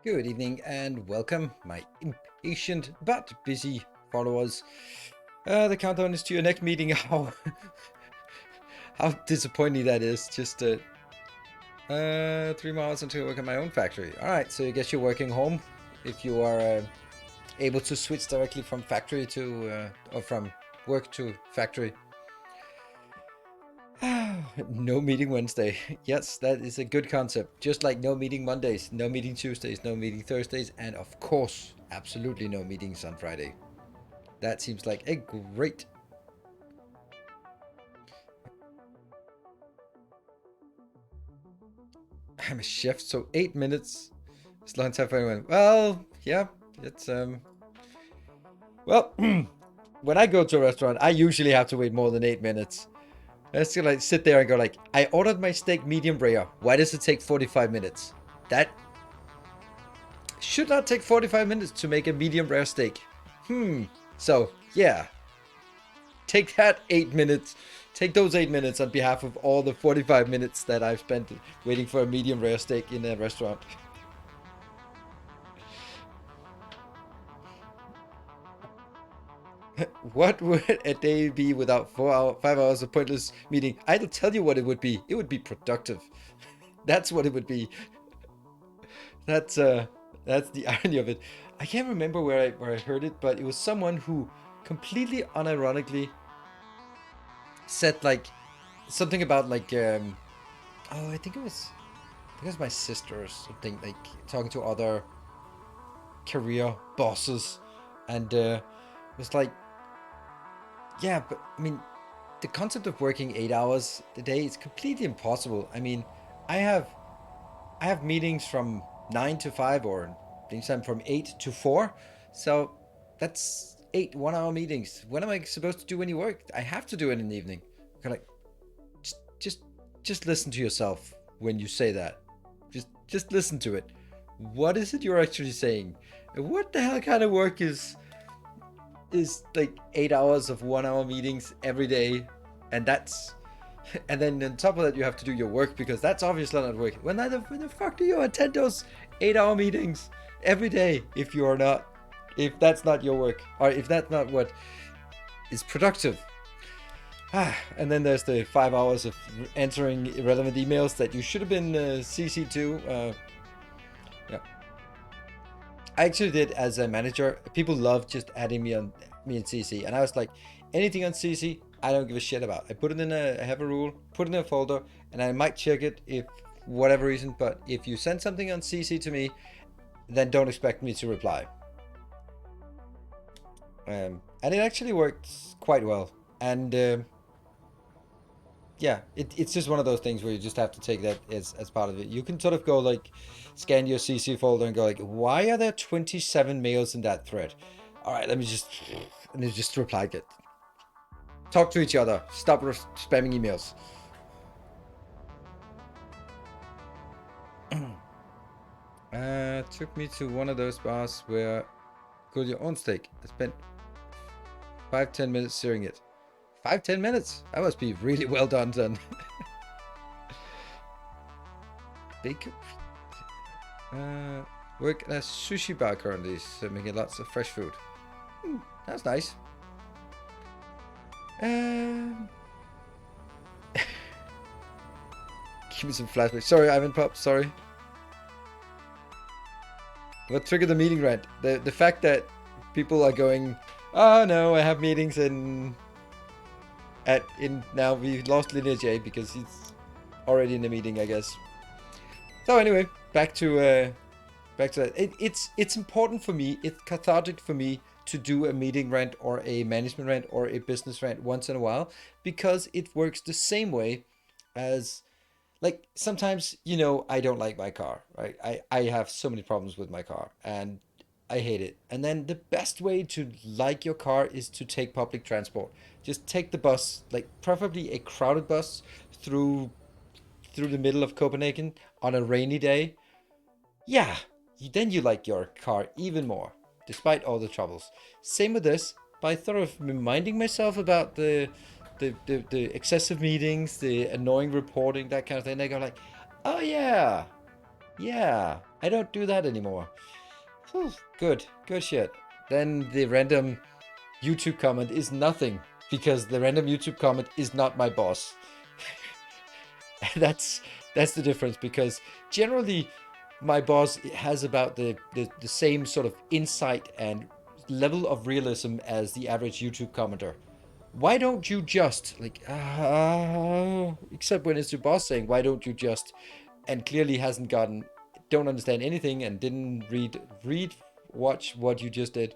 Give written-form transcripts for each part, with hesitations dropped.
Good evening and welcome, my impatient but busy followers. The countdown is to your next meeting. How disappointing that is. Just 3 miles until I work at my own factory. All right, so I guess you're working home if you are able to switch directly from factory to or from work to factory. No meeting Wednesday. Yes, that is a good concept. Just like no meeting Mondays, no meeting Tuesdays, no meeting Thursdays, and of course, absolutely no meetings on Friday. That seems like a great... I'm a chef, so 8 minutes is long time for anyone. Well, yeah, it's well, when I go to a restaurant, I usually have to wait more than 8 minutes. I just like sit there and go like, I ordered my steak medium rare. Why does it take 45 minutes? That should not take 45 minutes to make a medium rare steak. So, yeah. Take that 8 minutes. Take those 8 minutes on behalf of all the 45 minutes that I've spent waiting for a medium rare steak in a restaurant. What would a day be without 5 hours of pointless meeting? I'll tell you what it would be. It would be productive. That's what it would be. That's the irony of it. I can't remember where I heard it, but it was someone who completely unironically said like something about like oh, I think it was my sister or something, like talking to other career bosses, and it was like, yeah, but I mean, the concept of working 8 hours a day is completely impossible. I mean, I have meetings from 9 to 5 or time from 8 to 4, so that's 8 1-hour meetings. When am I supposed to do any work? I have to do it in the evening. Kind of like, just listen to yourself when you say that. Just listen to it. what is it you're actually saying? What the hell kind of work is like 8 hours of 1 hour meetings every day, and that's and then on top of that you have to do your work because that's obviously not work. When the fuck do you attend those 8 hour meetings every day if that's not your work or if that's not what is productive? And then there's the 5 hours of answering irrelevant emails that you should have been CC to. Yeah, I actually did as a manager. People love just adding me in CC, and I was like, anything on CC, I don't give a shit about. I put it in I have a rule, put it in a folder, and I might check it if whatever reason. But if you send something on CC to me, then don't expect me to reply. And it actually works quite well. And yeah, it's just one of those things where you just have to take that as part of it. You can sort of go like scan your CC folder and go like, why are there 27 mails in that thread? All right, let me just reply it. Talk to each other. Stop spamming emails. Took me to one of those bars where go your own steak. I spent 5-10 minutes searing it. 5-10 minutes? That must be really well done then. Bacon. Work at a sushi bar currently, so making lots of fresh food. That's nice. Give me some flashbacks. Sorry, Ivan Pop. Sorry. What triggered the meeting rant? The fact that people are going, oh no, I have meetings in now we lost Lineage A because he's already in the meeting, I guess. So anyway, back to that. It's important for me. It's cathartic for me to do a meeting rant or a management rant or a business rant once in a while because it works the same way as like sometimes I don't like my car, right? I have so many problems with my car and I hate it. And then the best way to like your car is to take public transport. Just take the bus, like preferably a crowded bus through the middle of Copenhagen on a rainy day. Yeah, then you like your car even more, despite all the troubles. Same with this, by sort of reminding myself about the excessive meetings, the annoying reporting, that kind of thing. I go like, oh yeah, yeah, I don't do that anymore. Whew, good shit. Then the random YouTube comment is nothing because the random YouTube comment is not my boss. that's the difference because generally my boss has about the same sort of insight and level of realism as the average YouTube commenter. Why don't you just like except when it's your boss saying why don't you just, and clearly don't understand anything and didn't watch what you just did.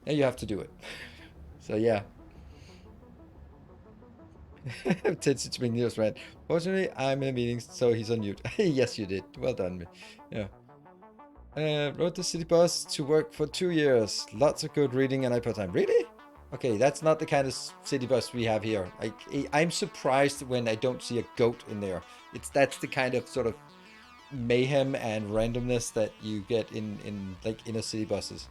Now you have to do it. So yeah. Attention to news rant. Fortunately, I'm in a meeting, so he's on mute. Yes, you did. Well done. Yeah. Rode the city bus to work for 2 years. Lots of good reading and iPod time. Really? Okay, that's not the kind of city bus we have here. I'm surprised when I don't see a goat in there. That's the kind of sort of mayhem and randomness that you get in like inner city buses.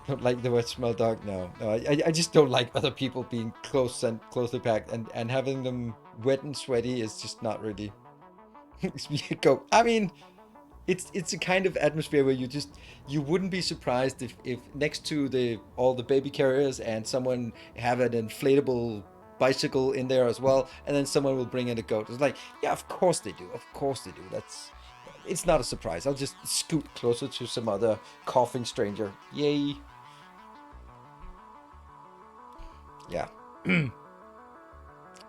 Don't like the wet smell dog. No, I just don't like other people being closely packed and having them wet and sweaty is just not really. Go. I mean, it's a kind of atmosphere where you wouldn't be surprised if next to all the baby carriers and someone have an inflatable bicycle in there as well, and then someone will bring in a goat. It's like, yeah, of course they do. It's not a surprise. I'll just scoot closer to some other coughing stranger. Yay. Yeah.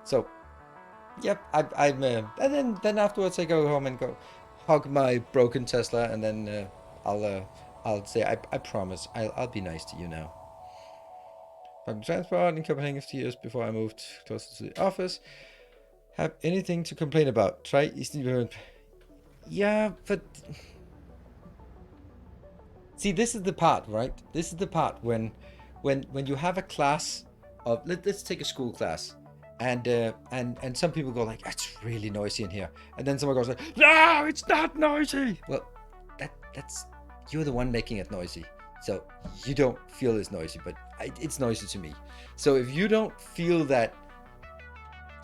So, yep. I'm. And then afterwards, I go home and go hug my broken Tesla, and then I'll say I promise I'll be nice to you now. Public transport in Copenhagen for 2 years before I moved closer to the office. Have anything to complain about? Try Eastern. Yeah, but see, this is the part, right? This is the part when you have a class of let's take a school class, And some people go like, it's really noisy in here, and then someone goes like, no, it's not noisy. Well, that's you're the one making it noisy, so you don't feel it's noisy, but it's noisy to me. So if you don't feel that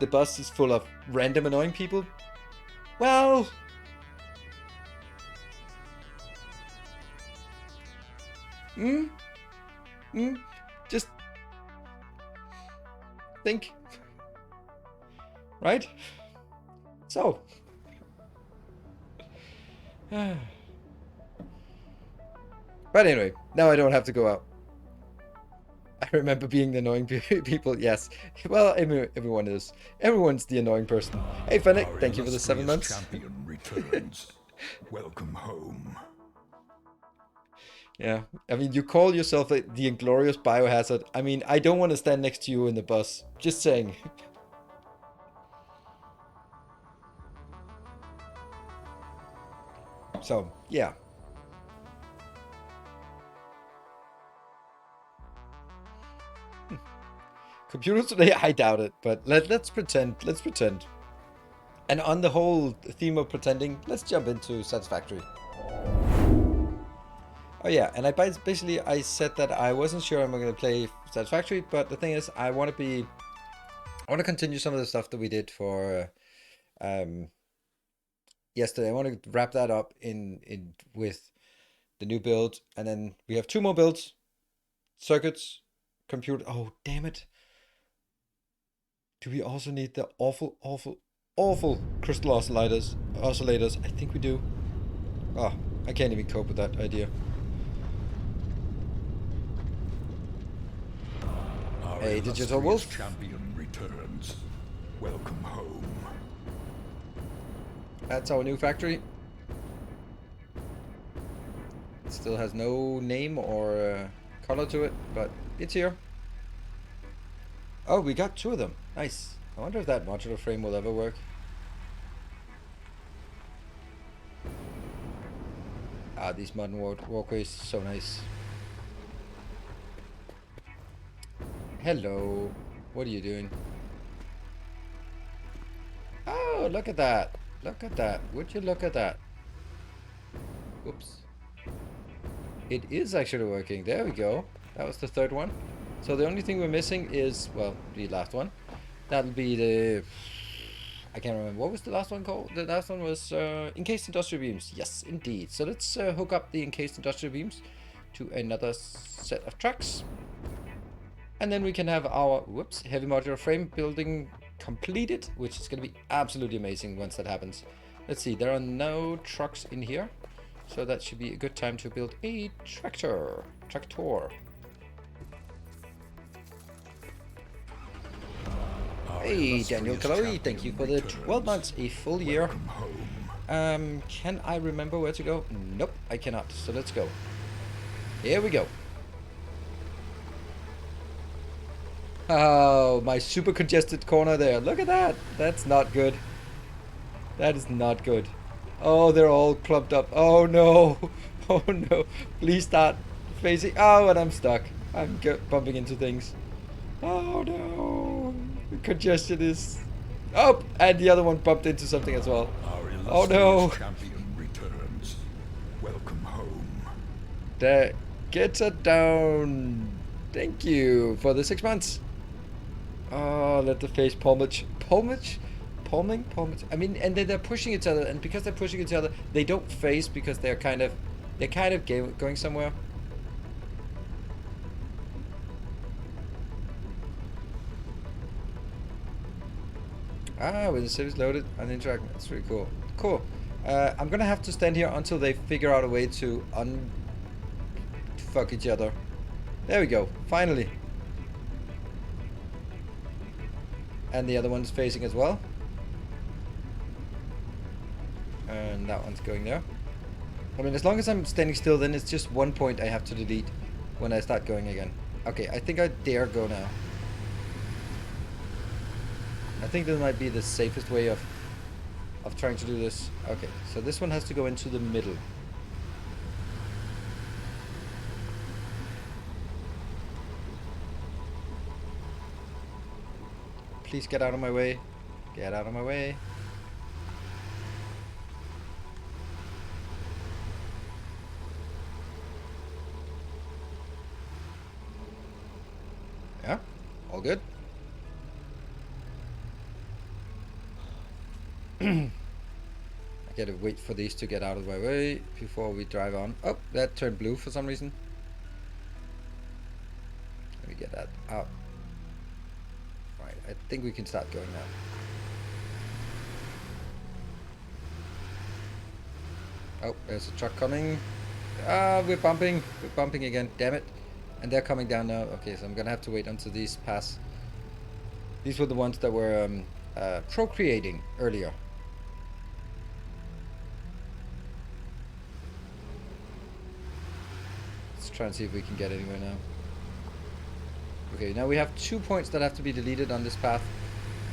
the bus is full of random annoying people, well, just think, right? So, but anyway, now I don't have to go out. I remember being the annoying people. Yes, well, everyone is. Everyone's the annoying person. Hey, Fennec, thank you for the 7 months. Champion returns. Welcome home. Yeah, I mean, you call yourself the Inglorious Biohazard. I mean, I don't want to stand next to you in the bus. Just saying. So, yeah. Computers today? I doubt it, but let's pretend. Let's pretend. And on the whole theme of pretending, let's jump into Satisfactory. Oh yeah, and I said that I wasn't sure I'm going to play Satisfactory, but the thing is, I want to continue some of the stuff that we did for yesterday. I want to wrap that up in with the new build, and then we have 2 more builds, circuits, computer. Oh damn it! Do we also need the awful crystal oscillators? I think we do. Oh, I can't even cope with that idea. Hey, Digital Wolf. Champion returns. Welcome home. That's our new factory. It still has no name or color to it, but it's here. Oh, we got 2 of them. Nice. I wonder if that modular frame will ever work. Ah, these modern walkways, so nice. Hello. What are you doing? Oh, look at that. Look at that. Would you look at that? Oops. It is actually working. There we go. That was the 3rd one. So the only thing we're missing is, well, the last one. That'll be the... I can't remember. What was the last one called? The last one was encased industrial beams. Yes, indeed. So let's hook up the encased industrial beams to another set of tracks. And then we can have our, heavy modular frame building completed, which is going to be absolutely amazing once that happens. Let's see, there are no trucks in here. So that should be a good time to build a tractor. Hey, Daniel Chloe, thank you for the 12 months, a full year. Can I remember where to go? Nope, I cannot. So let's go. Here we go. Oh, my super congested corner there. Look at that. That's not good. That is not good. Oh, they're all clumped up. Oh no. Oh no. Please start facing. Oh, and I'm stuck. I'm bumping into things. Oh no. The congestion is... Oh, and the other one bumped into something as well. Oh no. Champion returns. Welcome home. There. Get it down. Thank you for the 6 months. Oh, let the face palmage. Palmage? I mean, and then they're pushing each other, and because they're pushing each other, they don't face because they're kind of going somewhere. Ah, when the city's loaded and interact, that's really cool. Cool. I'm gonna have to stand here until they figure out a way to fuck each other. There we go. Finally. And the other one's facing as well. And that one's going there. I mean, as long as I'm standing still, then it's just 1 point I have to delete when I start going again. Okay, I think I dare go now. I think this might be the safest way of trying to do this. Okay, so this one has to go into the middle. Please get out of my way. Get out of my way. Yeah, all good. I gotta wait for these to get out of my way before we drive on. Oh, that turned blue for some reason. Let me get that out. Right, I think we can start going now. Oh, there's a truck coming. Ah, we're bumping. We're bumping again. Damn it. And they're coming down now. Okay, so I'm gonna have to wait until these pass. These were the ones that were procreating earlier. Let's try and see if we can get anywhere now. Okay, now we have 2 points that have to be deleted on this path.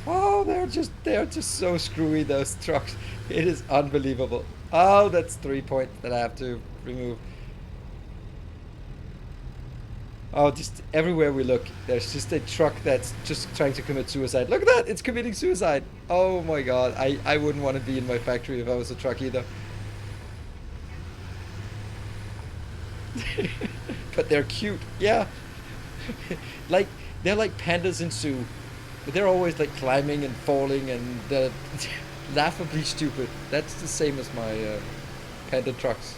Oh, they're just so screwy, those trucks. It is unbelievable. Oh, that's 3 points that I have to remove. Oh, just everywhere we look, there's just a truck that's just trying to commit suicide. Look at that, it's committing suicide. Oh my god, I wouldn't want to be in my factory if I was a truck either. But they're cute, yeah. Like, they're like pandas in zoo. But they're always like climbing and falling and laughably stupid. That's the same as my panda trucks.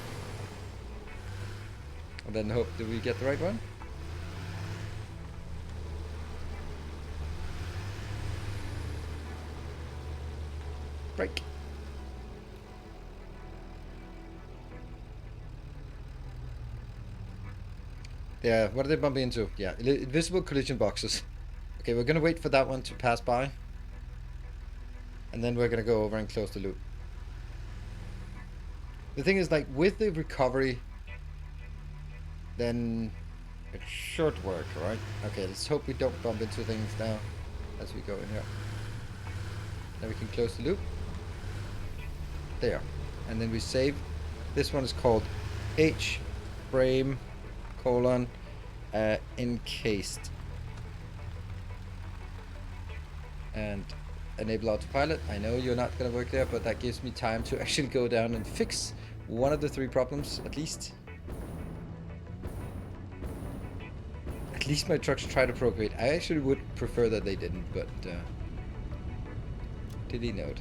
And then hope, do we get the right one? Brake. Yeah, what are they bumping into? Yeah, invisible collision boxes. Okay, we're gonna wait for that one to pass by. And then we're gonna go over and close the loop. The thing is, like, with the recovery, then it should work, right? Okay, let's hope we don't bump into things now as we go in here. Then we can close the loop. There. And then we save. This one is called H frame colon encased. And enable autopilot. I know you're not going to work there, but that gives me time to actually go down and fix one of the 3 problems, at least. At least my trucks try to procreate. I actually would prefer that they didn't, but delete node.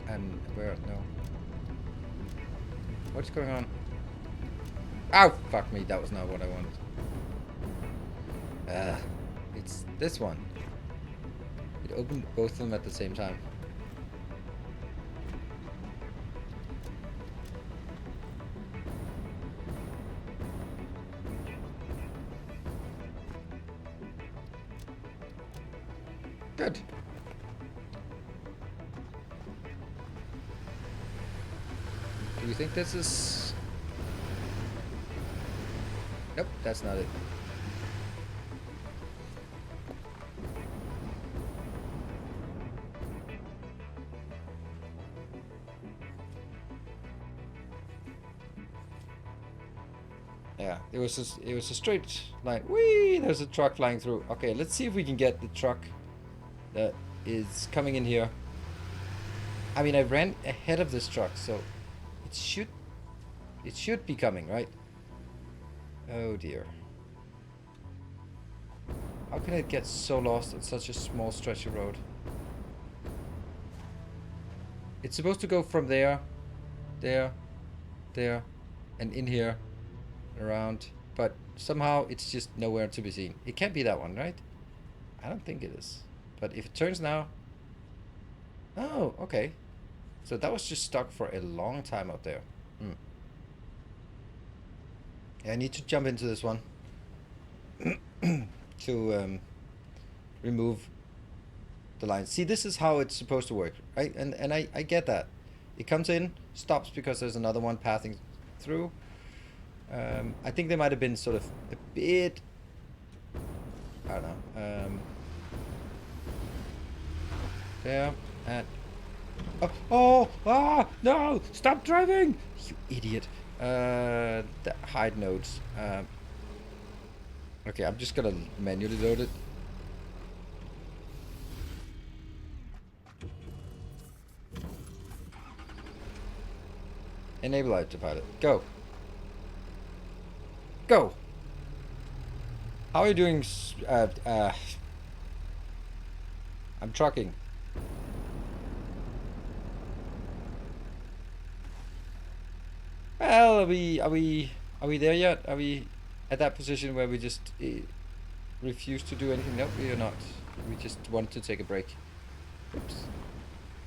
And where? No. What's going on? Oh, fuck me. That was not what I wanted. It's this one. It opened both of them at the same time. Good. Do you think this is... Nope, that's not it. Yeah, it was a straight line. Whee! There's a truck flying through. Okay, let's see if we can get the truck that is coming in here. I mean, I ran ahead of this truck, so it should be coming, right? Oh dear. How can it get so lost on such a small stretch of road? It's supposed to go from there, there, there, and in here, around, but somehow it's just nowhere to be seen. It can't be that one, right? I don't think it is. But if it turns now... Oh, okay. So that was just stuck for a long time out there. Yeah, I need to jump into this one to remove the line. See, this is how it's supposed to work, right? And I get that. It comes in, stops because there's another one passing through. I think they might have been sort of a bit... I don't know. There, and... No! Stop driving! You idiot. The hide nodes. Okay, I'm just gonna manually load it. Enable autopilot. Go. Go. How are you doing? I'm trucking. Well, are we there yet? Are we at that position where we just refuse to do anything? Nope, we are not. We just want to take a break. Oops.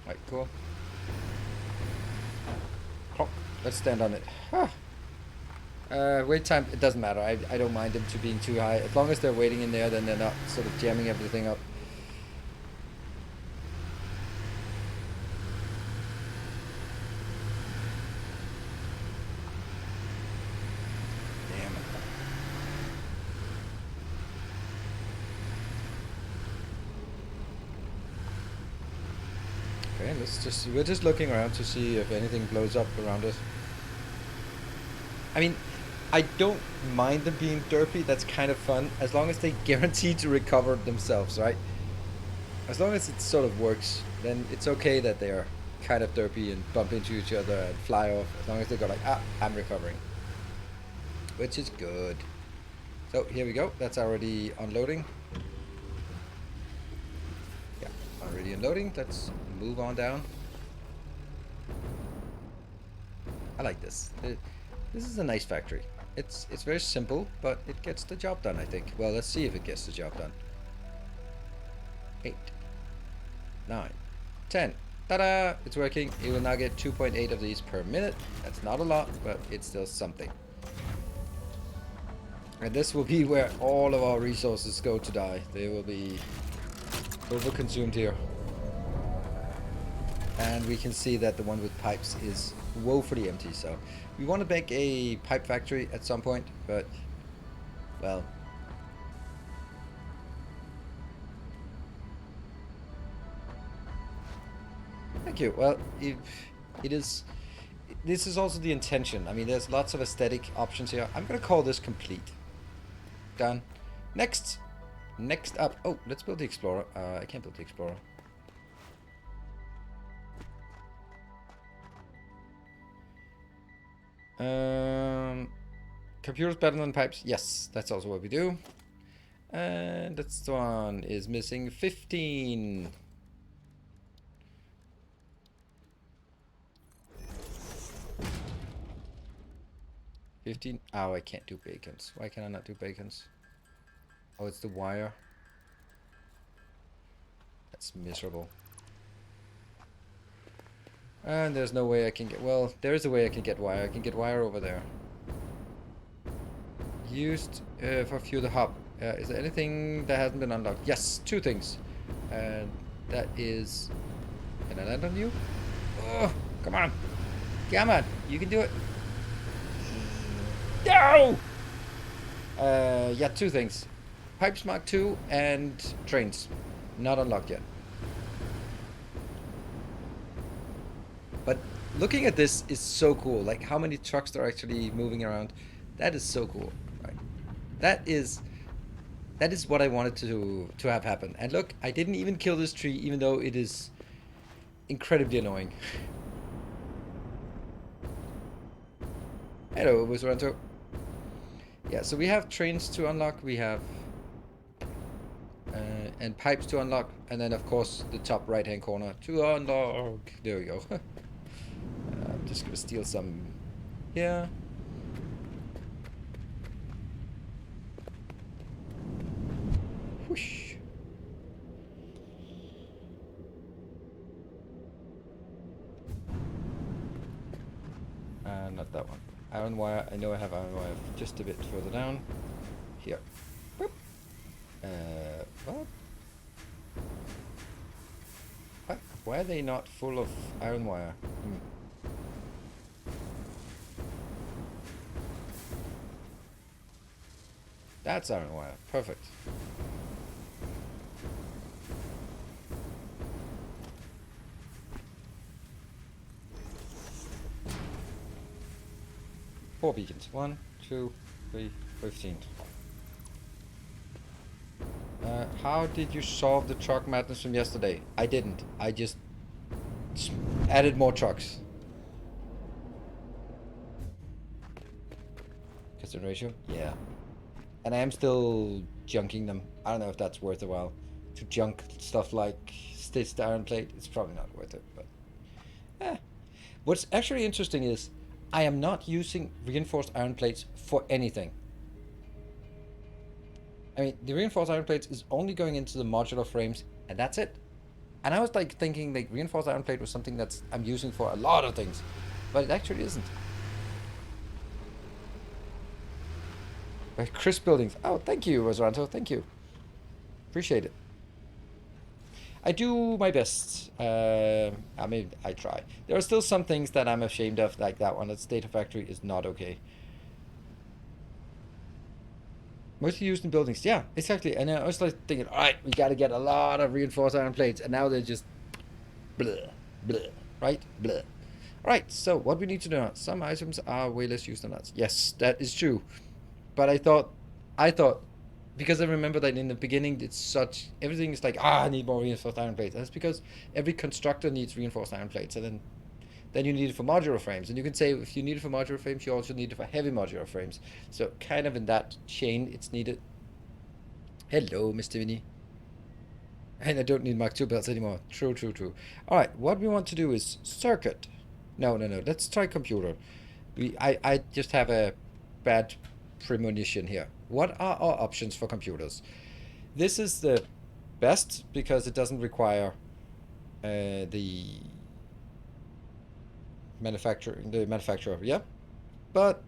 Right, cool. Clock. Let's stand on it. Huh. Wait time, it doesn't matter. I don't mind them to being too high. As long as they're waiting in there, then they're not sort of jamming everything up. Damn it. Okay, we're just looking around to see if anything blows up around us. I mean, I don't mind them being derpy. That's kind of fun, as long as they guarantee to recover themselves, right? As long as it sort of works, then it's okay that they are kind of derpy and bump into each other and fly off. As long as they go like, ah, I'm recovering, which is good. So here we go. That's already unloading. Yeah, already unloading. Let's move on down. I like this. This is a nice factory. It's very simple, but it gets the job done, I think. Well, let's see if it gets the job done. 8, 9, 10. Ta-da! It's working. It will now get 2.8 of these per minute. That's not a lot, but it's still something. And this will be where all of our resources go to die. They will be overconsumed here. And we can see that the one with pipes is woefully empty. So we want to make a pipe factory at some point, but, well, thank you. Well, it is, this is also the intention. I mean, there's lots of aesthetic options here. I'm going to call this complete. Done. Next up. Oh, let's build the Explorer. I can't build the Explorer. Computers better than pipes. Yes, that's also what we do. And this one is missing 15. Oh, I can't do bacons. Why can I not do bacons? Oh, it's the wire. That's miserable. And there's no way I can get... Well, there is a way I can get wire. I can get wire over there. Used for fuel the hub. Is there anything that hasn't been unlocked? Yes, 2 things. And that is... Can I land on you? Oh, come on. Come on. You can do it. No! Yeah, 2 things. Pipes Mark 2 and trains. Not unlocked yet. But looking at this is so cool. Like how many trucks are actually moving around. That is so cool. Right? That is what I wanted to have happen. And look, I didn't even kill this tree, even though it is incredibly annoying. Hello, Busaranto. Yeah, so we have trains to unlock. We have and pipes to unlock, and then of course the top right hand corner to unlock. There we go. I'm just gonna steal some here. Whoosh. Not that one. Iron wire. I know I have iron wire just a bit further down. Here. Boop. What? What? Why are they not full of iron wire? That's iron wire. Perfect. Four beacons. 1, 2, 3, 15. How did you solve the truck madness from yesterday? I didn't. I just added more trucks. Customer ratio? Yeah. And I am still junking them. I don't know if that's worth a while. To junk stuff like stitched iron plate, it's probably not worth it, but what's actually interesting is I am not using reinforced iron plates for anything. I mean, the reinforced iron plates is only going into the modular frames, and that's it. And I was like thinking like reinforced iron plate was something that's I'm using for a lot of things, but it actually isn't. But Chris Buildings. Oh, thank you, Rosaranto. Thank you. Appreciate it. I do my best. I mean, I try. There are still some things that I'm ashamed of, like that one. That Satisfactory is not okay. Mostly used in buildings. Yeah, exactly. And I was like thinking, all right, we got to get a lot of reinforced iron plates, and now they're just blah, blah, right? Blah. All right. So what we need to know: some items are way less used than others. Yes, that is true. But I thought, because I remember that in the beginning, it's such everything is like, I need more reinforced iron plates. That's because every constructor needs reinforced iron plates, and then you need it for modular frames. And you can say if you need it for modular frames, you also need it for heavy modular frames. So kind of in that chain, it's needed. Hello, Mr. Vinny. And I don't need Mark II belts anymore. True, true, true. All right, what we want to do is circuit. No, no, no. Let's try computer. I just have a bad premonition here. What are our options for computers? This is the best because it doesn't require the manufacturer. Yeah, but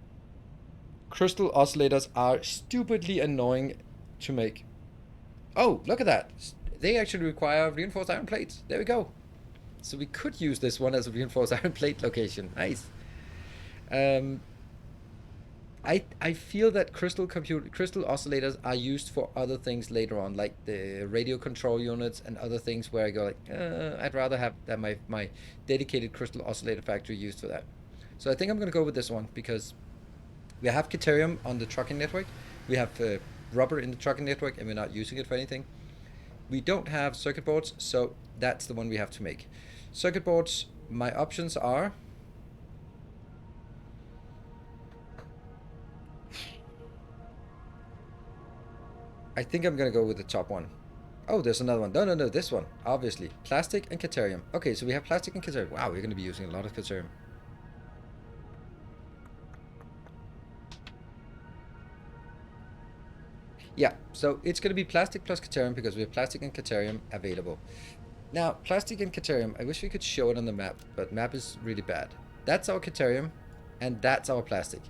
crystal oscillators are stupidly annoying to make. Oh, look at that! They actually require reinforced iron plates. There we go. So we could use this one as a reinforced iron plate location. Nice. I feel that crystal oscillators are used for other things later on, like the radio control units and other things where I go like, I'd rather have that my dedicated crystal oscillator factory used for that. So I think I'm gonna go with this one because we have Caterium on the trucking network, we have rubber in the trucking network, and we're not using it for anything. We don't have circuit boards, so that's the one we have to make. Circuit boards, my options are I think I'm gonna go with the top one. Oh, there's another one. No, no, no, this one. Obviously. Plastic and Caterium. Okay, so we have plastic and Caterium. Wow, we're gonna be using a lot of Caterium. Yeah, so it's gonna be plastic plus Caterium because we have plastic and Caterium available. Now, plastic and Caterium, I wish we could show it on the map, but map is really bad. That's our Caterium, and that's our plastic.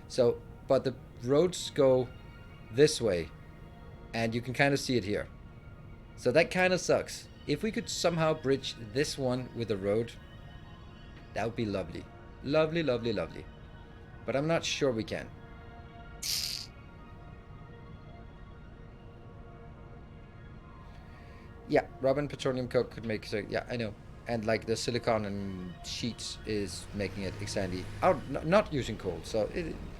So, but the roads go this way, and you can kind of see it here. So that kind of sucks. If we could somehow bridge this one with the road, that would be lovely. Lovely, lovely, lovely. But I'm not sure we can. Yeah, Robin Petroleum Coke could make so yeah, I know. And like the silicon and sheets is making it exactly out not using coal, so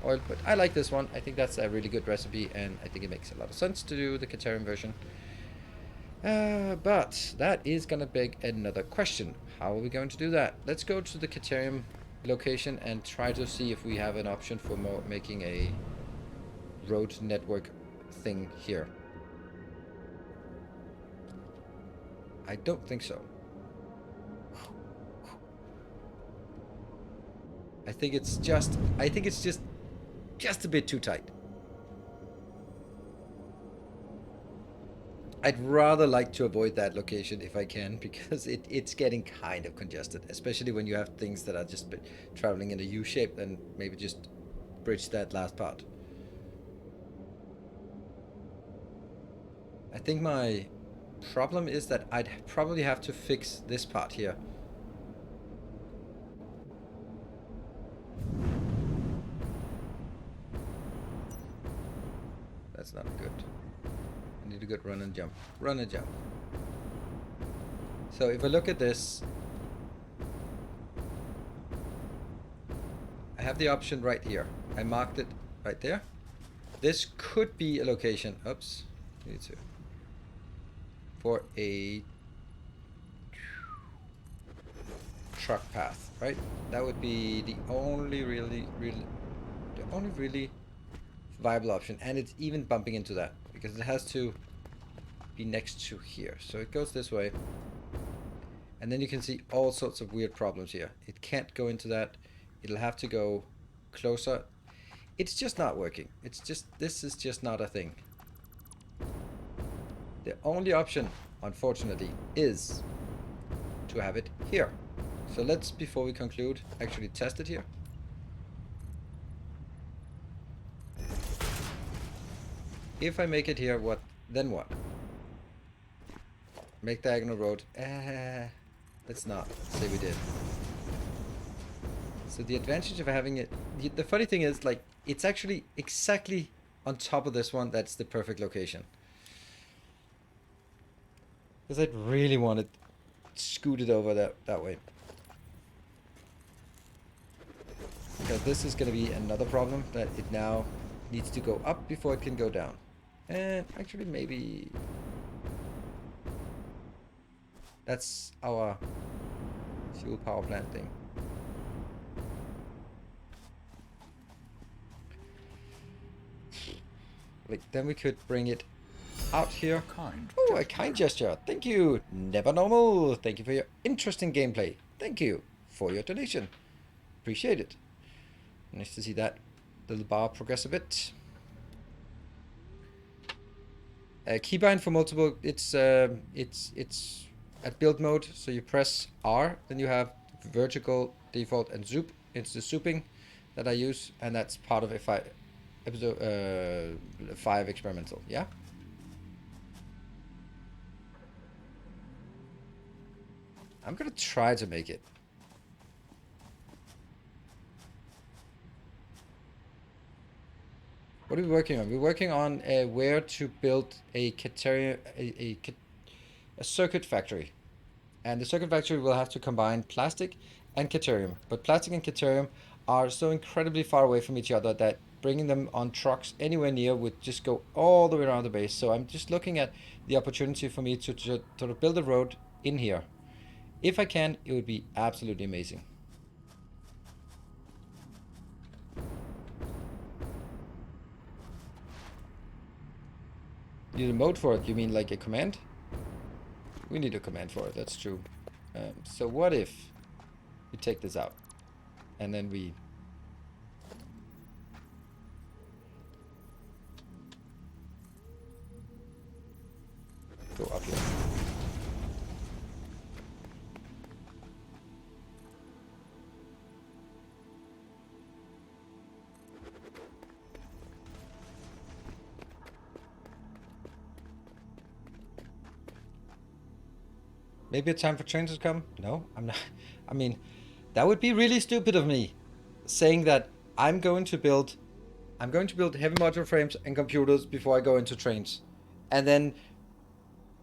oil. But I like this one. I think that's a really good recipe, and I think it makes a lot of sense to do the Caterium version. But that is gonna beg another question. How are we going to do that? Let's go to the Caterium location and try to see if we have an option for making a road network thing here. I don't think so. I think it's just a bit too tight. I'd rather like to avoid that location if I can, because it's getting kind of congested, especially when you have things that are just traveling in a U shape, and maybe just bridge that last part. I think my problem is that I'd probably have to fix this part here. That's not good. I need a good run and jump. Run and jump. So if I look at this, I have the option right here. I marked it right there. This could be a location. Oops. Need to. for a truck path, right? That would be the only really viable option, and it's even bumping into that because it has to be next to here. So it goes this way, and then you can see all sorts of weird problems here. It can't go into that. It'll have to go closer. It's just not working. This is just not a thing. The only option, unfortunately, is to have it here. So let's, before we conclude, actually test it here. If I make it here, what? Then what? Make diagonal road. Let's not. Let's say we did. So the advantage of having it... The funny thing is, like, it's actually exactly on top of this one. That's the perfect location. Because I'd really want it scooted over that way. Because this is going to be another problem, that it now needs to go up before it can go down. And actually maybe... That's our fuel power plant thing. Like, then we could bring it out here. Oh, a kind gesture. Thank you. Never normal. Thank you for your interesting gameplay. Thank you for your donation. Appreciate it. Nice to see that little bar progress a bit. Keybind for multiple. It's at build mode. So you press R, then you have vertical, default, and zoop. It's the zooping that I use, and that's part of episode 5 experimental. Yeah. I'm gonna try to make it. What are we working on? We're working on where to build a circuit factory. And the circuit factory will have to combine plastic and Caterium. But plastic and Caterium are so incredibly far away from each other that bringing them on trucks anywhere near would just go all the way around the base. So I'm just looking at the opportunity for me to sort of build a road in here. If I can, it would be absolutely amazing. You need a mode for it? You mean like a command? We need a command for it, that's true. So what if we take this out and then we go up here? Maybe a time for trains to come? No, I'm not. I mean, that would be really stupid of me, saying that I'm going to build heavy modular frames and computers before I go into trains, and then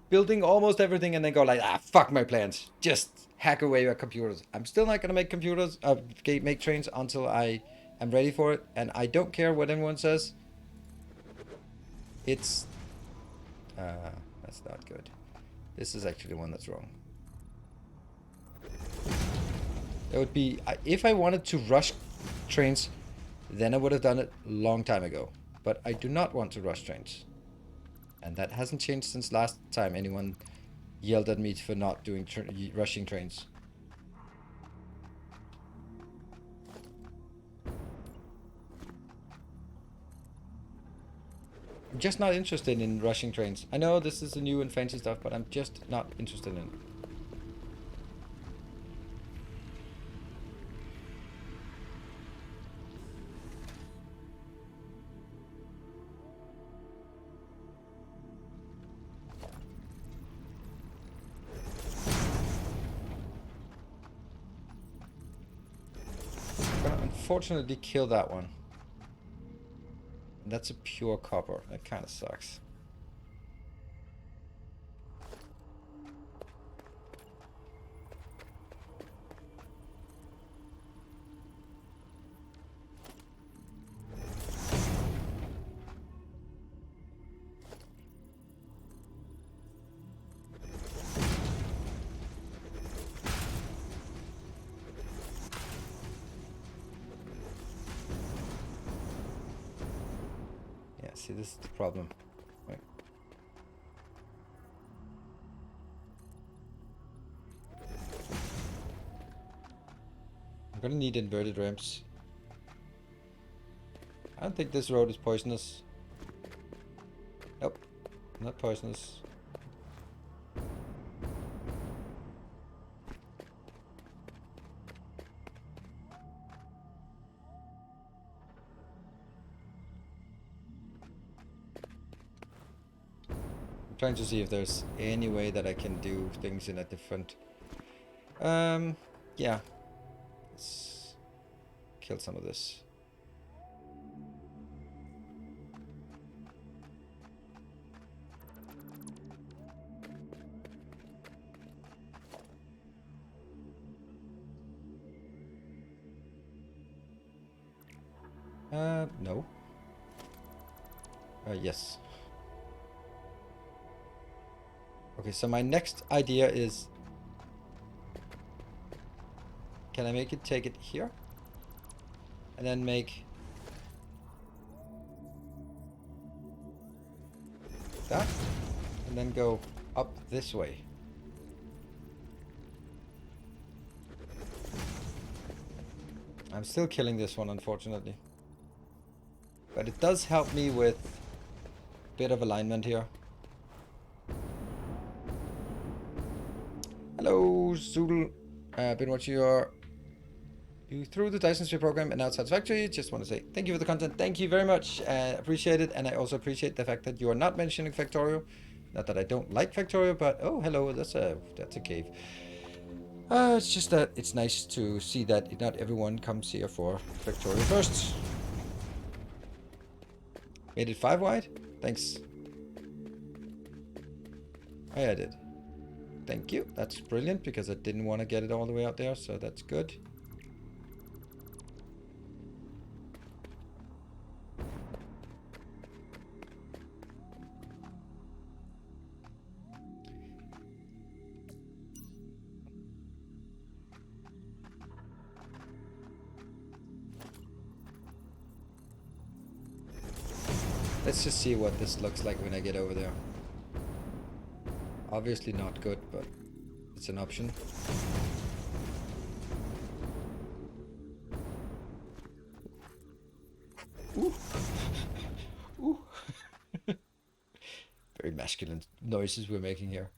building almost everything and then go like, fuck my plans, just hack away your computers. I'm still not gonna make make trains until I am ready for it, and I don't care what anyone says. It's that's not good. This is actually the one that's wrong. It would be, if I wanted to rush trains, then I would have done it a long time ago. But I do not want to rush trains. And that hasn't changed since last time anyone yelled at me for not doing rushing trains. I'm just not interested in rushing trains. I know this is the new and fancy stuff, but I'm just not interested in it. I'm gonna unfortunately kill that one. That's a pure copper. That kind of sucks. See, this is the problem. Right. I'm gonna need inverted ramps. I don't think this road is poisonous. Nope, not poisonous. I'm trying to see if there's any way that I can do things in a different... yeah. Let's kill some of this. No. Yes. Okay, so my next idea is... Can I make it take it here? And then make... that? And then go up this way. I'm still killing this one, unfortunately. But it does help me with a bit of alignment here. Hello, Zoodle. Been watching you through the Dyson Sphere program and now Satisfactory. Just want to say thank you for the content. Thank you very much. Appreciate it. And I also appreciate the fact that you are not mentioning Factorio. Not that I don't like Factorio, but oh, hello, that's a cave. It's just that it's nice to see that not everyone comes here for Factorio first. Made it 5 wide? Thanks. Oh, yeah, I did. Thank you. That's brilliant because I didn't want to get it all the way out there, so that's good. Let's just see what this looks like when I get over there. Obviously not good, but it's an option. Ooh. Ooh. Very masculine noises we're making here.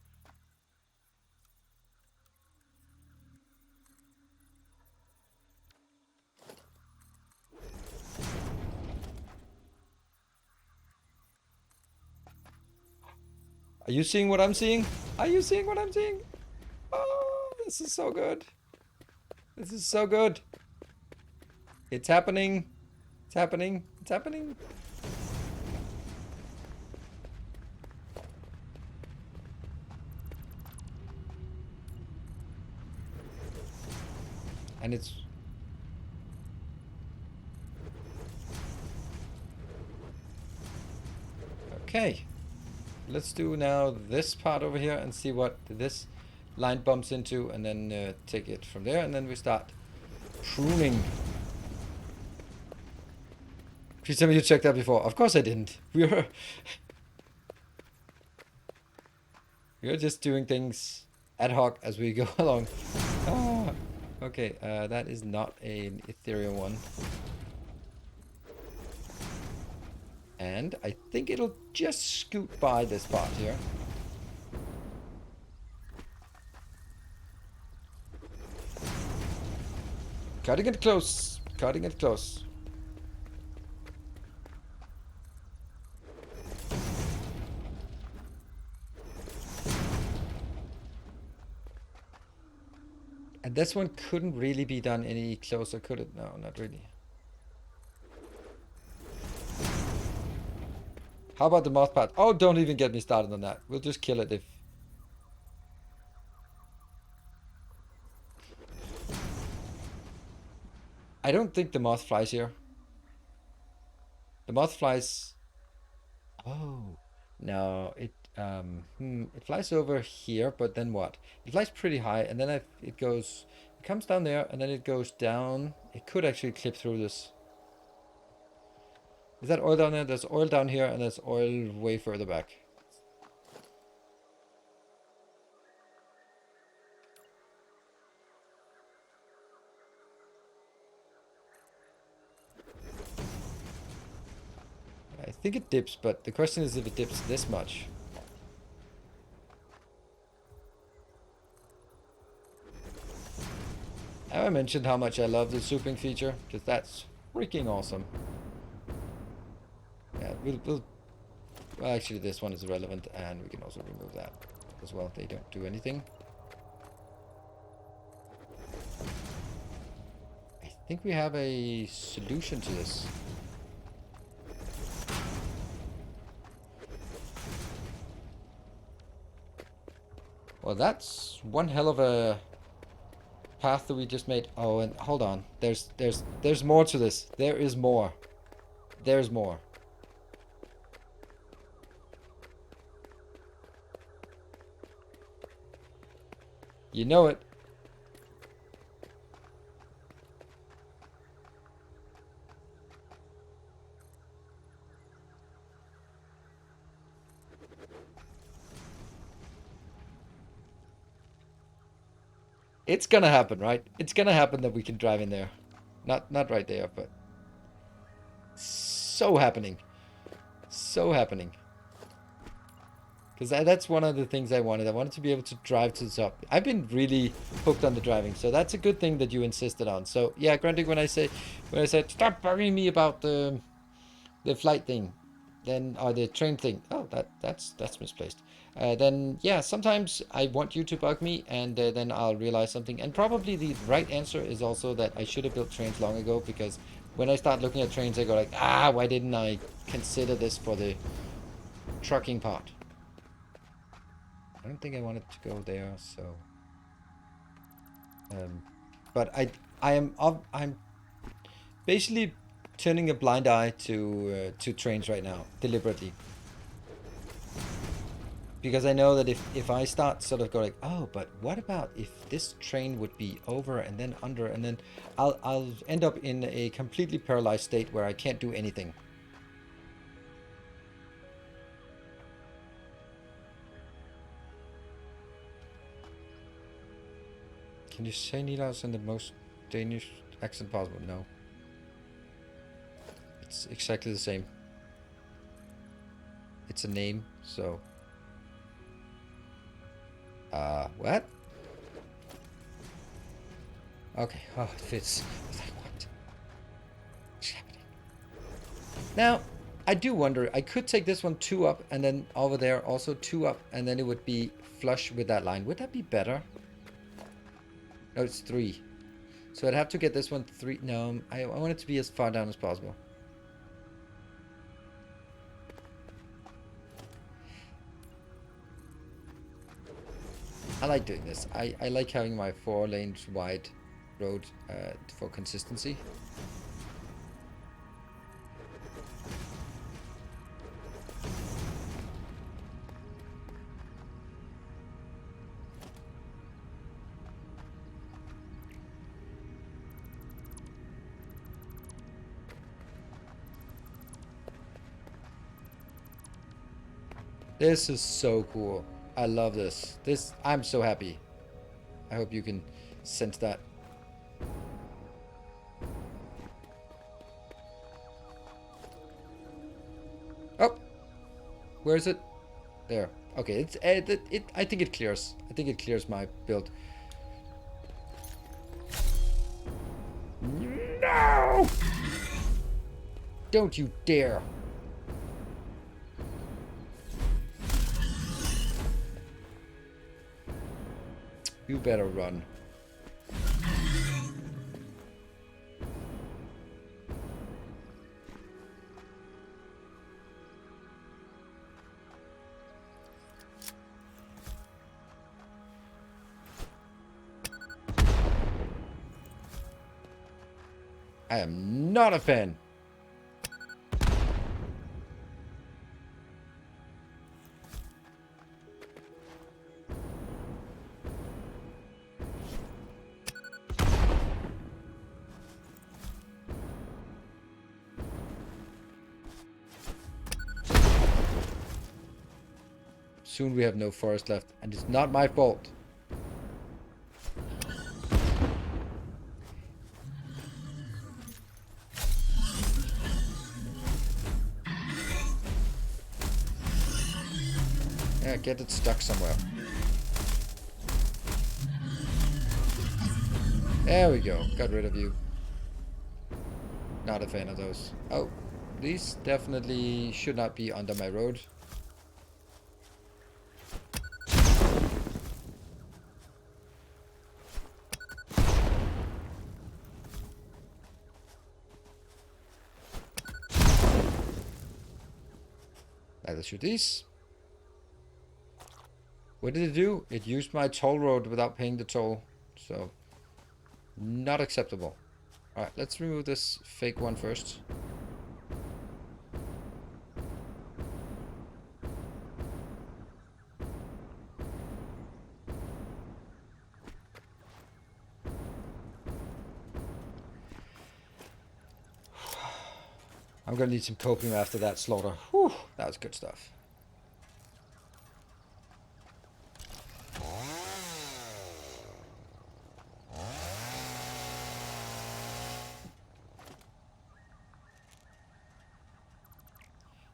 Are you seeing what I'm seeing? Are you seeing what I'm seeing? Oh, this is so good. This is so good. It's happening. It's happening. It's happening. And it's... Okay. Let's do now this part over here and see what this line bumps into, and then take it from there, and then we start pruning. Please tell me you checked that before. Of course I didn't. We're just doing things ad hoc as we go along. Ah, okay, that is not an ethereal one. And I think it'll just scoot by this part here. Cutting it close. Cutting it close. And this one couldn't really be done any closer, could it? No, not really. How about the moth part? Oh, don't even get me started on that. We'll just kill it if... I don't think the moth flies here. The moth flies... Oh, no, it flies over here, but then what? It flies pretty high, and then it comes down there, and then it goes down. It could actually clip through this. Is that oil down there? There's oil down here, and there's oil way further back. I think it dips, but the question is if it dips this much. Have I mentioned how much I love the souping feature? Because that's freaking awesome. Yeah, well, actually this one is irrelevant, and we can also remove that as well. They don't do anything. I think we have a solution to this. Well, that's one hell of a path that we just made. Oh, and hold on. There's more to this. There is more. There's more. You know it. It's gonna happen, right? It's gonna happen that we can drive in there. Not right there, but so happening. So happening. Because that's one of the things I wanted. I wanted to be able to drive to the top. I've been really hooked on the driving, so that's a good thing that you insisted on. So yeah, granted, when I said stop bugging me about the flight thing, then or the train thing. Oh, that's misplaced. Then yeah, sometimes I want you to bug me, and then I'll realize something. And probably the right answer is also that I should have built trains long ago, because when I start looking at trains, I go like, why didn't I consider this for the trucking part? I don't think I wanted to go there, so. But I'm basically turning a blind eye to trains right now, deliberately, because I know that if I start sort of going like, oh, but what about if this train would be over and then under, and then I'll end up in a completely paralyzed state where I can't do anything. Can you say Nilaus in the most Danish accent possible? No. It's exactly the same. It's a name, so. What? Okay, oh, it fits. I was like, what? What's happening? Now, I do wonder, I could take this one 2 up, and then over there also 2 up, and then it would be flush with that line. Would that be better? No, it's 3. So I'd have to get this one 3. No, I want it to be as far down as possible. I like doing this. I like having my 4 lanes wide road for consistency. This is so cool. I love this. I'm so happy. I hope you can sense that. Oh, where is it? There. Okay, it's I think it clears. I think it clears my build. No! Don't you dare. You better run. I am not a fan. soon we have no forest left, and it's not my fault. Yeah, get it stuck somewhere. There we go. Got rid of you. Not a fan of those. Oh, these definitely should not be under my road. Either shoot these. What did it do? It used my toll road without paying the toll. So, not acceptable. Alright, let's remove this fake one first. I'm gonna need some copium after that slaughter. Whew, that was good stuff.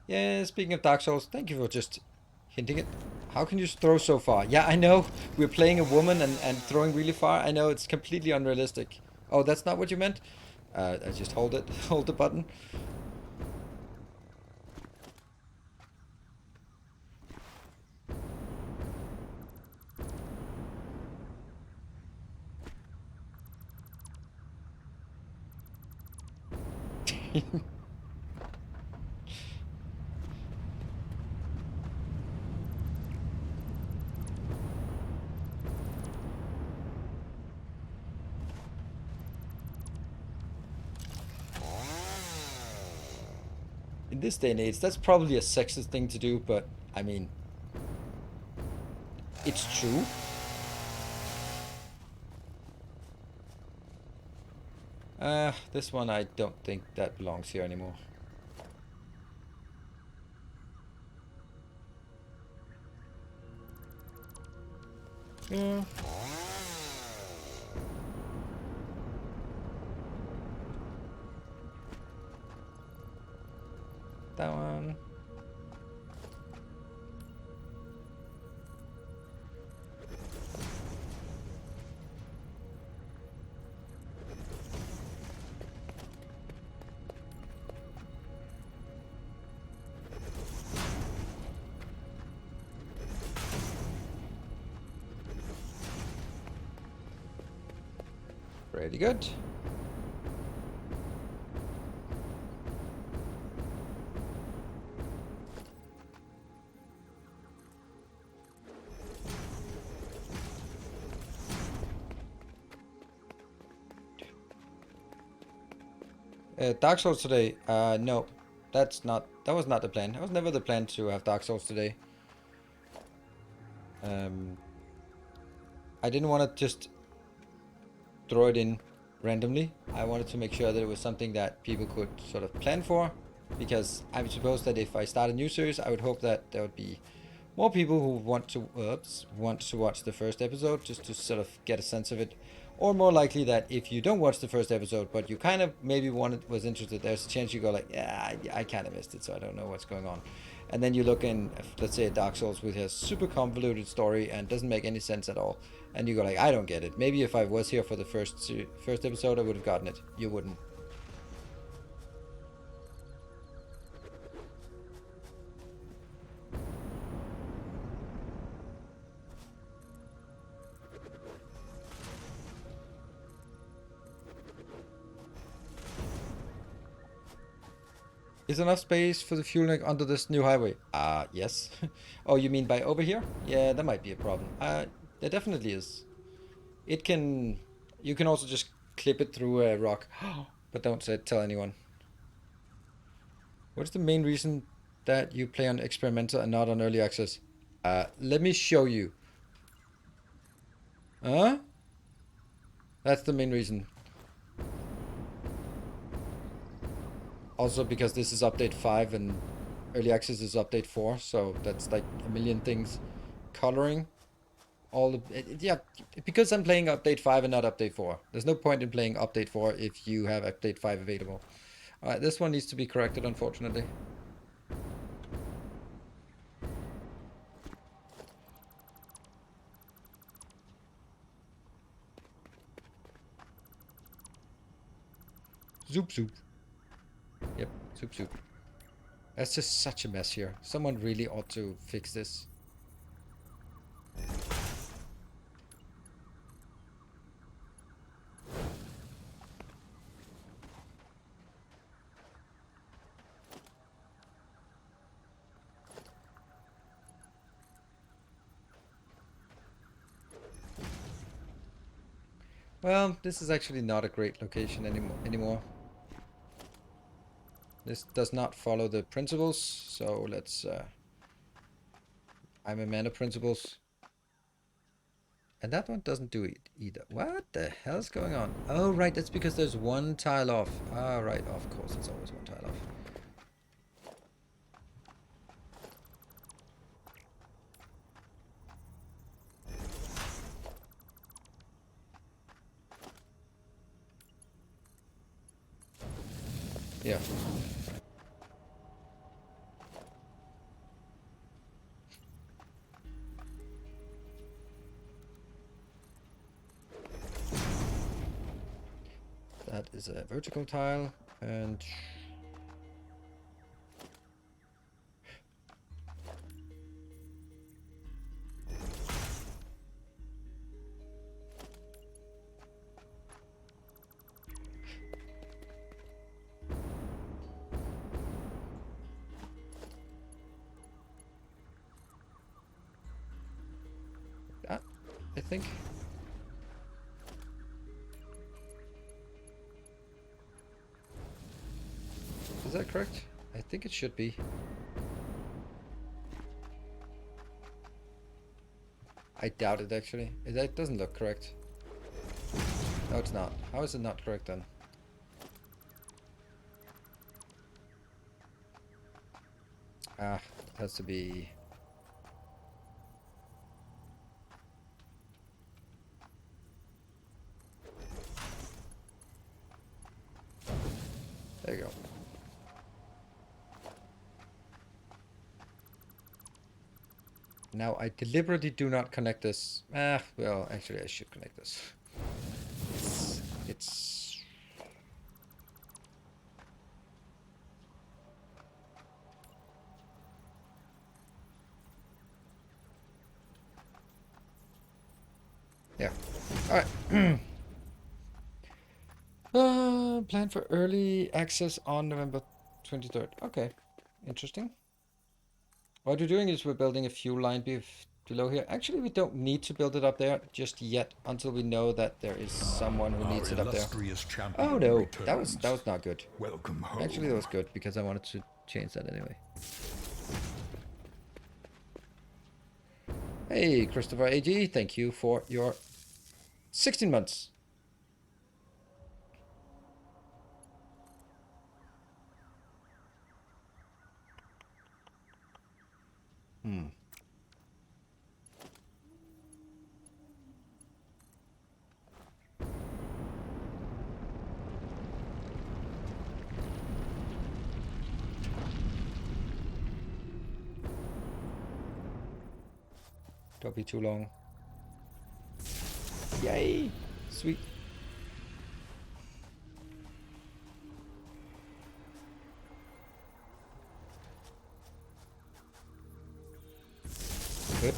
Yeah, speaking of Dark Souls, thank you for just hinting it. How can you throw so far? Yeah, I know. We're playing a woman and throwing really far. I know it's completely unrealistic. Oh, that's not what you meant? I just hold it. Hold the button. In this day and age, that's probably a sexist thing to do, but I mean, it's true. This one I don't think that belongs here anymore. Yeah. That one. Pretty good. Dark Souls today? No. That was not the plan. That was never the plan to have Dark Souls today. I didn't want to just throw it in randomly. I wanted to make sure that it was something that people could sort of plan for, because I suppose that if I start a new series, I would hope that there would be more people who want to watch the first episode just to sort of get a sense of it, or more likely that if you don't watch the first episode but you kind of maybe was interested, there's a chance you go like, yeah, I kind of missed it, so I don't know what's going on. And then you look in, let's say, Dark Souls, which has super convoluted story and doesn't make any sense at all, and you go like, I don't get it. Maybe if I was here for the first episode, I would have gotten it. You wouldn't. Is enough space for the fuel tank under this new highway? Yes. Oh, you mean by over here? Yeah, that might be a problem. There definitely is. You can also just clip it through a rock. But don't tell anyone. What's the main reason that you play on experimental and not on early access? Let me show you. Huh? That's the main reason. Also because this is update 5 and early access is update 4, so that's like a million things. coloring all the yeah, because I'm playing update 5 and not update 4. There's no point in playing update 4 if you have update 5 available. All right, this one needs to be corrected, unfortunately. Zoop zoop. Yep, zoop zoop. That's just such a mess here. Someone really ought to fix this. Well, this is actually not a great location anymore. This does not follow the principles, so let's... I'm a man of principles. And that one doesn't do it either. What the hell is going on? Oh, right, that's because there's one tile off. Ah, right, of course, it's always one tile off. Yeah. That is a vertical tile, and... that, I think. Is that correct? I think it should be. I doubt it, actually. That doesn't look correct. No, it's not. How is it not correct, then? Ah, it has to be... There you go. Now, I deliberately do not connect this. Ah, well, actually, I should connect this. It's... Yeah. Alright. Plan for early access on November 23rd. Okay. Interesting. What we're doing is we're building a fuel line below here. Actually, we don't need to build it up there just yet until we know that there is someone who needs it up there. Oh no, that was not good. Welcome home. Actually, that was good because I wanted to change that anyway. Hey, Christopher AG, thank you for your 16 months. Don't be too long. Yay! Sweet. Good.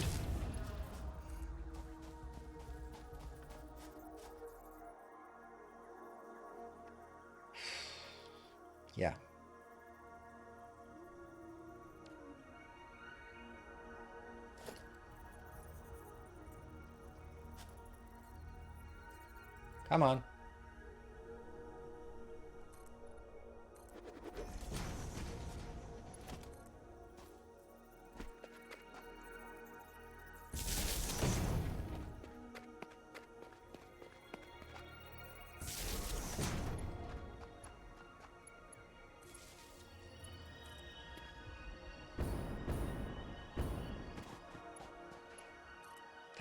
Yeah. Come on.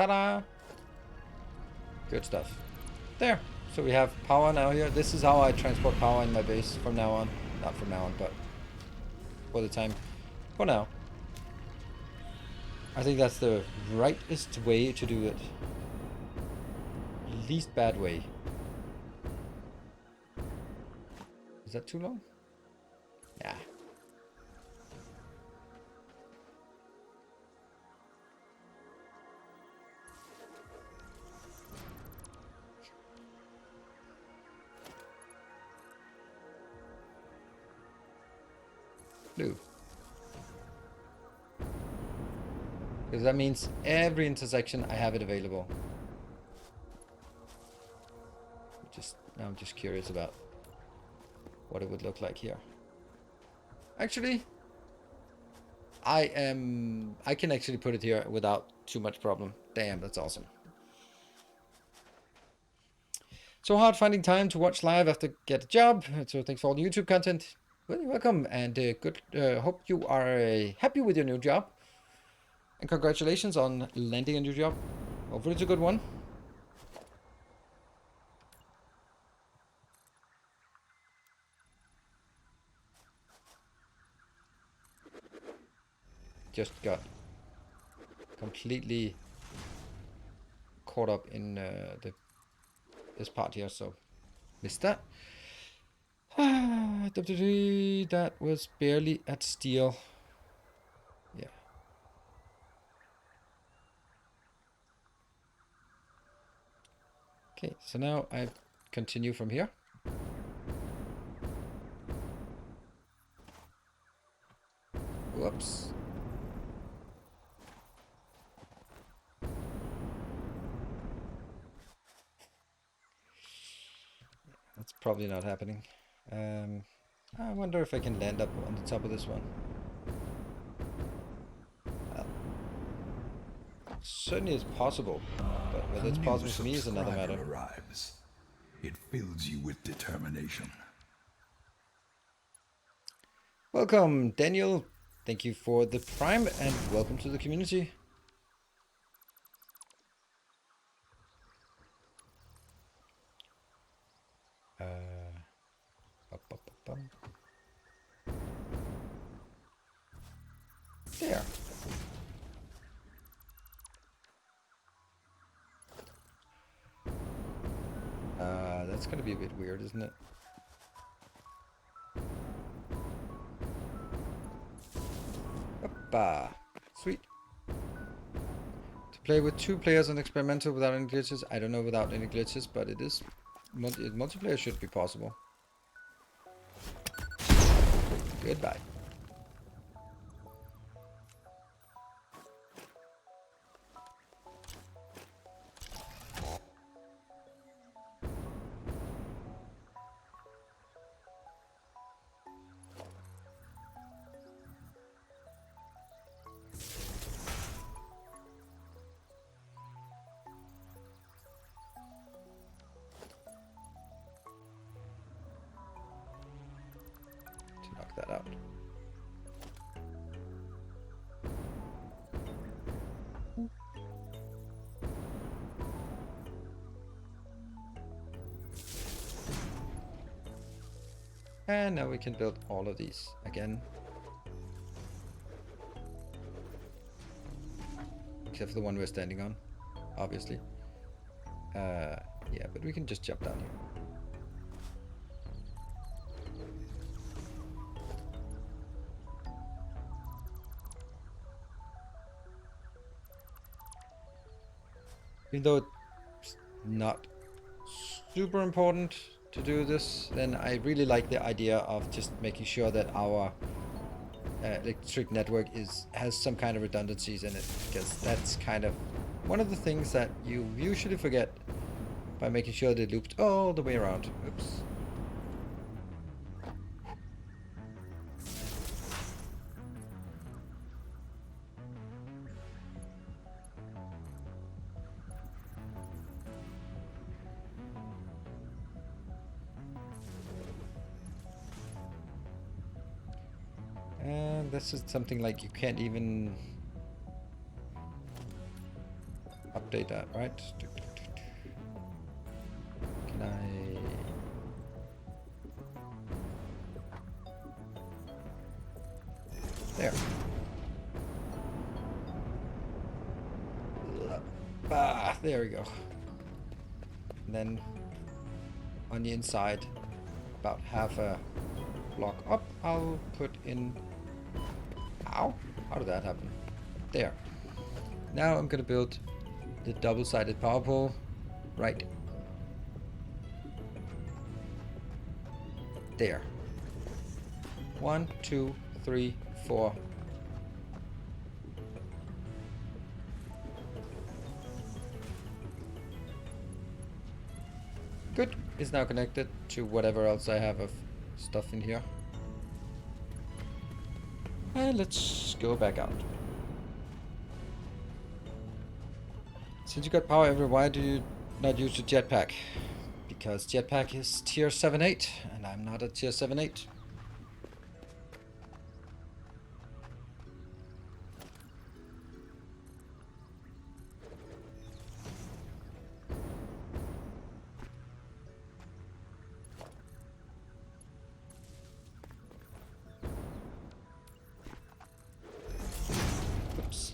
Ta-da! Good stuff. There. So we have power now here. This is how I transport power in my base from now on. Not from now on, but for the time. For now. I think that's the rightest way to do it. Least bad way. Is that too long? Yeah. Blue. Because that means every intersection I have it available. Now I'm just curious about what it would look like here. Actually, I can actually put it here without too much problem. Damn, that's awesome. So hard finding time to watch live after get a job. So thanks for all the YouTube content. Well, you're welcome, and good. Hope you are happy with your new job. And congratulations on landing a new job. Hopefully it's a good one. Just got completely caught up in this part here, so missed that. That was barely at steel. Yeah. Okay, so now I continue from here. Whoops. That's probably not happening. I wonder if I can land up on the top of this one. Certainly it's possible, but whether it's possible for me is another matter. Arrives. It fills you with determination. Welcome, Daniel. Thank you for the Prime, and welcome to the community. There. That's gonna be a bit weird, isn't it? Hoppa. Sweet. To play with 2 players on experimental without any glitches. I don't know without any glitches, but it is multiplayer should be possible. Goodbye. That out. And now we can build all of these again. Except for the one we're standing on, obviously. Yeah, but we can just jump down here. Even though it's not super important to do this, then I really like the idea of just making sure that our electric network has some kind of redundancies in it, because that's kind of one of the things that you usually forget by making sure they looped all the way around. Oops. And this is something like you can't even up update that, right? Can I... There. Ah, there we go. And then on the inside, about half a block up, I'll put in... Ow! How did that happen? There. Now I'm gonna build the double-sided power pole right there. 1, 2, 3, 4. Good. It's now connected to whatever else I have of stuff in here. And let's go back out. Since you got power everywhere, why do you not use the jetpack? Because jetpack is tier 7-8, and I'm not a tier 7-8. Oops.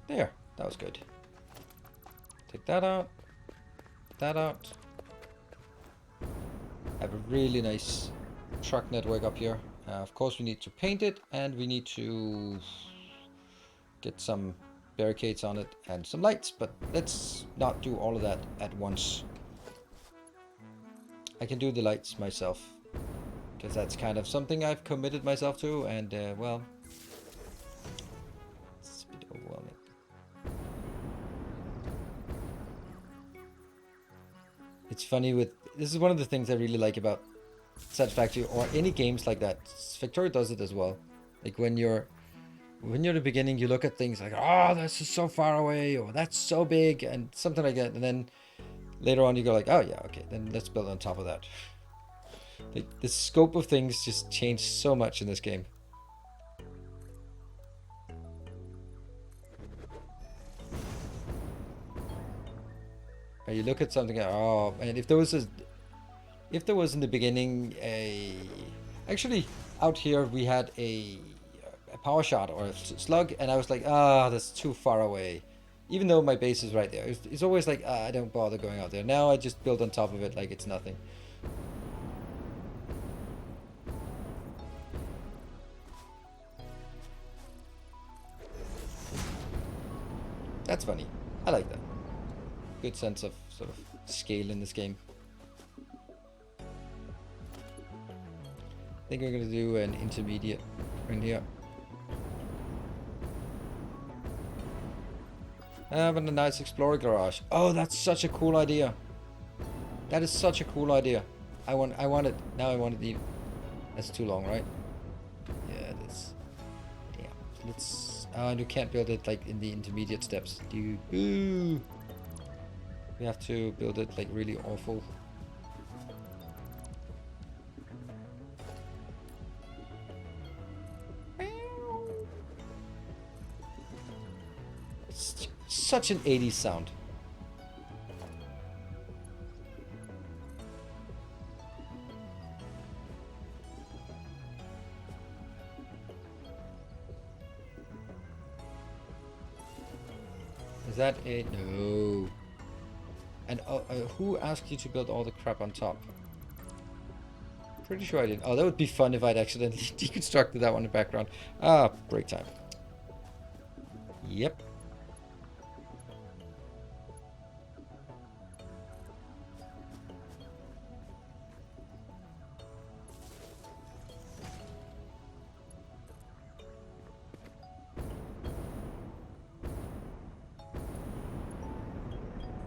There, that was good. Take that out. That out. I have a really nice truck network up here. Of course, we need to paint it, and we need to get some barricades on it and some lights, but let's not do all of that at once. I can do the lights myself, because that's kind of something I've committed myself to, and well, it's a bit overwhelming. It's funny with, this is one of the things I really like about Satisfactory or any games like that. Satisfactory does it as well. Like when you're in the beginning, you look at things like, oh, that's just so far away, or that's so big, and something like that, and then later on you go like, oh yeah, okay, then let's build on top of that. Like the scope of things just changed so much in this game. And you look at something, oh, and if there was in the beginning actually out here we had a power shot or a slug, and I was like, ah, that's too far away, even though my base is right there. It's always like, I don't bother going out there. Now I just build on top of it like it's nothing. That's funny. I like that. Good sense of sort of scale in this game. I think we're gonna do an intermediate right here. But a nice explorer garage. Oh, that's such a cool idea. That is such a cool idea. I want it. Now I want it. That's too long, right? Yeah, it is. Damn. Let's. And you can't build it like in the intermediate steps. We have to build it like really awful. It's such an 80s sound. Is that it? No. And who asked you to build all the crap on top? Pretty sure I didn't. Oh, that would be fun if I'd accidentally deconstructed that one in the background. Ah, break time. Yep.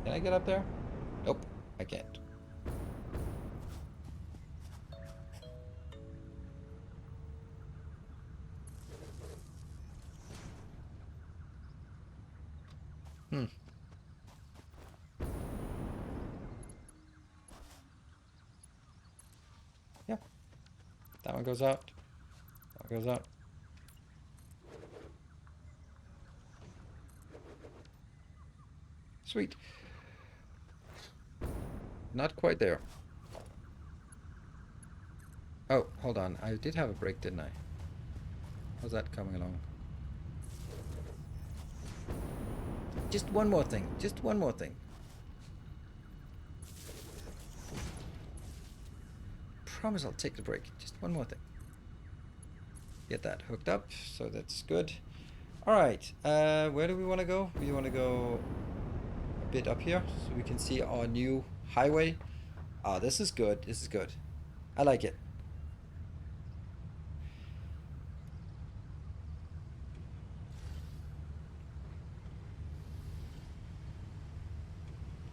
Can I get up there? Nope, I can't. Yeah. That one goes out. That goes out. Sweet. Not quite there. Oh, hold on. I did have a break, didn't I? How's that coming along? Just one more thing. Just one more thing. Promise I'll take the break. Just one more thing. Get that hooked up, so that's good. Alright, where do we want to go? We want to go a bit up here, so we can see our new highway. Ah, this is good. This is good. I like it.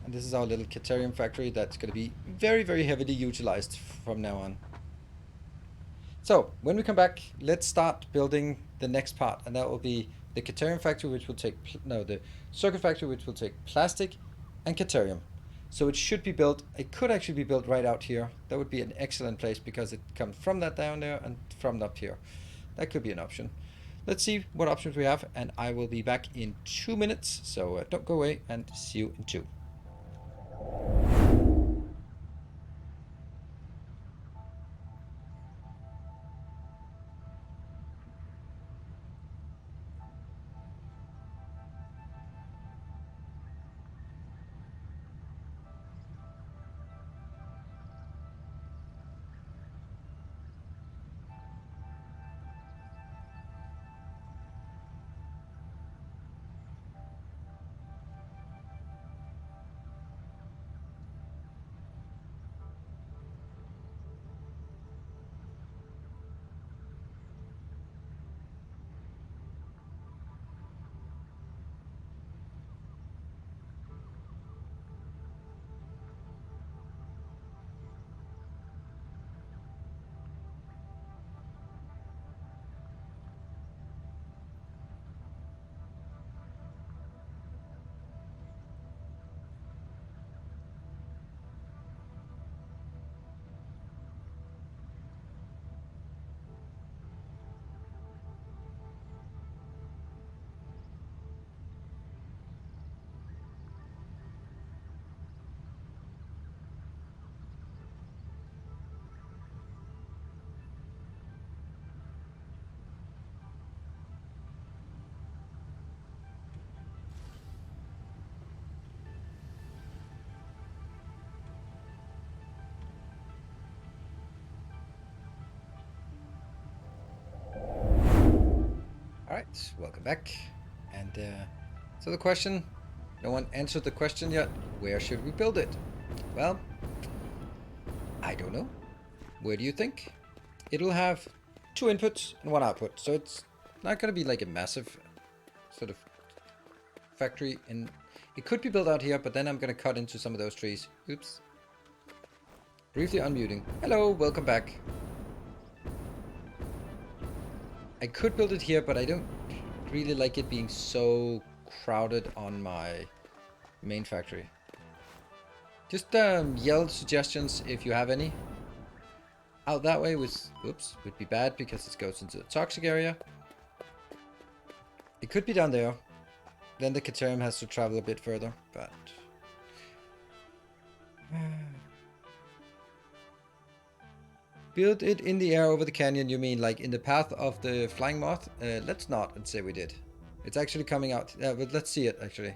And this is our little Caterium factory that's going to be very, very heavily utilized from now on. So, when we come back, let's start building the next part, and that will be the Caterium factory, which will take, the circuit factory, which will take plastic and Caterium. So it should be built, it could actually be built right out here. That would be an excellent place because it comes from that down there and from up here. That could be an option. Let's see what options we have, and I will be back in 2 minutes. So don't go away, and see you in 2. Alright, welcome back. And so the question, no one answered the question yet. Where should we build it? Well, I don't know. Where do you think? It'll have 2 inputs and 1 output, so it's not going to be like a massive sort of factory. And it could be built out here, but then I'm going to cut into some of those trees. Oops. Briefly unmuting. Hello, welcome back. I could build it here, but I don't really like it being so crowded on my main factory. Just yell suggestions if you have any. Out that way was, oops, would be bad because it goes into the toxic area. It could be down there. Then the Caterium has to travel a bit further, but... Build it in the air over the canyon, you mean like in the path of the flying moth? Let's not and say we did. It's actually coming out, but let's see it actually.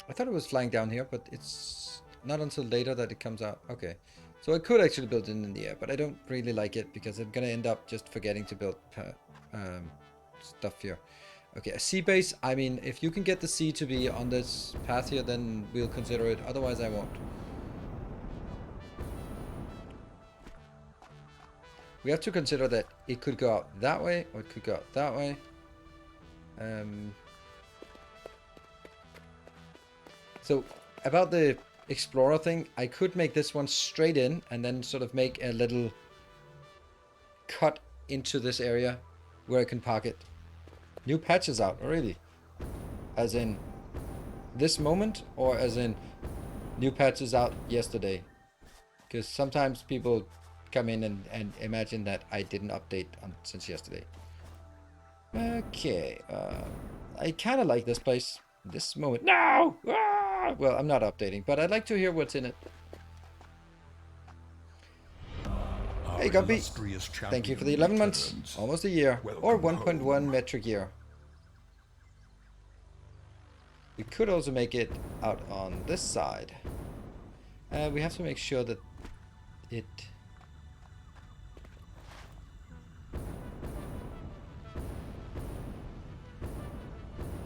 I thought it was flying down here, but it's not until later that it comes out. Okay, so I could actually build it in the air, but I don't really like it because I'm gonna end up just forgetting to build stuff here. Okay, a sea base, I mean, if you can get the sea to be on this path here, then we'll consider it, otherwise I won't. We have to consider that it could go out that way, or it could go out that way. So, about the Explorer thing, I could make this one straight in, and then sort of make a little cut into this area where I can park it. New patches out, really? As in this moment, or as in new patches out yesterday? Because sometimes people come in and imagine that I didn't update since yesterday. Okay, I kind of like this place. This moment. No! Ah! Well, I'm not updating, but I'd like to hear what's in it. Hey, Gumpy. Thank you for the 11 months. Almost a year. Or 1.1 metric year. We could also make it out on this side. We have to make sure that it...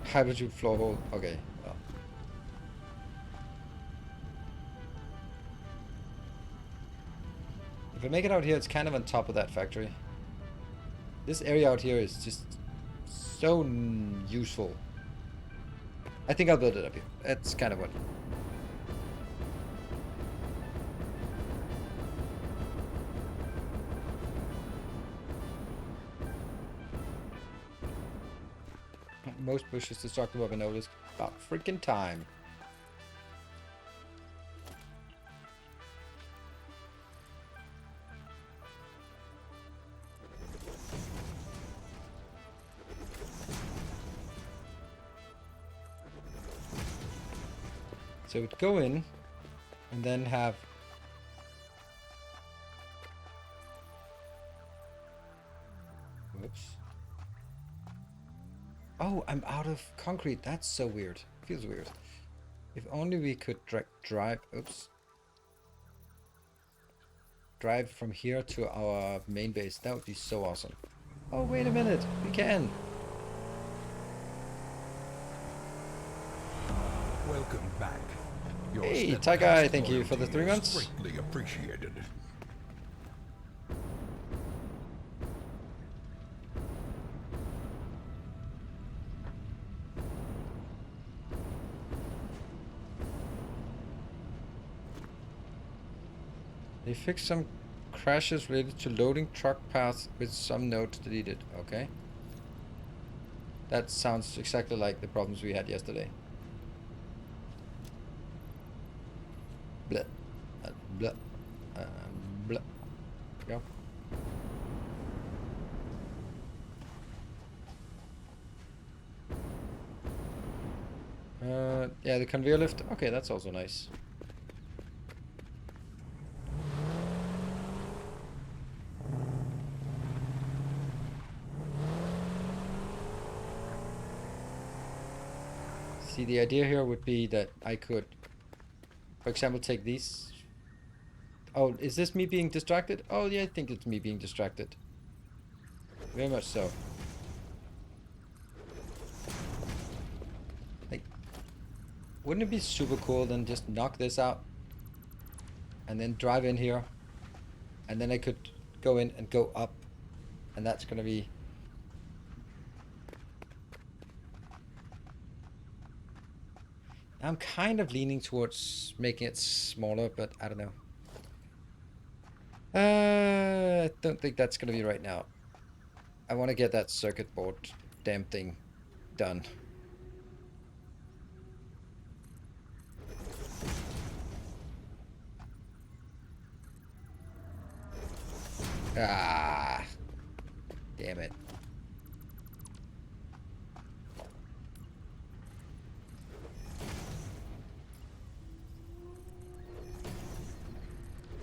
Hydrogen floor hole. Okay. Well. If I make it out here, it's kind of on top of that factory. This area out here is just so useful. I think I'll build it up here. That's kind of what. Most bushes destructible I've noticed. About freaking time. So we'd go in and then have whoops. Oh, I'm out of concrete. That's so weird. Feels weird. If only we could drive drive from here to our main base. That would be so awesome. Oh, wait a minute. We can. Welcome back. Your Hey, Taigai, thank you for the 3 is months. Greatly appreciated. They fixed some crashes related to loading truck paths with some nodes deleted. Okay. That sounds exactly like the problems we had yesterday. Blah. Blah. Blah. Go. Yeah, the conveyor lift. Okay, that's also nice. See, the idea here would be that I could, for example, take these. Oh, is this me being distracted? Oh, yeah, I think it's me being distracted. Very much so. Like, wouldn't it be super cool then just knock this out and then drive in here and then I could go in and go up and that's gonna be... I'm kind of leaning towards making it smaller, but I don't know. I don't think that's gonna be right now. I want to get that circuit board damn thing done. Ah, damn it.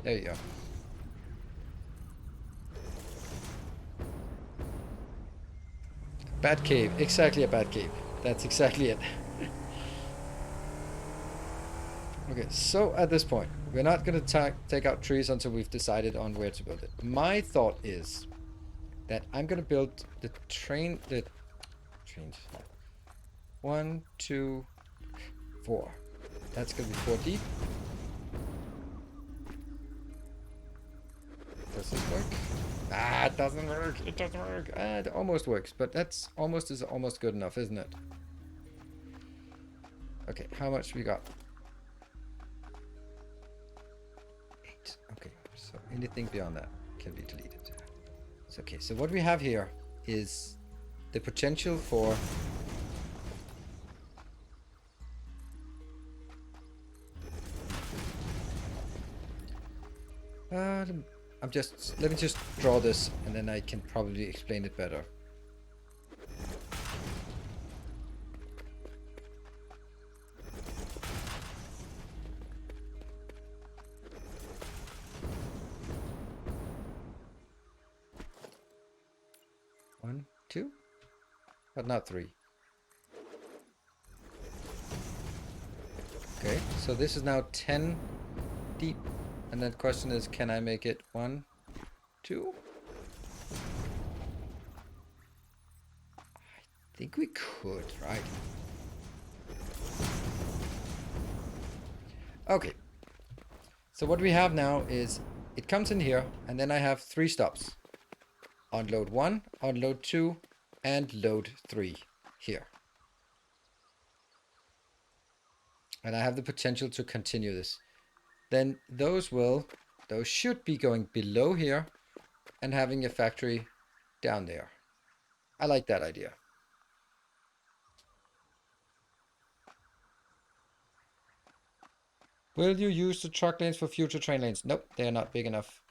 There you go. Bad cave. Exactly a bad cave. That's exactly it. Okay, so at this point, we're not going to take out trees until we've decided on where to build it. My thought is that I'm going to build the trains. 1, 2, 4. That's going to be 4 deep. Does this work? Ah, it doesn't work. It doesn't work. Ah, it almost works, but that's almost good enough, isn't it? Okay, how much we got? 8. Okay, so anything beyond that can be deleted. It's okay. So what we have here is the potential for let me just draw this, and then I can probably explain it better. One, two, but not three. Okay, so this is now 10 deep, and then the question is, can I make it 1, 2? I think we could, right? Okay. So what we have now is, it comes in here, and then I have 3 stops. On load 1, on load 2, and load 3 here. And I have the potential to continue this. Then those should be going below here and having a factory down there. I like that idea. Will you use the truck lanes for future train lanes? Nope, they are not big enough.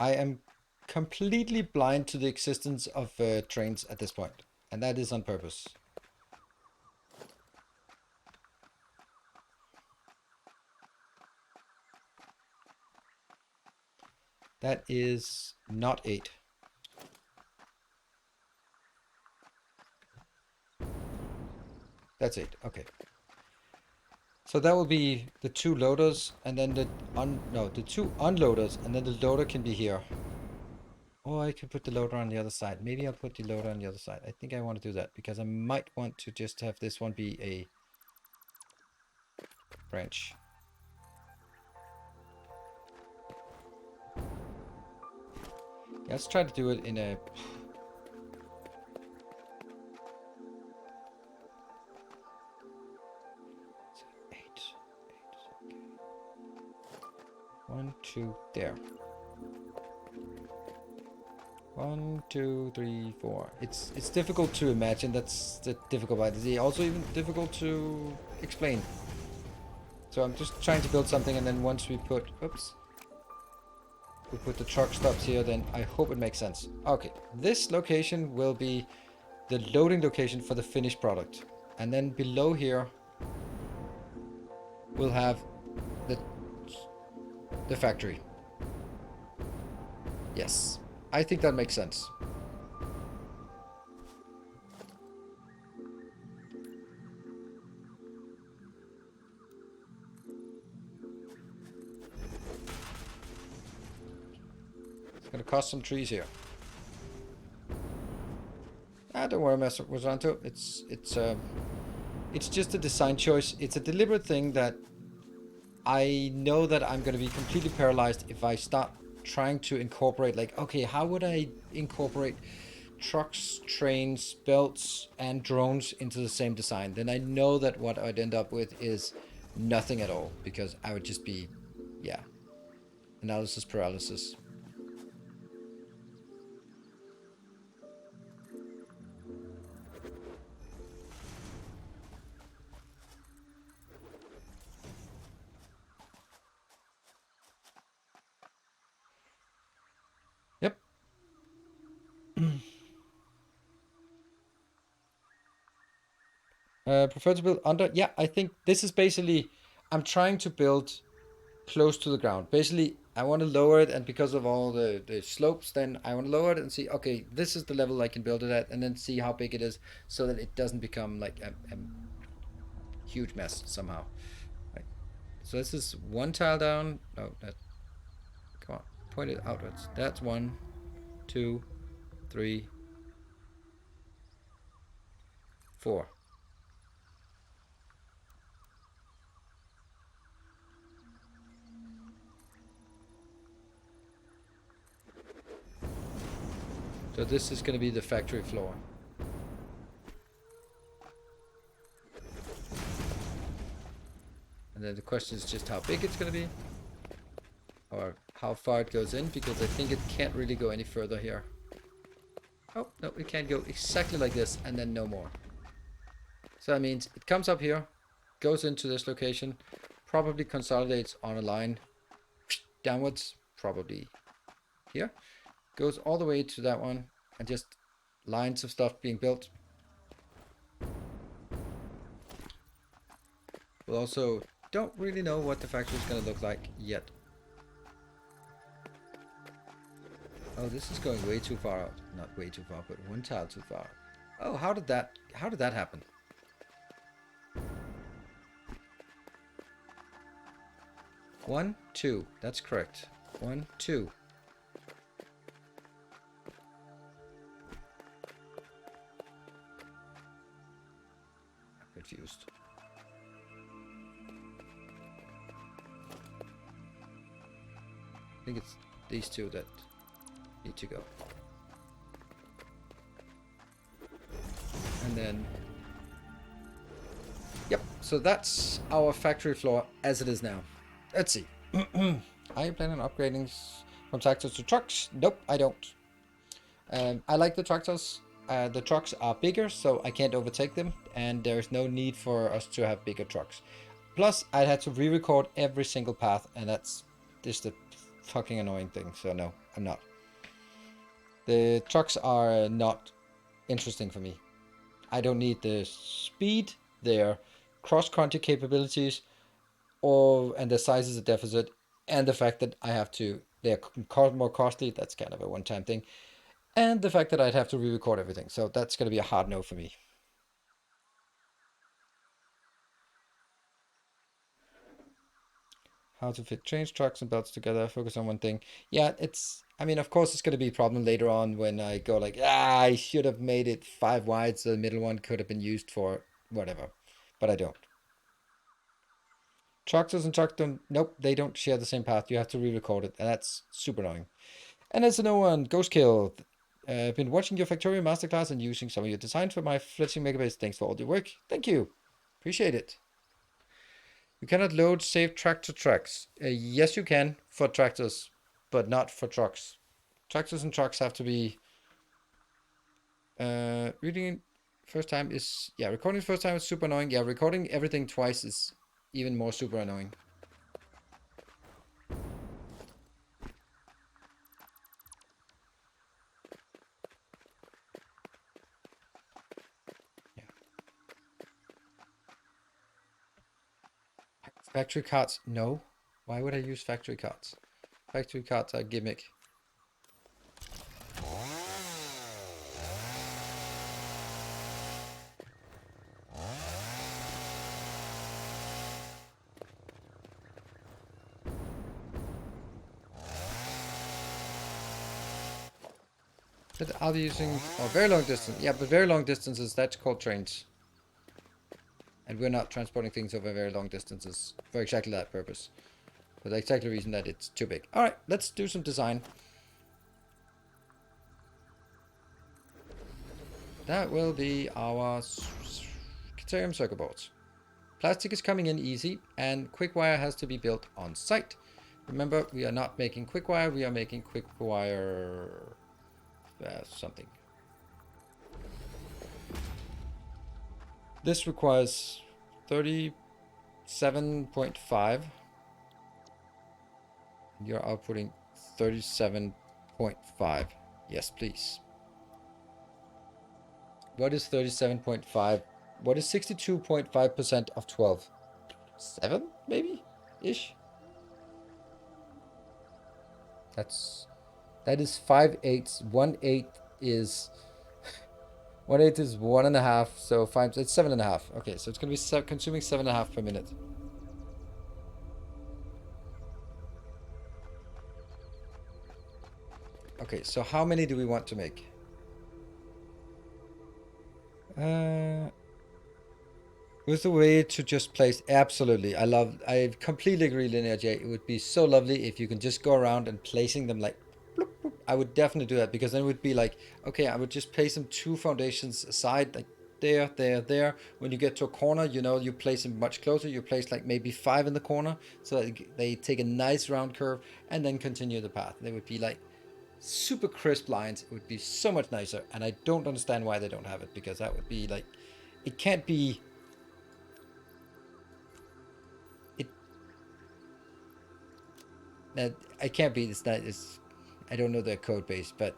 I am completely blind to the existence of trains at this point, and that is on purpose. That is not 8. That's 8, okay. So that will be the 2 loaders, and then the 2 unloaders, and then the loader can be here. Or I could put the loader on the other side. Maybe I'll put the loader on the other side. I think I want to do that, because I might want to just have this one be a branch. Let's try to do it in a... Eight. Okay. 1, 2, there. 1, 2, 3, 4. It's difficult to imagine. That's the difficult part. It's also even difficult to explain. So I'm just trying to build something, and then once we put... Oops. We put the truck stops here, then I hope it makes sense. Okay, this location will be the loading location for the finished product. And then below here, we'll have the factory. Yes, I think that makes sense. Gonna cost some trees here. Don't worry, Master Wazanto. It's just a design choice. It's a deliberate thing that I know that I'm gonna be completely paralyzed if I start trying to incorporate, like, okay, how would I incorporate trucks, trains, belts, and drones into the same design? Then I know that what I'd end up with is nothing at all, because I would just be, yeah, analysis paralysis. Yep. Prefer to build under. Yeah, I think this is basically, I'm trying to build close to the ground. Basically, I want to lower it, and because of all the slopes, then I want to lower it and see, okay, this is the level I can build it at, and then see how big it is, so that it doesn't become like a huge mess somehow. Right. So this is 1 tile down. No, that, come on, point it outwards. That's 1, 2, 3, 4. So this is going to be the factory floor. And then the question is just how big it's going to be, or how far it goes in, because I think it can't really go any further here. Oh, no, it can't go exactly like this, and then no more. So that means it comes up here, goes into this location, probably consolidates on a line downwards, probably here, goes all the way to that one, and just lines of stuff being built. We also don't really know what the factory is going to look like yet. Oh, this is going way too far out. Not way too far, but one tile too far. Oh, how did that happen? One, two. That's correct. 1, 2. I'm confused. I think it's these two that need to go. And then... Yep, so that's our factory floor as it is now. Let's see. Are you planning on upgrading from tractors to trucks? Nope, I don't. I like the tractors. The trucks are bigger, so I can't overtake them, and there's no need for us to have bigger trucks. Plus, I'd had to re-record every single path, and that's just a fucking annoying thing, so no, I'm not. The trucks are not interesting for me. I don't need the speed, their cross-country capabilities, and the size is a deficit, and the fact that I have to, they're more costly, that's kind of a one-time thing, and the fact that I'd have to re-record everything, so that's going to be a hard no for me. How to fit trains, trucks, and belts together, focus on one thing. Yeah, I mean, of course it's going to be a problem later on when I go like, I should have made it 5 wide, so the middle one could have been used for whatever, but I don't. Tractors and truck don't, nope, they don't share the same path. You have to re-record it, and that's super annoying. And as a no one, Ghost Kill. I've been watching your Factorio masterclass and using some of your designs for my fletching megabase. Thanks for all your work. Thank you. Appreciate it. You cannot load save tractor tracks. Yes, you can for tractors, but not for trucks. Tractors and trucks have to be... reading first time is... Yeah, recording first time is super annoying. Yeah, recording everything twice is even more super annoying. Yeah. Factory carts? No. Why would I use factory carts? Factory carts are a gimmick. But are they using very long distance? Yeah, but very long distances, that's called trains. And we're not transporting things over very long distances for exactly that purpose. For the exact reason that it's too big. Alright, let's do some design. That will be our Caterium circuit boards. Plastic is coming in easy, and quick wire has to be built on site. Remember, we are not making quick wire, we are making quick wire... something. This requires 37.5. You're outputting 37.5. Yes, please. What is 37.5? What is 62.5% of 12? 7, maybe? Ish? That is 5/8. 1/8 is... 1/8 is 1.5, so 5, it's 7.5. Okay, so it's going to be consuming 7.5 per minute. Okay, so how many do we want to make? With the way to just place, absolutely. I completely agree, Linear J. It would be so lovely if you can just go around and placing them like, bloop, bloop. I would definitely do that, because then it would be like, okay, I would just place them 2 foundations aside, like there, there, there. When you get to a corner, you know, you place them much closer. You place like maybe 5 in the corner, so that they take a nice round curve and then continue the path. They would be like super crisp lines. It would be so much nicer, and I don't understand why they don't have it, because that would be like, it can't be That I can't be. It's not. It's, I don't know the code base, but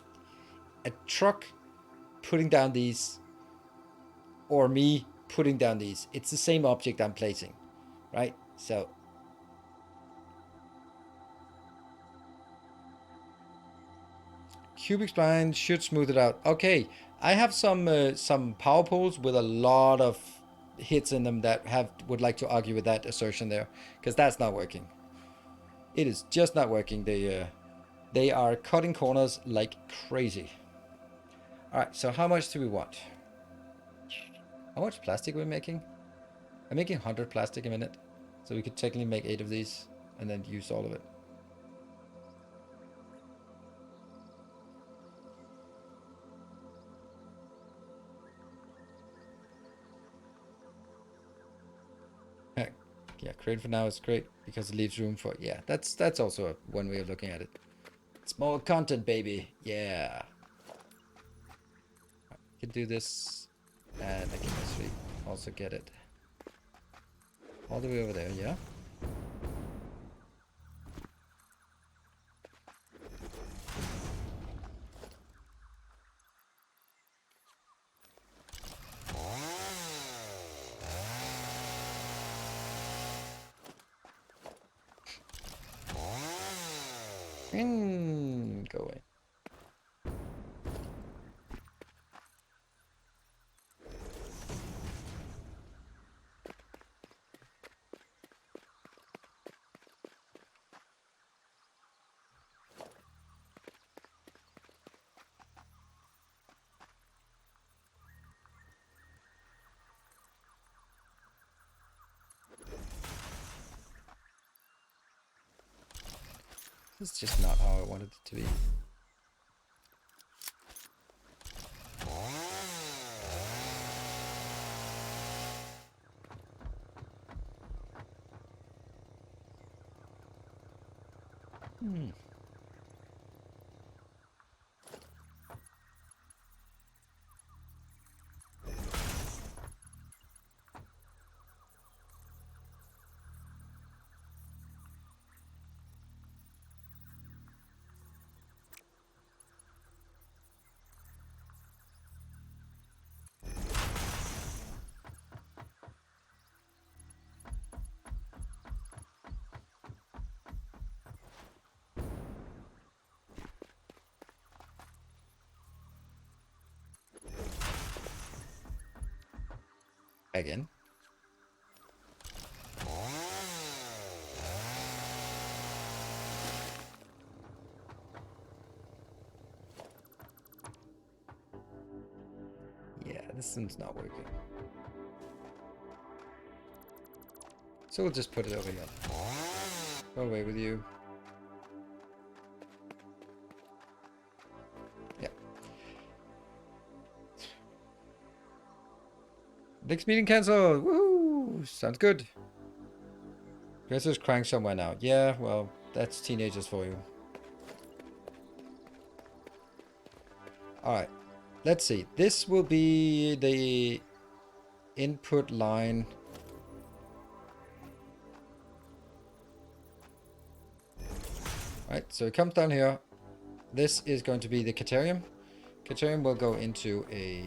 a truck putting down these, or me putting down these, it's the same object I'm placing, right? So cubic spline should smooth it out. Okay, I have some power poles with a lot of hits in them that would like to argue with that assertion there, because that's not working. It is just not working. They are cutting corners like crazy. All right, so how much do we want? How much plastic are we making? I'm making 100 plastic a minute, so we could technically make 8 of these and then use all of it. Yeah, crate for now is great because it leaves room for, yeah, that's also one way of looking at it. It's more content, baby. Yeah. I can do this, and I can actually also get it all the way over there, yeah. Go away. It's just not how I wanted it to be. Again. Yeah, this one's not working. So we'll just put it over here. Go away with you. Yeah. Next meeting canceled. Woo! Sounds good. Gregor's crying somewhere now. Yeah, well, that's teenagers for you. Alright. Let's see. This will be the input line. Right, so it comes down here. This is going to be the Caterium. Caterium will go into a...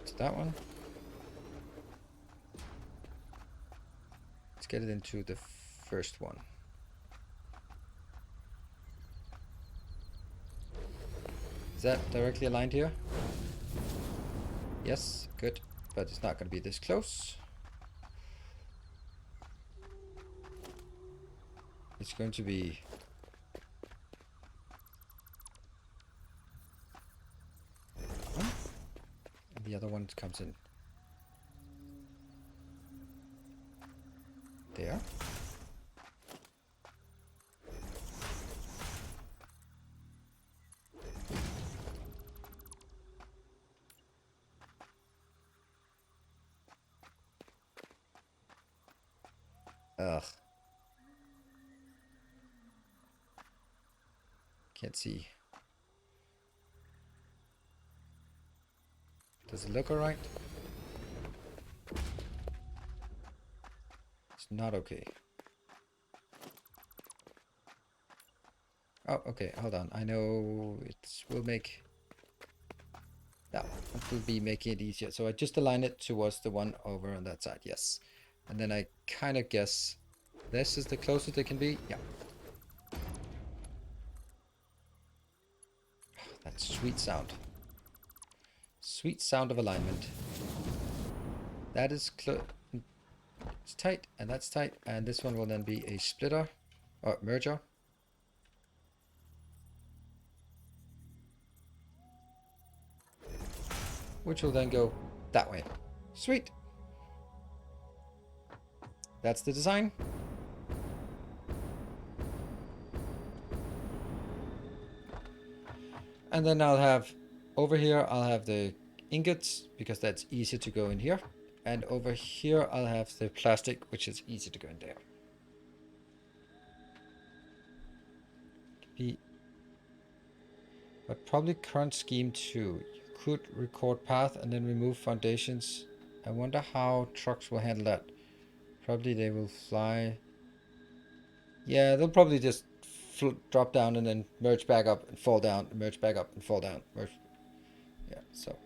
it's that one. Let's get it into the first one. Is that directly aligned here? Yes, good. But it's not going to be this close. It's going to be... and the other one comes in there. Ugh. Can't see. Does it look alright? It's not okay. Oh, okay, hold on. I know it will make that one. It will be making it easier. So I just align it towards the one over on that side, yes. And then I kind of guess this is the closest it can be. Yeah. That sweet sound. Sweet sound of alignment. That is it's tight, and that's tight, and this one will then be a splitter or merger. Which will then go that way. Sweet. That's the design. And then I'll have over here, I'll have the ingots because that's easier to go in here. And over here, I'll have the plastic, which is easy to go in there. But probably current scheme too. You could record path and then remove foundations. I wonder how trucks will handle that. Probably they will fly. Yeah, they'll probably just drop down and then merge back up and fall down, merge back up and fall down. Merge. Yeah, so.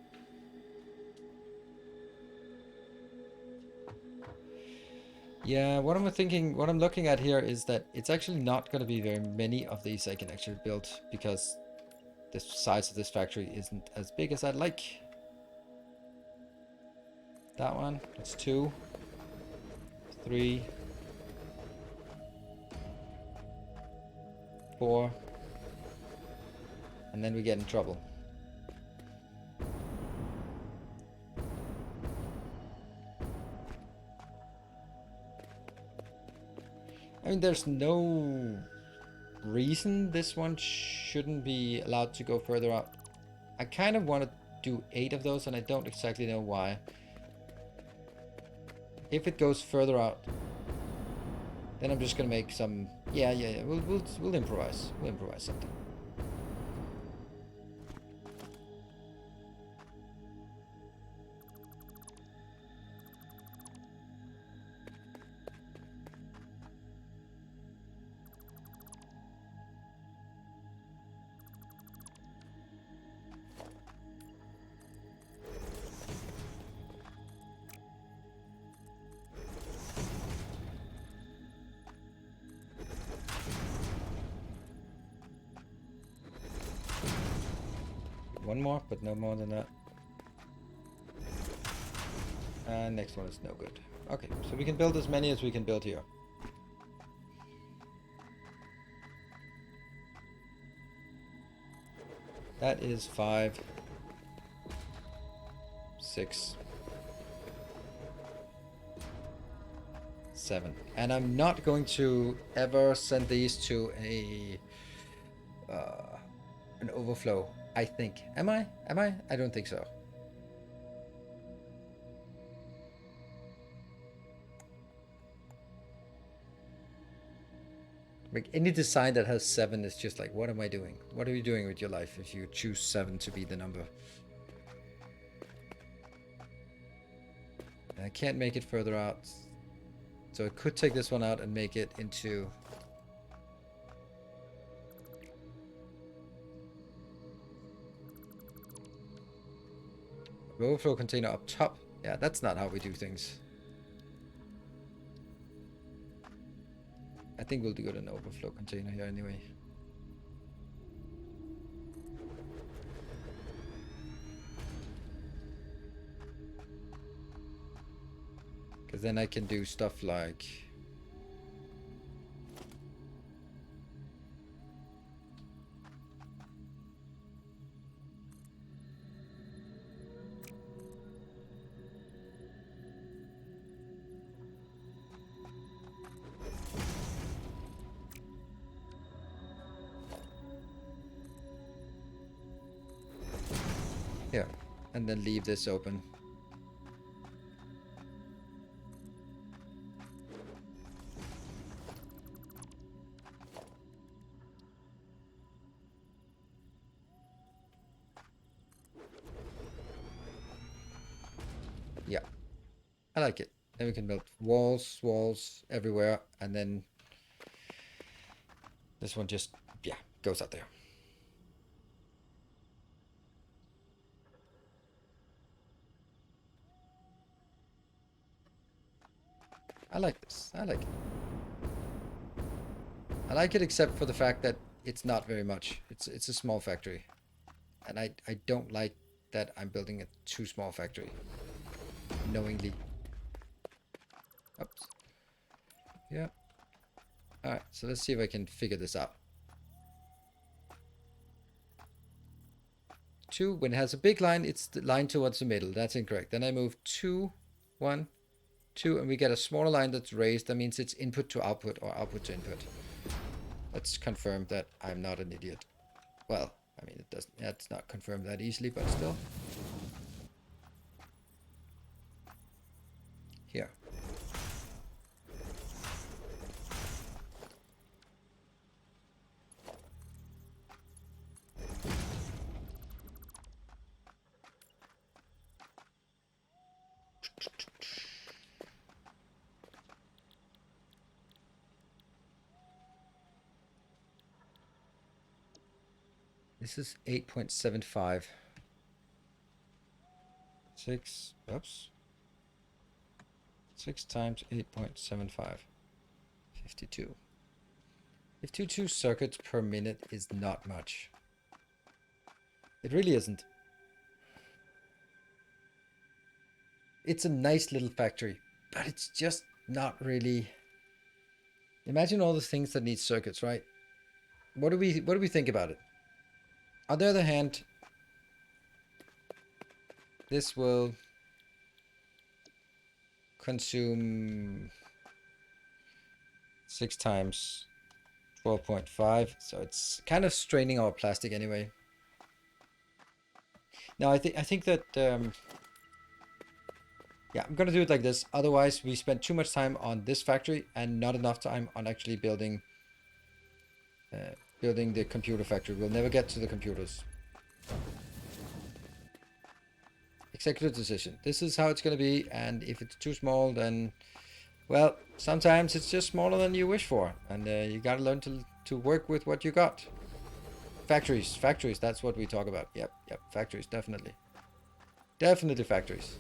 Yeah, what I'm thinking, what I'm looking at here is that it's actually not going to be very many of these I can actually build because the size of this factory isn't as big as I'd like. That one, that's 2, 3, 4, and then we get in trouble. I mean, there's no reason this one shouldn't be allowed to go further out. I kind of want to do 8 of those, and I don't exactly know why. If it goes further out, then I'm just gonna make some. Yeah. We'll improvise. We'll improvise something. One more, but no more than that. And next one is no good. Okay, so we can build as many as we can build here. That is 5, 6, 7. And I'm not going to ever send these to an overflow, I think. Am I? I don't think so. Like any design that has 7 is just like, what am I doing? What are you doing with your life if you choose 7 to be the number? And I can't make it further out. So I could take this one out and make it into overflow container up top. Yeah, that's not how we do things. I think we'll do an overflow container here anyway. Because then I can do stuff like here, and then leave this open. Yeah, I like it. Then we can build walls everywhere, and then this one just, yeah, goes out there. I like this. I like it. I like it except for the fact that it's not very much. It's a small factory. And I don't like that I'm building a too small factory. Knowingly. Oops. Yeah. Alright, so let's see if I can figure this out. 2, when it has a big line, it's the line towards the middle. That's incorrect. Then I move 2, 1, 2, and we get a smaller line that's raised. That means it's input to output or output to input. Let's confirm that I'm not an idiot. Well, I mean, it doesn't, that's not confirmed that easily, but still. Here. This is 8.75. 6, oops. 6 times 8.75. 52. 52 circuits per minute is not much. It really isn't. It's a nice little factory, but it's just not really. Imagine all the things that need circuits, right? What do we think about it? On the other hand, this will consume 6 times 12.5, so it's kind of straining our plastic anyway. Now I think that yeah, I'm gonna do it like this. Otherwise, we spend too much time on this factory and not enough time on actually building the computer factory. We'll never get to the computers. Executive decision. This is how it's gonna be, and if it's too small, then, well, sometimes it's just smaller than you wish for, and you gotta learn to work with what you got. Factories, that's what we talk about. Yep, factories, definitely. Definitely factories.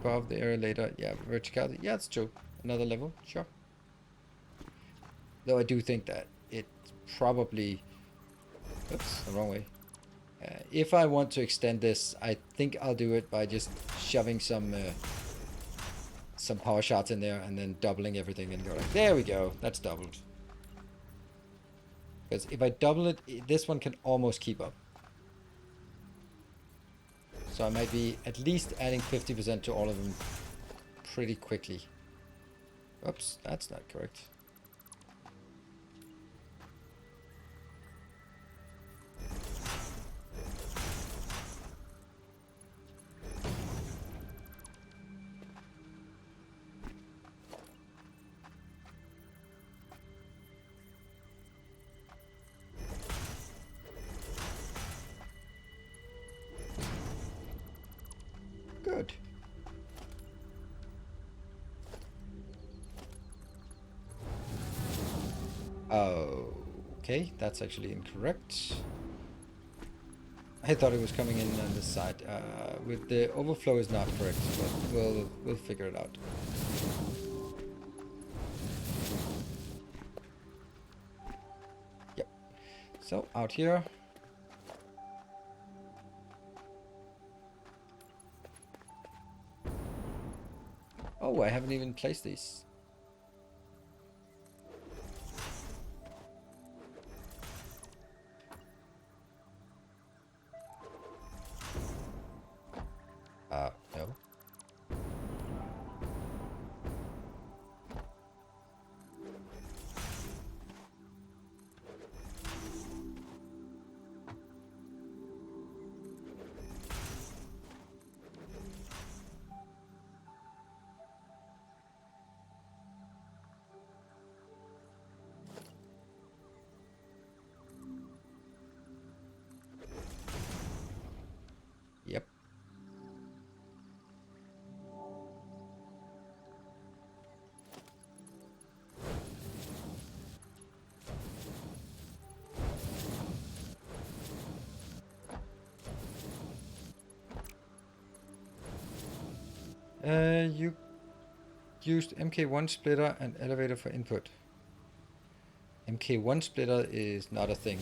Above the area later. Yeah, verticality. Yeah, it's true. Another level, sure. Though I do think that it probably... Oops, the wrong way. If I want to extend this, I think I'll do it by just shoving some power shots in there and then doubling everything and go like, there we go, that's doubled. Because if I double it, this one can almost keep up. So I might be at least adding 50% to all of them pretty quickly. Oops, that's not correct. Good. Okay, that's actually incorrect. I thought it was coming in on this side. With the overflow is not correct, but we'll figure it out. Yep. So out here. Oh, I haven't even placed these. No. You used MK1 splitter and elevator for input. MK1 splitter is not a thing.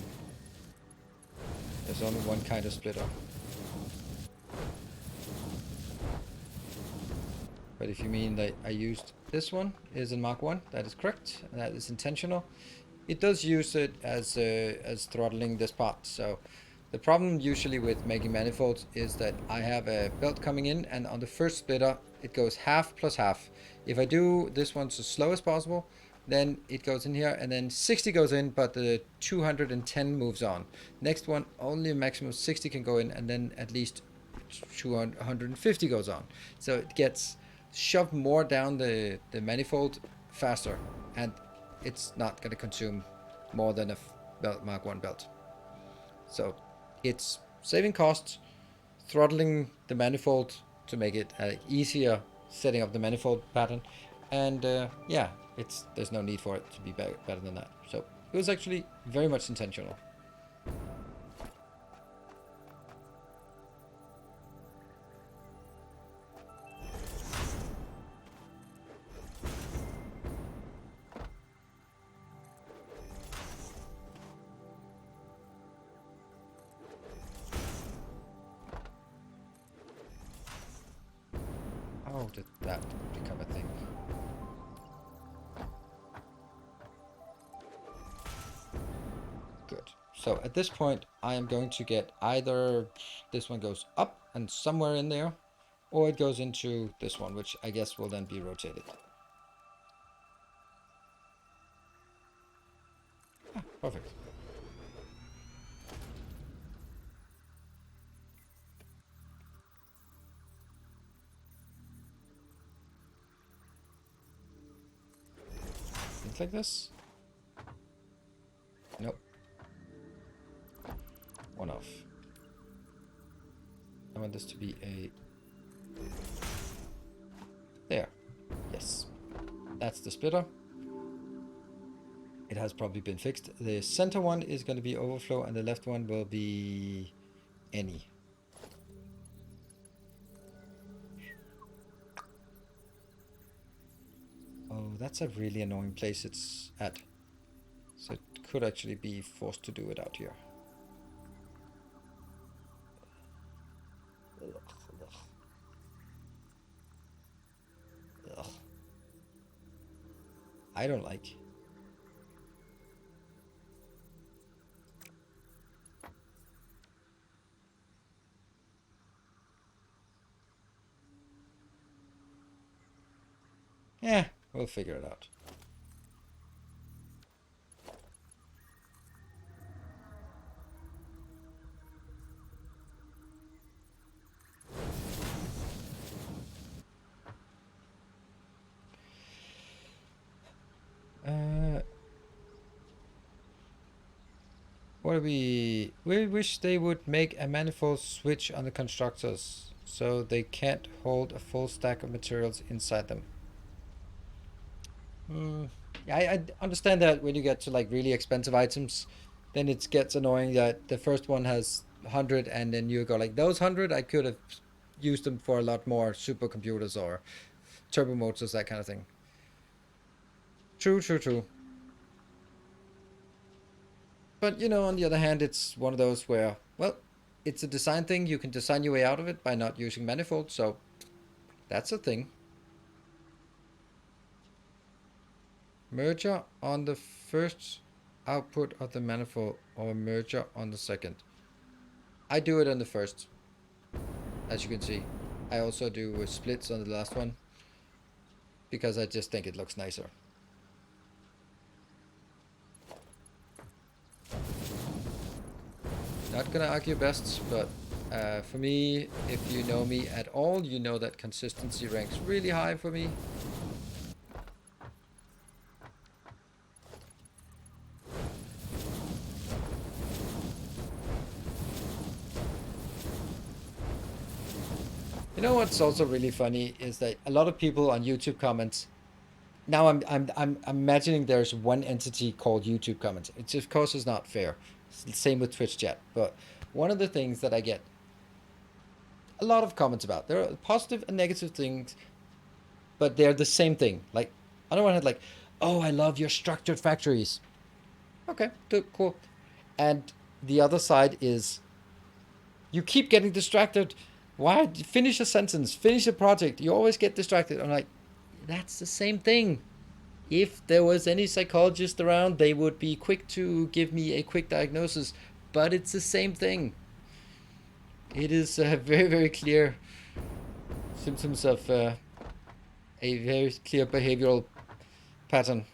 There's only one kind of splitter. But if you mean that I used this one is in Mark 1, that is correct. That is intentional. It does use it as throttling this part. So the problem usually with making manifolds is that I have a belt coming in, and on the first splitter it goes half plus half. If I do this one as slow as possible, then it goes in here, and then 60 goes in, but the 210 moves on. Next one, only a maximum of 60 can go in, and then at least 250 goes on. So it gets shoved more down the manifold faster, and it's not going to consume more than a belt, Mark 1 belt. So it's saving costs, throttling the manifold to make it easier setting up the manifold pattern, and yeah, there's no need for it to be better than that. So it was actually very much intentional. How did that become a thing? Good. So at this point, I am going to get either this one goes up and somewhere in there, or it goes into this one, which I guess will then be rotated. Ah, perfect. Things like this. Nope. One off. I want this to be a... There. Yes. That's the splitter. It has probably been fixed. The center one is going to be overflow, and the left one will be any. Oh, that's a really annoying place it's at. So it could actually be forced to do it out here. Ugh, ugh. Ugh. I don't like. Yeah, we'll figure it out. What do we wish they would make a manifold switch on the constructors so they can't hold a full stack of materials inside them. Yeah, I understand that when you get to like really expensive items, then it gets annoying that the first one has 100 and then you go like, those 100 I could have used them for a lot more supercomputers or turbo motors, that kind of thing. True, true, true. But you know, on the other hand, it's one of those where, well, it's a design thing. You can design your way out of it by not using manifold, so that's a thing. Merger on the first output of the manifold or merger on the second. I do it on the first, as you can see. I also do splits on the last one because I just think it looks nicer. Not gonna argue best, but for me, if you know me at all, you know that consistency ranks really high for me. You know what's also really funny is that a lot of people on YouTube comments. Now I'm imagining there's one entity called YouTube comments. It's of course is not fair. It's the same with Twitch chat, but one of the things that I get a lot of comments about. There are positive and negative things but they're the same thing. Like, on the one hand, like, oh, I love your structured factories. Okay, cool. And the other side is you keep getting distracted. Why? Finish a sentence, finish a project. You always get distracted. I'm like, that's the same thing. If there was any psychologist around, they would be quick to give me a quick diagnosis. But it's the same thing. It is very, very clear symptoms of a very clear behavioral pattern.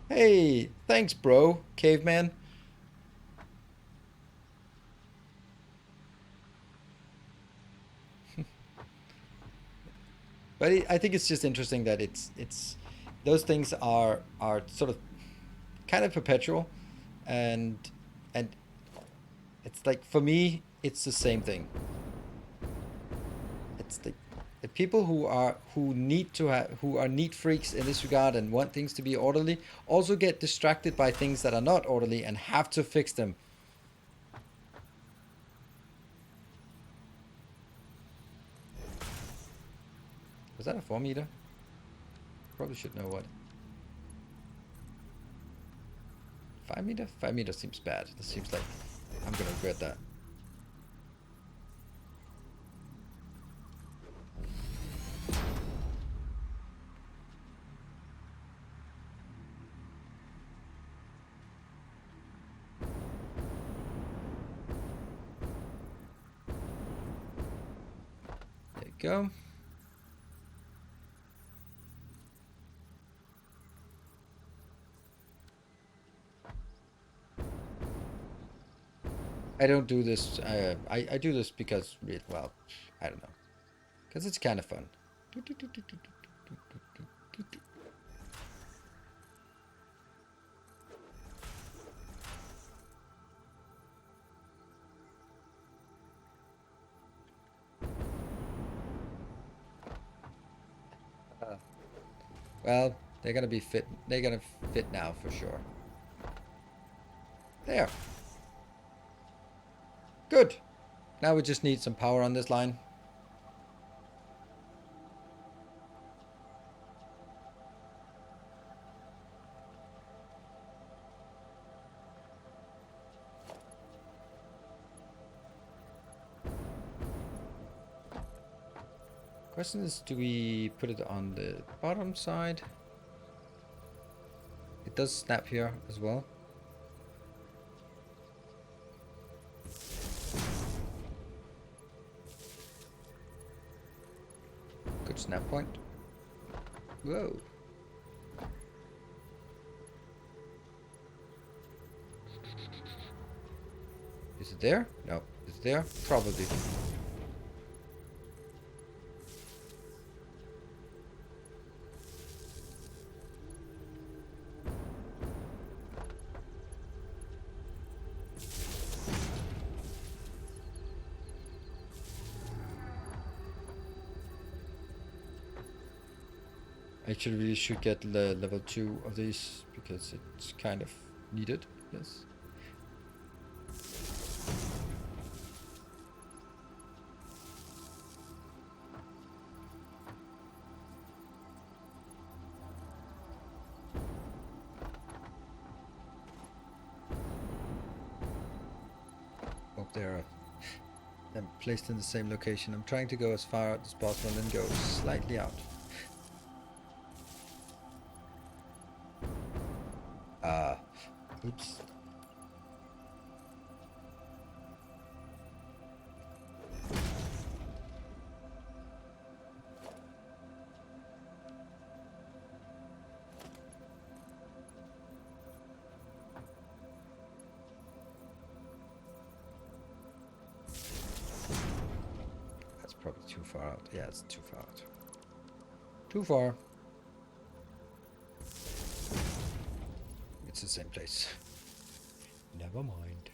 Hey, thanks, bro, caveman. But I think it's just interesting that it's those things are sort of kind of perpetual, and and it's like for me it's the same thing. It's the people who are neat freaks in this regard and want things to be orderly also get distracted by things that are not orderly and have to fix them. Was that a 4 meter? Probably should know what. 5 meter? 5 meter seems bad. This seems like I'm gonna regret that. There you go. I don't do this. I do this because, well, I don't know. Because it's kind of fun. Well, they're gonna be fit. They're gonna fit now for sure. There. Good. Now we just need some power on this line. Question is, do we put it on the bottom side? It does snap here as well. Good snap point. Whoa. Is it there? No. Is it there? Probably. Actually, really should get level 2 of these because it's kind of needed. Yes. Oh, they're placed in the same location. I'm trying to go as far out as possible and then go slightly out. Oops. That's probably too far out. Yeah, it's too far out. Too far. It's the same place. Never mind.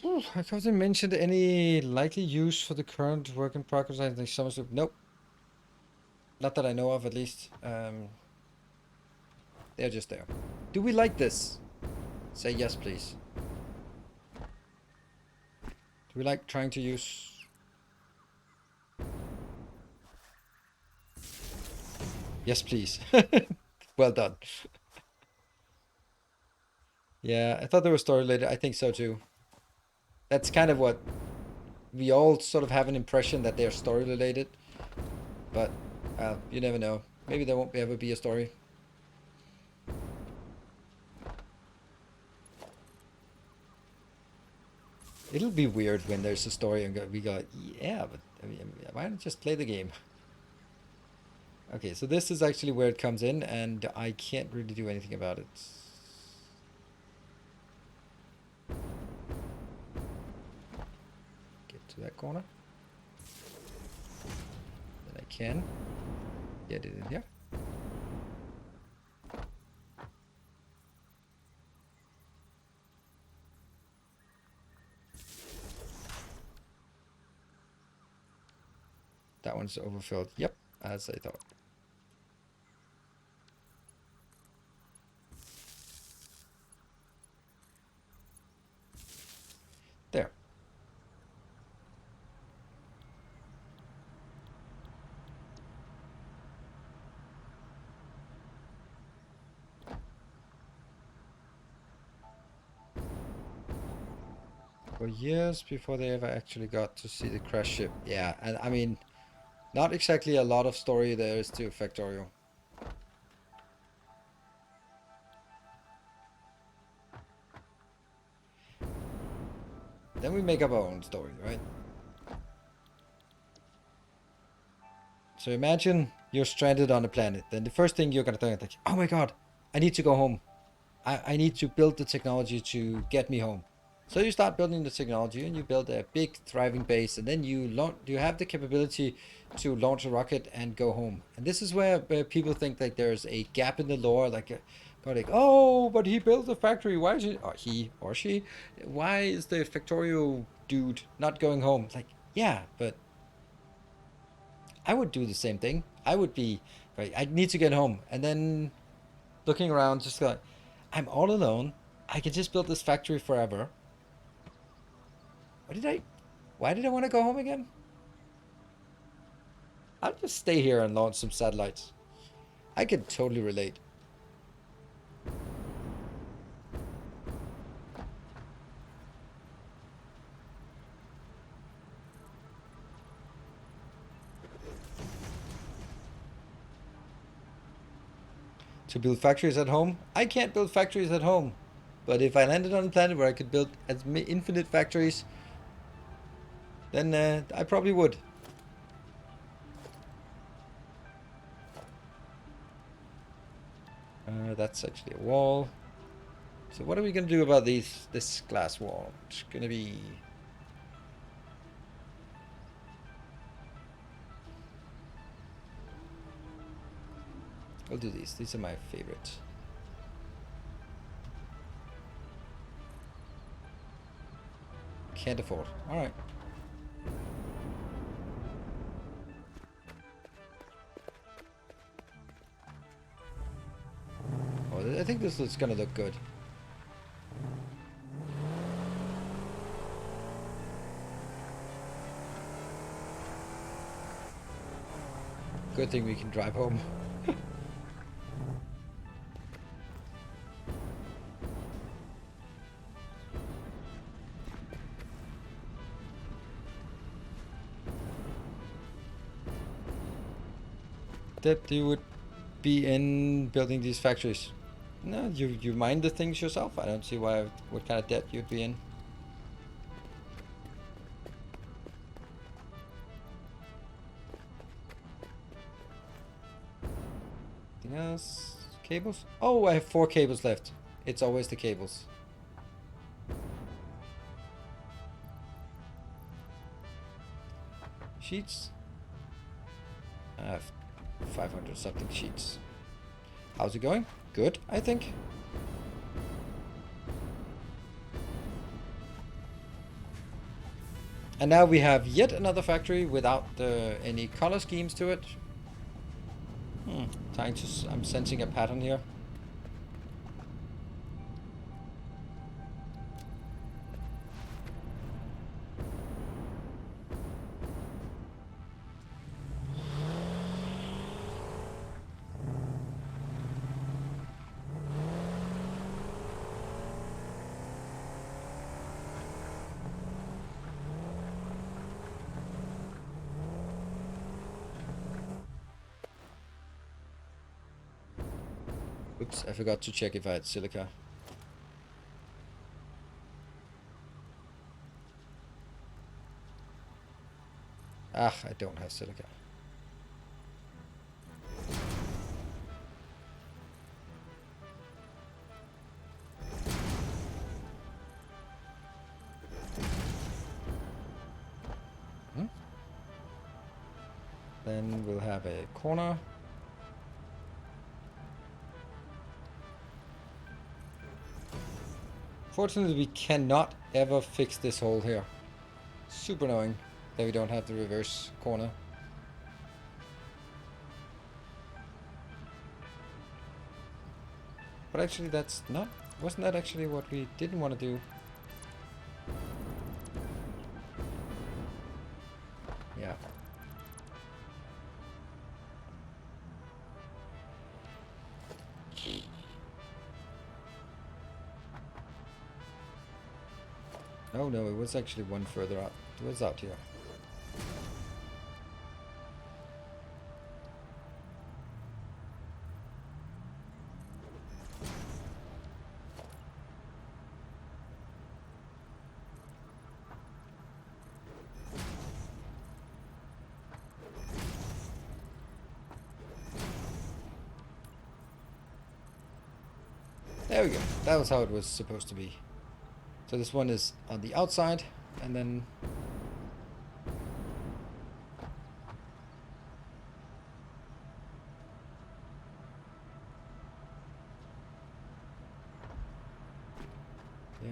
Ooh, I haven't mentioned any likely use for the current work in progress. I think some nope. Not that I know of, at least. They're just there. Do we like this? Say yes, please. Do we like trying to use... Yes, please. Well done. Yeah, I thought they were story related. I think so too. That's kind of what we all sort of have an impression that they're story related. But you never know. Maybe there won't ever be a story. It'll be weird when there's a story and we go, yeah, but I mean, why not just play the game? Okay, so this is actually where it comes in, and I can't really do anything about it. Get to that corner. Then I can get it in here. That one's overfilled. Yep, as I thought. There. For years before they ever actually got to see the crash ship. Yeah, and I mean, not exactly a lot of story there is to Factorio. Then we make up our own story, right? So imagine you're stranded on a planet. Then the first thing you're gonna think, like, oh my god, I need to go home. I need to build the technology to get me home. So you start building the technology and you build a big thriving base, and then you have the capability to launch a rocket and go home. And this is where people think that there's a gap in the lore, like oh, but he built a factory. Why is he or she? Why is the Factorio dude not going home? Like, yeah, but I would do the same thing. I would be right. I need to get home, and then looking around, just like, I'm all alone. I can just build this factory forever. Why did I want to go home again? I'll just stay here and launch some satellites. I could totally relate. To build factories at home? I can't build factories at home. But if I landed on a planet where I could build as infinite factories, then I probably would. That's actually a wall. So what are we going to do about this glass wall? It's going to be... I'll do these. These are my favorite. Can't afford. Alright. Oh, I think this is gonna look good. Good thing we can drive home. That you would be in building these factories. No, you mind the things yourself. I don't see what kind of debt you'd be in. Anything else? Cables? Oh, I have 4 cables left. It's always the cables. Sheets? I have 500 something sheets. How's it going? Good, I think. And now we have yet another factory without any color schemes to it. I'm sensing a pattern here. Oops, I forgot to check if I had silica. Ah, I don't have silica. Then we'll have a corner. Fortunately, we cannot ever fix this hole here. Super annoying that we don't have the reverse corner. But actually that's not... Wasn't that actually what we didn't want to do? Yeah. Oh no, it was actually one further out. It was out here. There we go. That was how it was supposed to be. So this one is on the outside, and then... Yeah.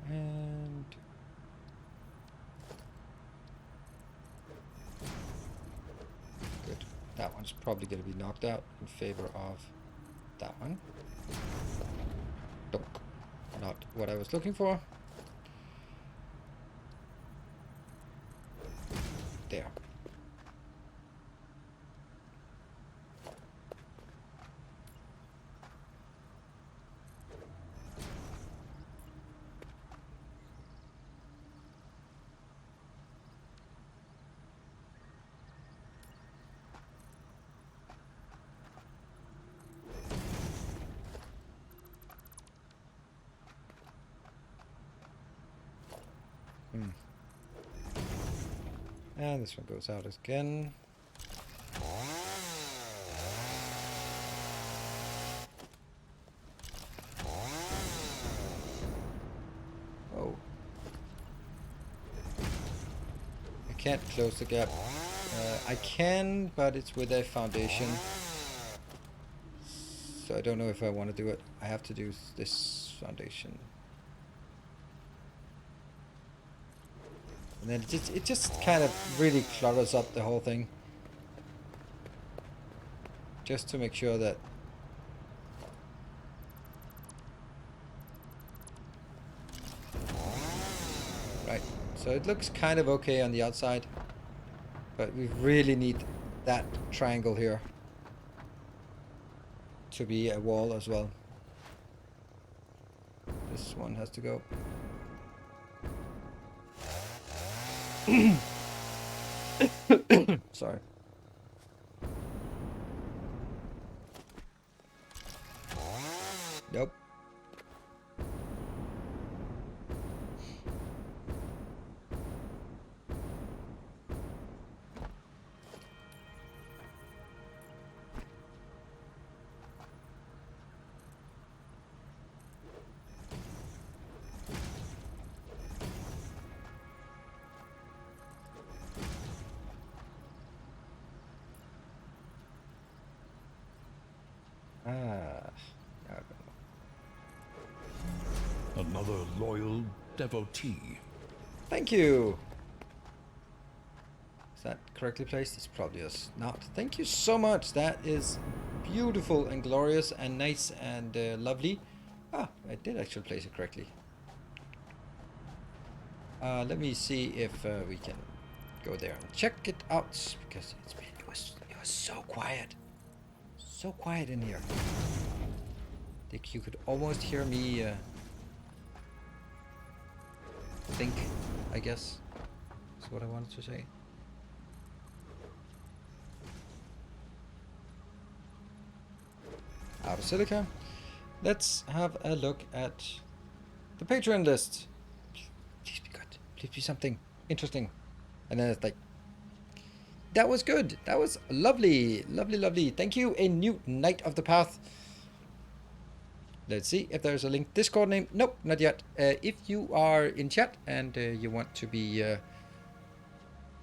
And... Good. That one's probably going to be knocked out in favor of that one. Nope. Not what I was looking for. There. And this one goes out again. Oh. I can't close the gap. I can, but it's with a foundation. So I don't know if I want to do it. I have to do this foundation. And then it just kind of really clutters up the whole thing. Just to make sure that... Right, so it looks kind of okay on the outside. But we really need that triangle here to be a wall as well. This one has to go. Sorry. Nope. Another loyal devotee. Thank you. Is that correctly placed? It's probably not. Thank you so much. That is beautiful and glorious and nice and lovely. Ah, I did actually place it correctly. Let me see if we can go there and check it out, because it was so quiet. So quiet in here. I think you could almost hear me think, I guess, is what I wanted to say. Out of silica. Let's have a look at the Patreon list. Please be good. Please be something interesting. And then it's like, that was good. That was lovely. Lovely, lovely. Thank you, a new Knight of the Path. Let's see if there's a linked Discord name. Nope, not yet. If you are in chat and you want to be...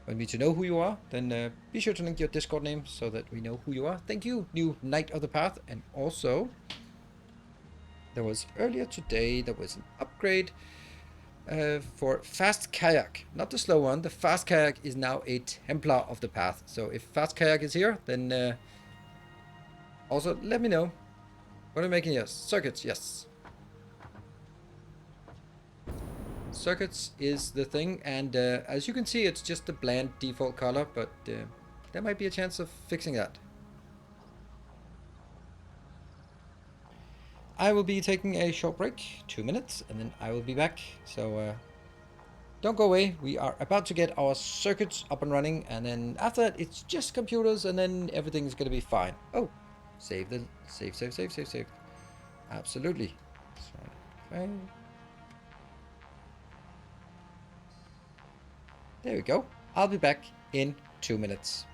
want me to know who you are, then be sure to link your Discord name so that we know who you are. Thank you, new Knight of the Path. And also, there was earlier today, there was an upgrade for Fast Kayak. Not the slow one. The Fast Kayak is now a Templar of the Path. So if Fast Kayak is here, then also let me know. What are we making here? Circuits, yes. Circuits is the thing, and as you can see, it's just a bland default color, but there might be a chance of fixing that. I will be taking a short break, 2 minutes, and then I will be back. So don't go away. We are about to get our circuits up and running, and then after that, it's just computers, and then everything's gonna be fine. Oh, save. Absolutely. Okay. There we go. I'll be back in 2 minutes.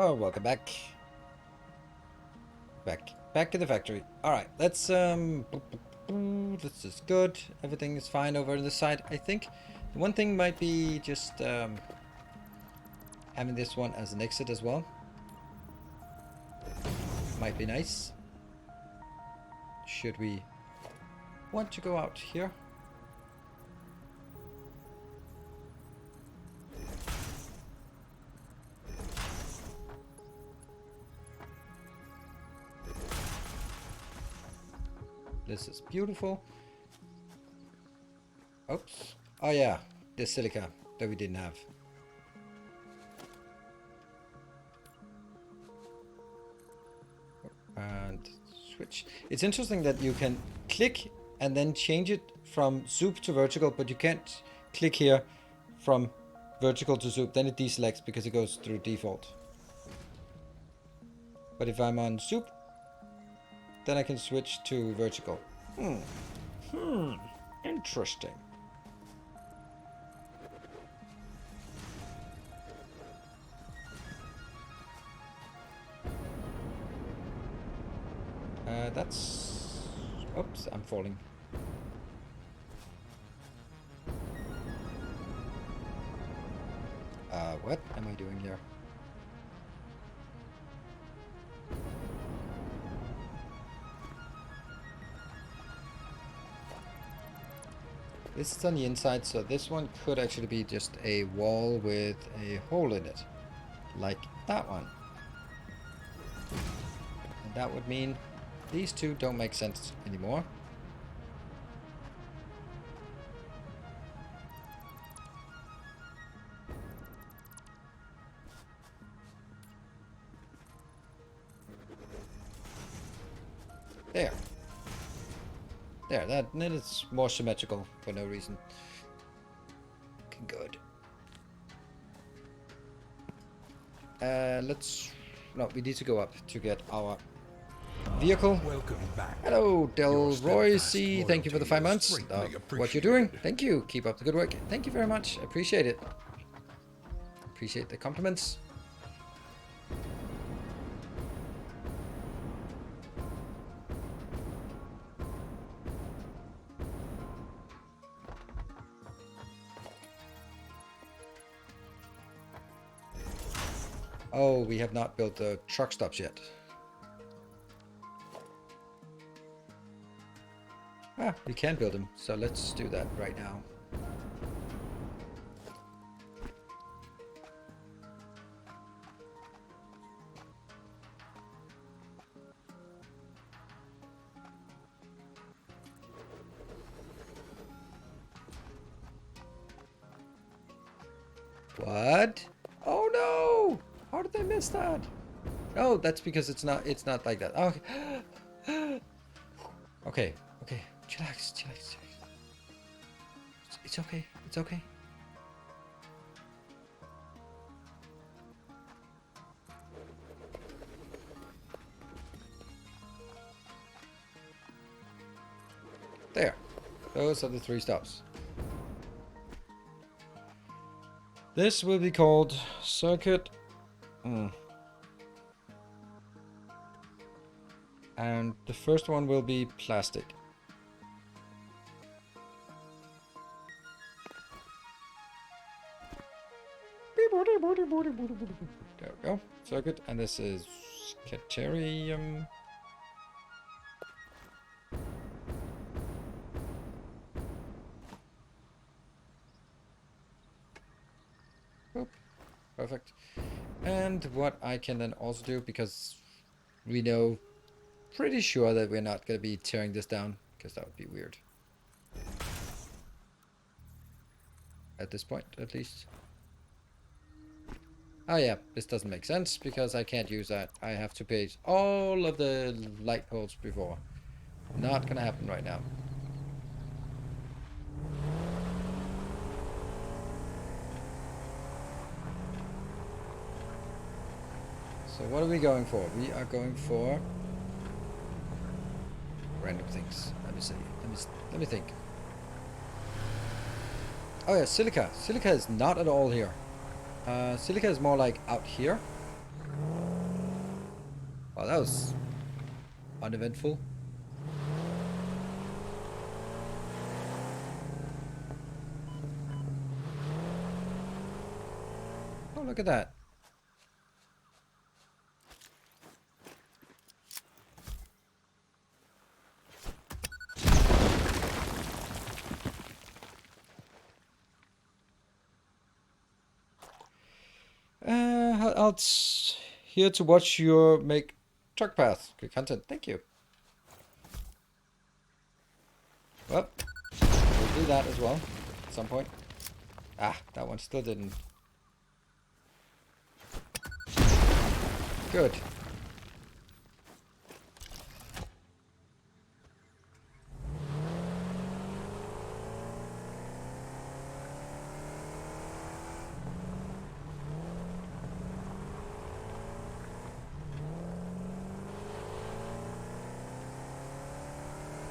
Oh, welcome back. Back to the factory. All right, let's this is good. Everything is fine over on this side. I think the one thing might be just having this one as an exit as well. Might be nice. Should we want to go out here? This is beautiful. Oops. Oh yeah, the silica that we didn't have. And switch. It's interesting that you can click and then change it from soup to vertical, but you can't click here from vertical to soup. Then it deselects because it goes through default. But if I'm on soup, then I can switch to vertical. Interesting. That's... Oops, I'm falling. What am I doing here? This is on the inside, so this one could actually be just a wall with a hole in it. Like that one. And that would mean these two don't make sense anymore. There. There, that is more symmetrical for no reason. Okay, good. Let's... No, we need to go up to get our vehicle. Welcome back. Hello, Your Delroy steadfast C. Thank you for the 5 loyalty months. is greatly What you're doing. appreciated. Thank you. Keep up the good work. Thank you very much. Appreciate it. Appreciate the compliments. Oh, we have not built the truck stops yet. Ah, we can build them, so let's do that right now. What? Oh no! How did I miss that? Oh, that's because it's not like that. Okay. Okay, okay. Chillax, chillax, chillax. It's okay. It's okay. There. Those are the 3 stops. This will be called circuit. And the first one will be plastic. There we go. Circuit. And this is Caterium. Oop. Perfect. And what I can then also do, because we know pretty sure that we're not going to be tearing this down, because that would be weird. At this point, at least. Oh yeah, this doesn't make sense, because I can't use that. I have to pay all of the light poles before. Not going to happen right now. So what are we going for? We are going for random things. Let me see. Let me think. Oh yeah, silica. Silica is not at all here. Silica is more like out here. Well, that was uneventful. Oh, look at that. I'll here to watch your make truck path. Good content. Thank you. Well, we'll do that as well at some point. Ah, that one still didn't. Good.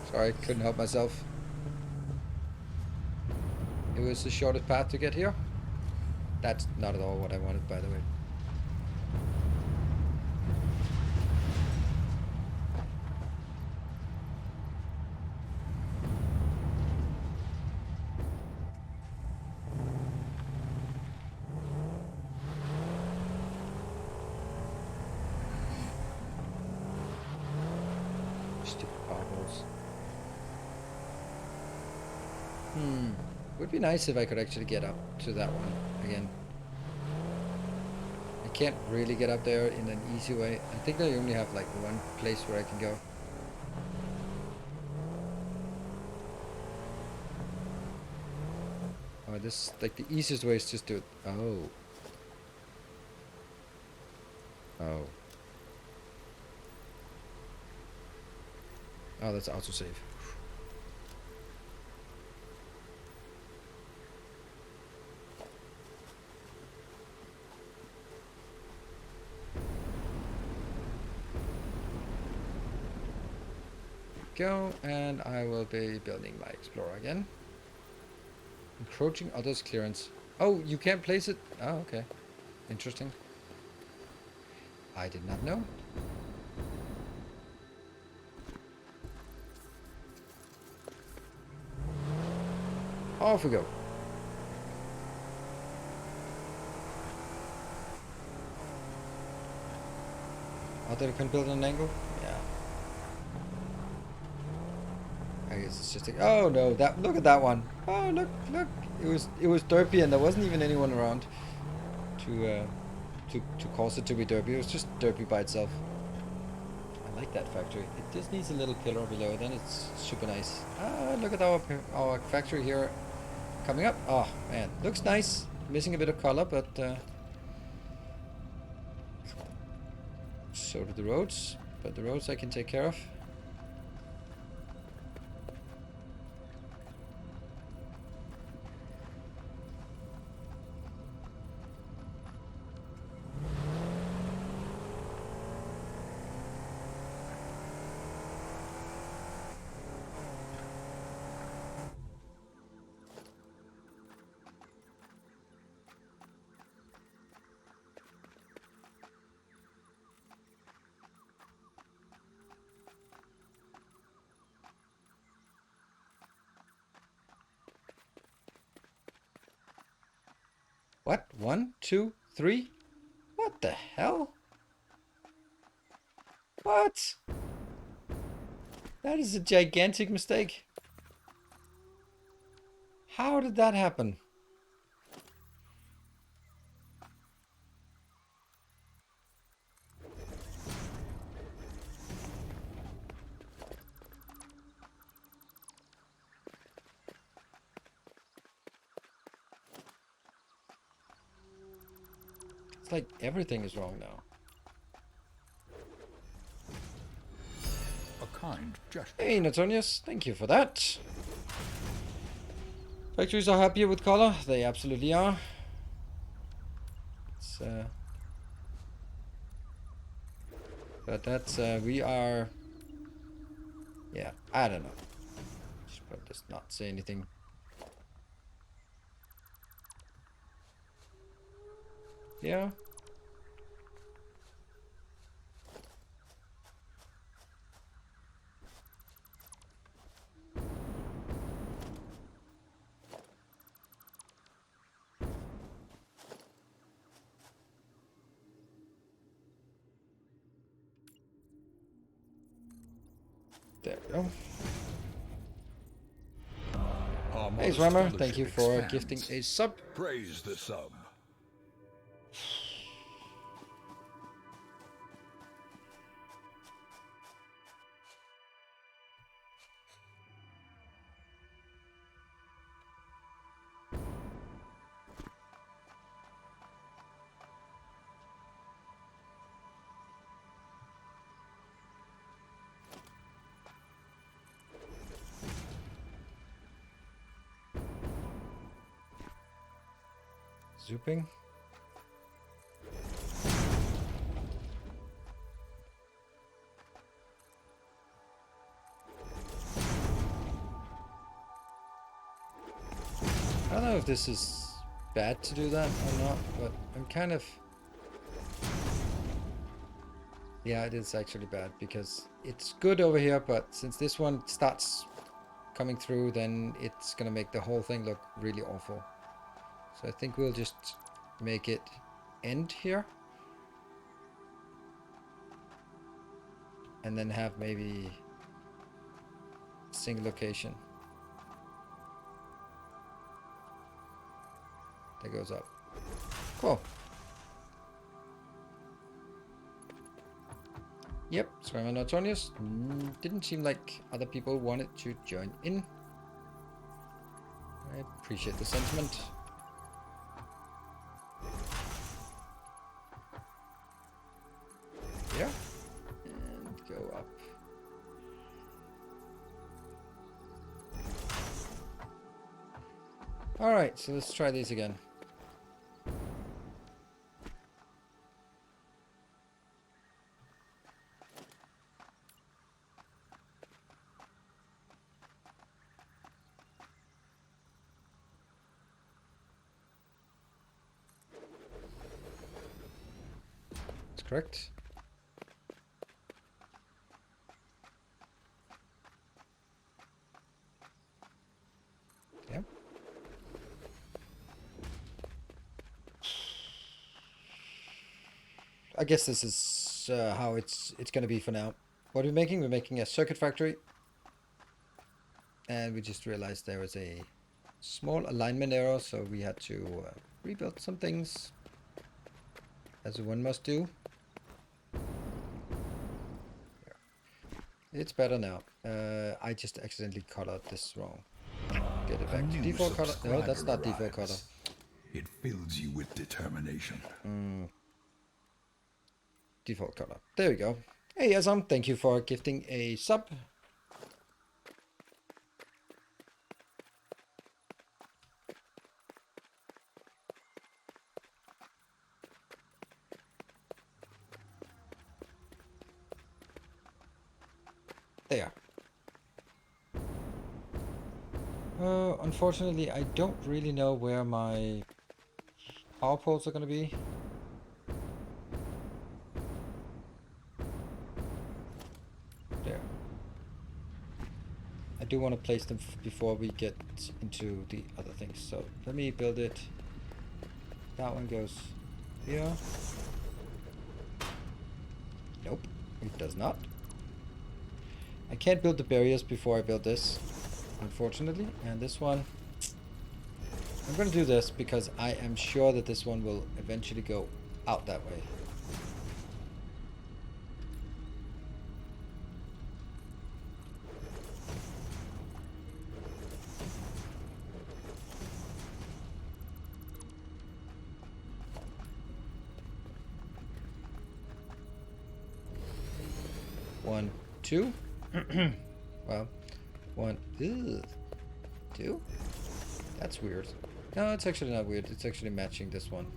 Sorry, couldn't help myself. It was the shortest path to get here. That's not at all what I wanted, by the way. Stupid potholes. Would be nice if I could actually get up to that one again. I can't really get up there in an easy way. I think I only have like one place where I can go. Oh, this, like, the easiest way is just do it. Oh. Oh. Oh, that's autosave. Go, and I will be building my Explorer again. Encroaching others' clearance. Oh, you can't place it? Oh, okay. Interesting. I did not know. Off we go. Other can build an angle? Yeah. I guess it's just like, oh no, that, look at that one. Oh, look. It was derpy and there wasn't even anyone around to cause it to be derpy. It was just derpy by itself. I like that factory. It just needs a little pillar below, then it's super nice. Ah, look at our factory here coming up. Oh man, looks nice. Missing a bit of color, but so do the roads. But the roads I can take care of. What? 1, 2, 3? What the hell? What? That is a gigantic mistake. How did that happen? It's like everything is wrong now. A kind gesture. Hey, Natonius, thank you for that. Factories are happier with color. They absolutely are. It's, but that's, we are, yeah, I don't know. Should probably just not say anything. Yeah. There we go. Hey, Swimmer, thank you for gifting a sub. Praise the sub. Zooping. I don't know if this is bad to do that or not, but I'm kind of... Yeah, it is actually bad because it's good over here, but since this one starts coming through, then it's gonna make the whole thing look really awful. So I think we'll just make it end here. And then have maybe a single location. that goes up. Cool. Yep, Square Antonius. Didn't seem like other people wanted to join in. I appreciate the sentiment. Yeah. And go up. Alright, so let's try these again. That's correct. Yeah. I guess this is how it's going to be for now. What are we making? We're making a circuit factory. And we just realized there was a small alignment error, so we had to rebuild some things, as one must do. It's better now. I just accidentally colored this wrong. Get it back to default color. No, that's not default color. It fills you with determination. Default color. There we go. Hey, Azam, thank you for gifting a sub. There. Unfortunately, I don't really know where my power poles are going to be. There. I do want to place them before we get into the other things. So let me build it. That one goes here. Nope, it does not. I can't build the barriers before I build this, unfortunately. And this one, I'm going to do this because I am sure that this one will eventually go out that way. One, two. Well, one, two. That's weird. No, it's actually not weird. It's actually matching this one.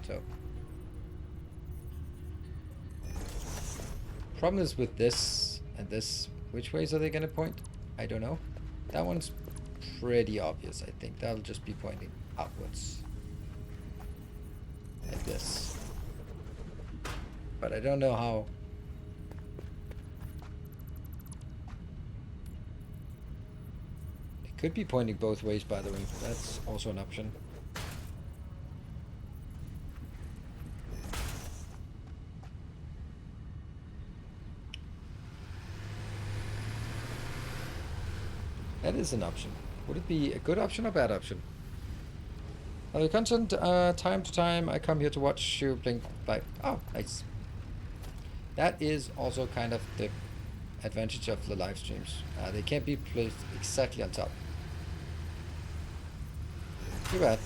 So, problem is with this and this. Which ways are they going to point? I don't know. That one's pretty obvious, I think. That'll just be pointing upwards. Like this. But I don't know how. It could be pointing both ways, by the way. That's also an option. That is an option. Would it be a good option or bad option? Other content, time to time, I come here to watch you blink live. Oh, nice. That is also kind of the advantage of the live streams. They can't be placed exactly on top. Too bad.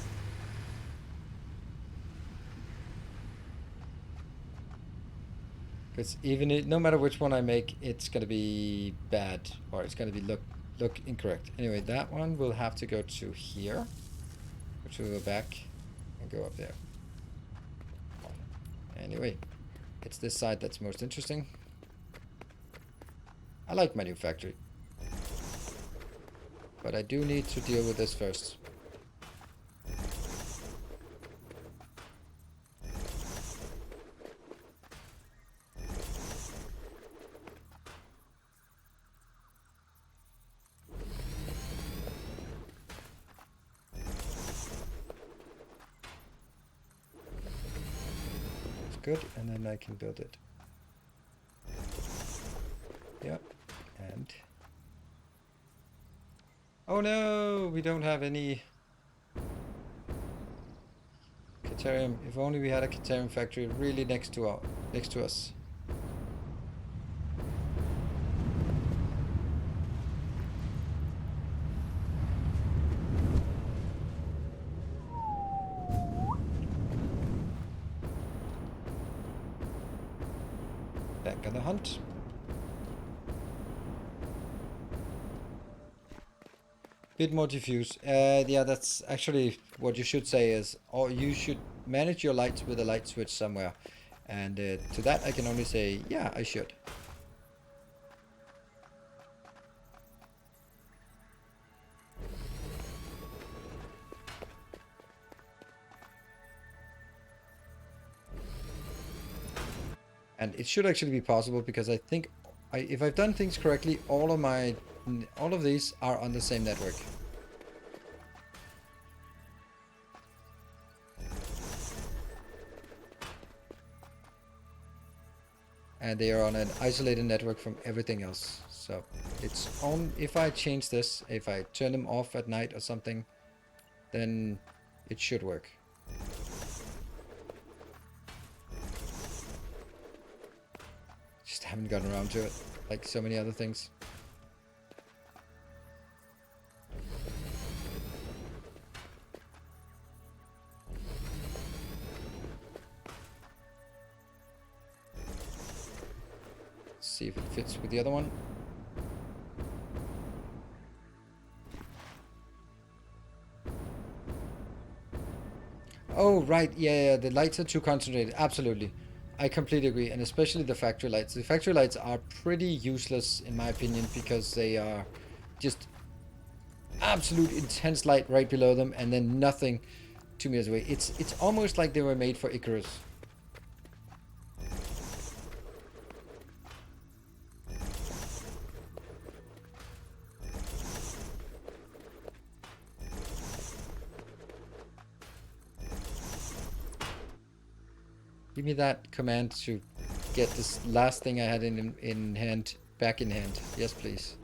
Because even no matter which one I make, it's gonna be bad, or it's gonna be look incorrect. Anyway, that one will have to go to here, which will go back and go up there. Anyway, it's this side that's most interesting. I like my new factory, but I do need to deal with this first. Good, and then I can build it. Yep, and oh no, we don't have any. Caterium. If only we had a Caterium factory really next to us. Back on the hunt. Bit more diffuse. Yeah, that's actually what you should say is, or you should manage your lights with a light switch somewhere. And to that I can only say, yeah, I should. And it should actually be possible because I think, if I've done things correctly, all of these are on the same network. And they are on an isolated network from everything else. So it's on, if I change this, if I turn them off at night or something, then it should work. Just haven't gotten around to it, like so many other things. See if it fits with the other one. Oh, right. Yeah, the lights are too concentrated. Absolutely. I completely agree. And especially the factory lights. The factory lights are pretty useless, in my opinion, because they are just absolute intense light right below them and then nothing 2 meters away. It's almost like they were made for Icarus. Give me that command to get this last thing I had in hand back in hand. Yes, please.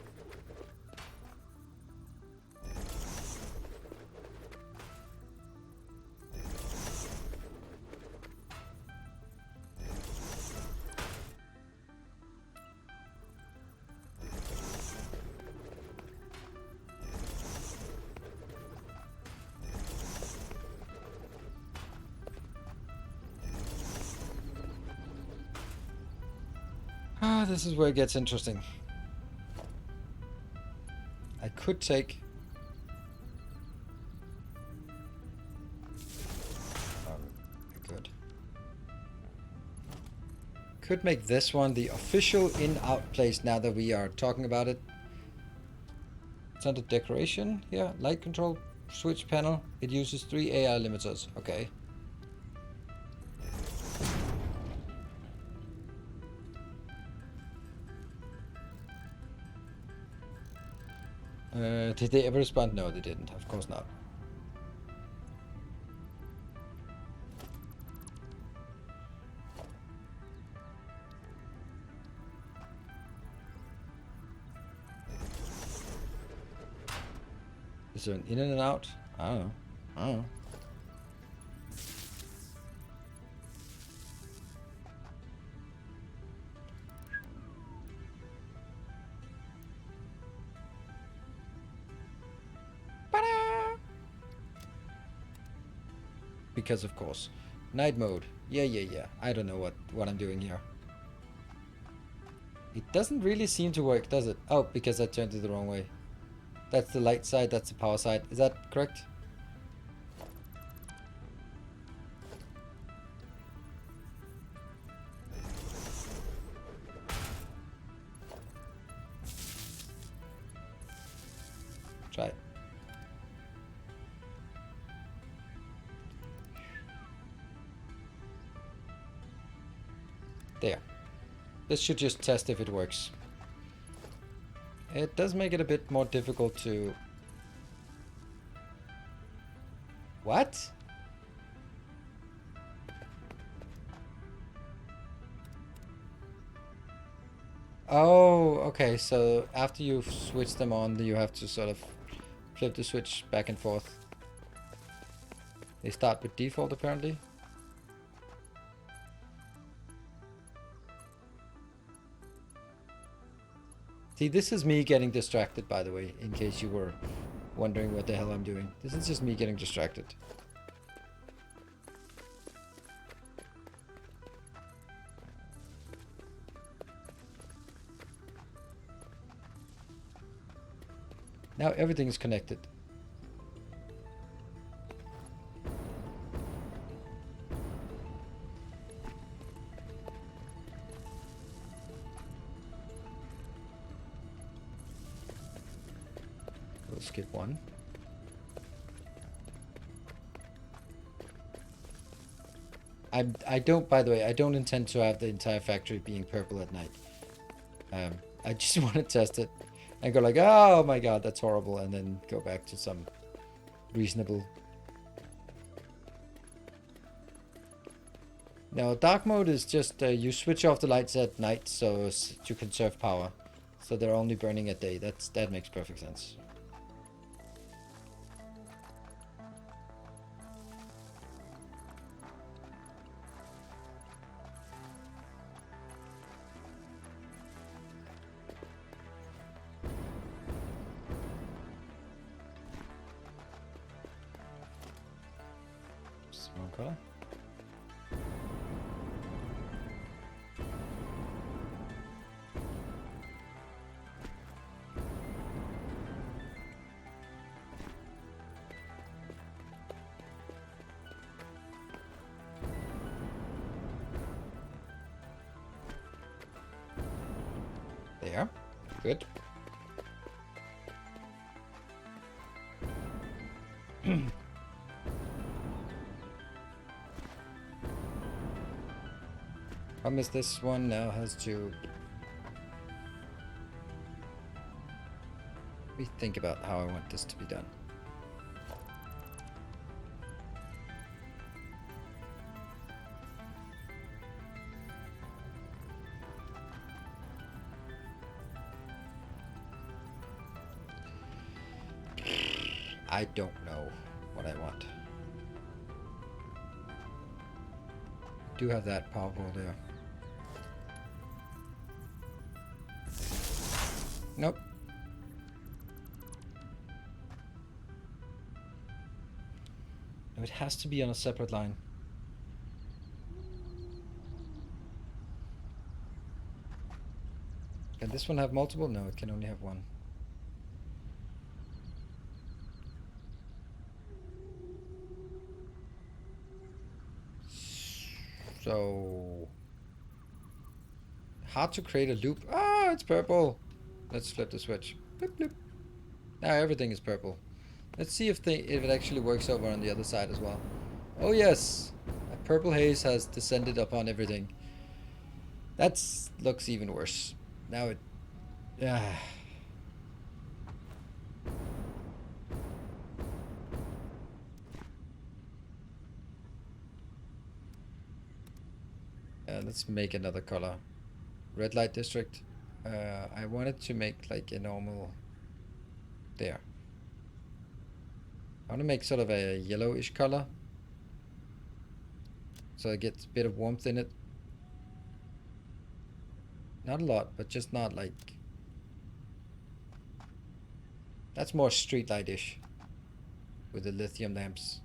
Ah, this is where it gets interesting. I could take... good. Could make this one the official in-out place now that we are talking about it. It's under decoration here. Light control switch panel. It uses 3 AI limiters. Okay. Did they ever respond? No, they didn't. Of course not. Is there an in and an out? I don't know. I don't know. Because of course. Night mode. Yeah. I don't know what I'm doing here. It doesn't really seem to work, does it? Oh, because I turned it the wrong way. That's the light side, that's the power side. Is that correct? Try it. There. This should just test if it works. It does make it a bit more difficult to... What? Oh, okay, so after you've switched them on, you have to sort of flip the switch back and forth. They start with default apparently. See, this is me getting distracted, by the way, in case you were wondering what the hell I'm doing. This is just me getting distracted. Now everything is connected. We'll skip one. I don't, by the way, I don't intend to have the entire factory being purple at night. I just want to test it and go like, oh my god, that's horrible, and then go back to some reasonable. Now, dark mode is just you switch off the lights at night so to conserve power, so they're only burning at day. That makes perfect sense. Wrong color. There. Good. Problem is this one now has to rethink about how I want this to be done. I don't know what I want. Do have that power pole there. Nope. No, it has to be on a separate line. Can this one have multiple? No, it can only have one. So hard to create a loop. Ah, it's purple. Let's flip the switch. Bloop, bloop. Now everything is purple. Let's see if it actually works over on the other side as well. Oh yes, a purple haze has descended upon everything. That looks even worse. Now it. Let's make another color. Red light district. I wanted to make like a normal. There. I want to make sort of a yellowish color. So it gets a bit of warmth in it. Not a lot, but just not like... That's more street light-ish. With the lithium lamps.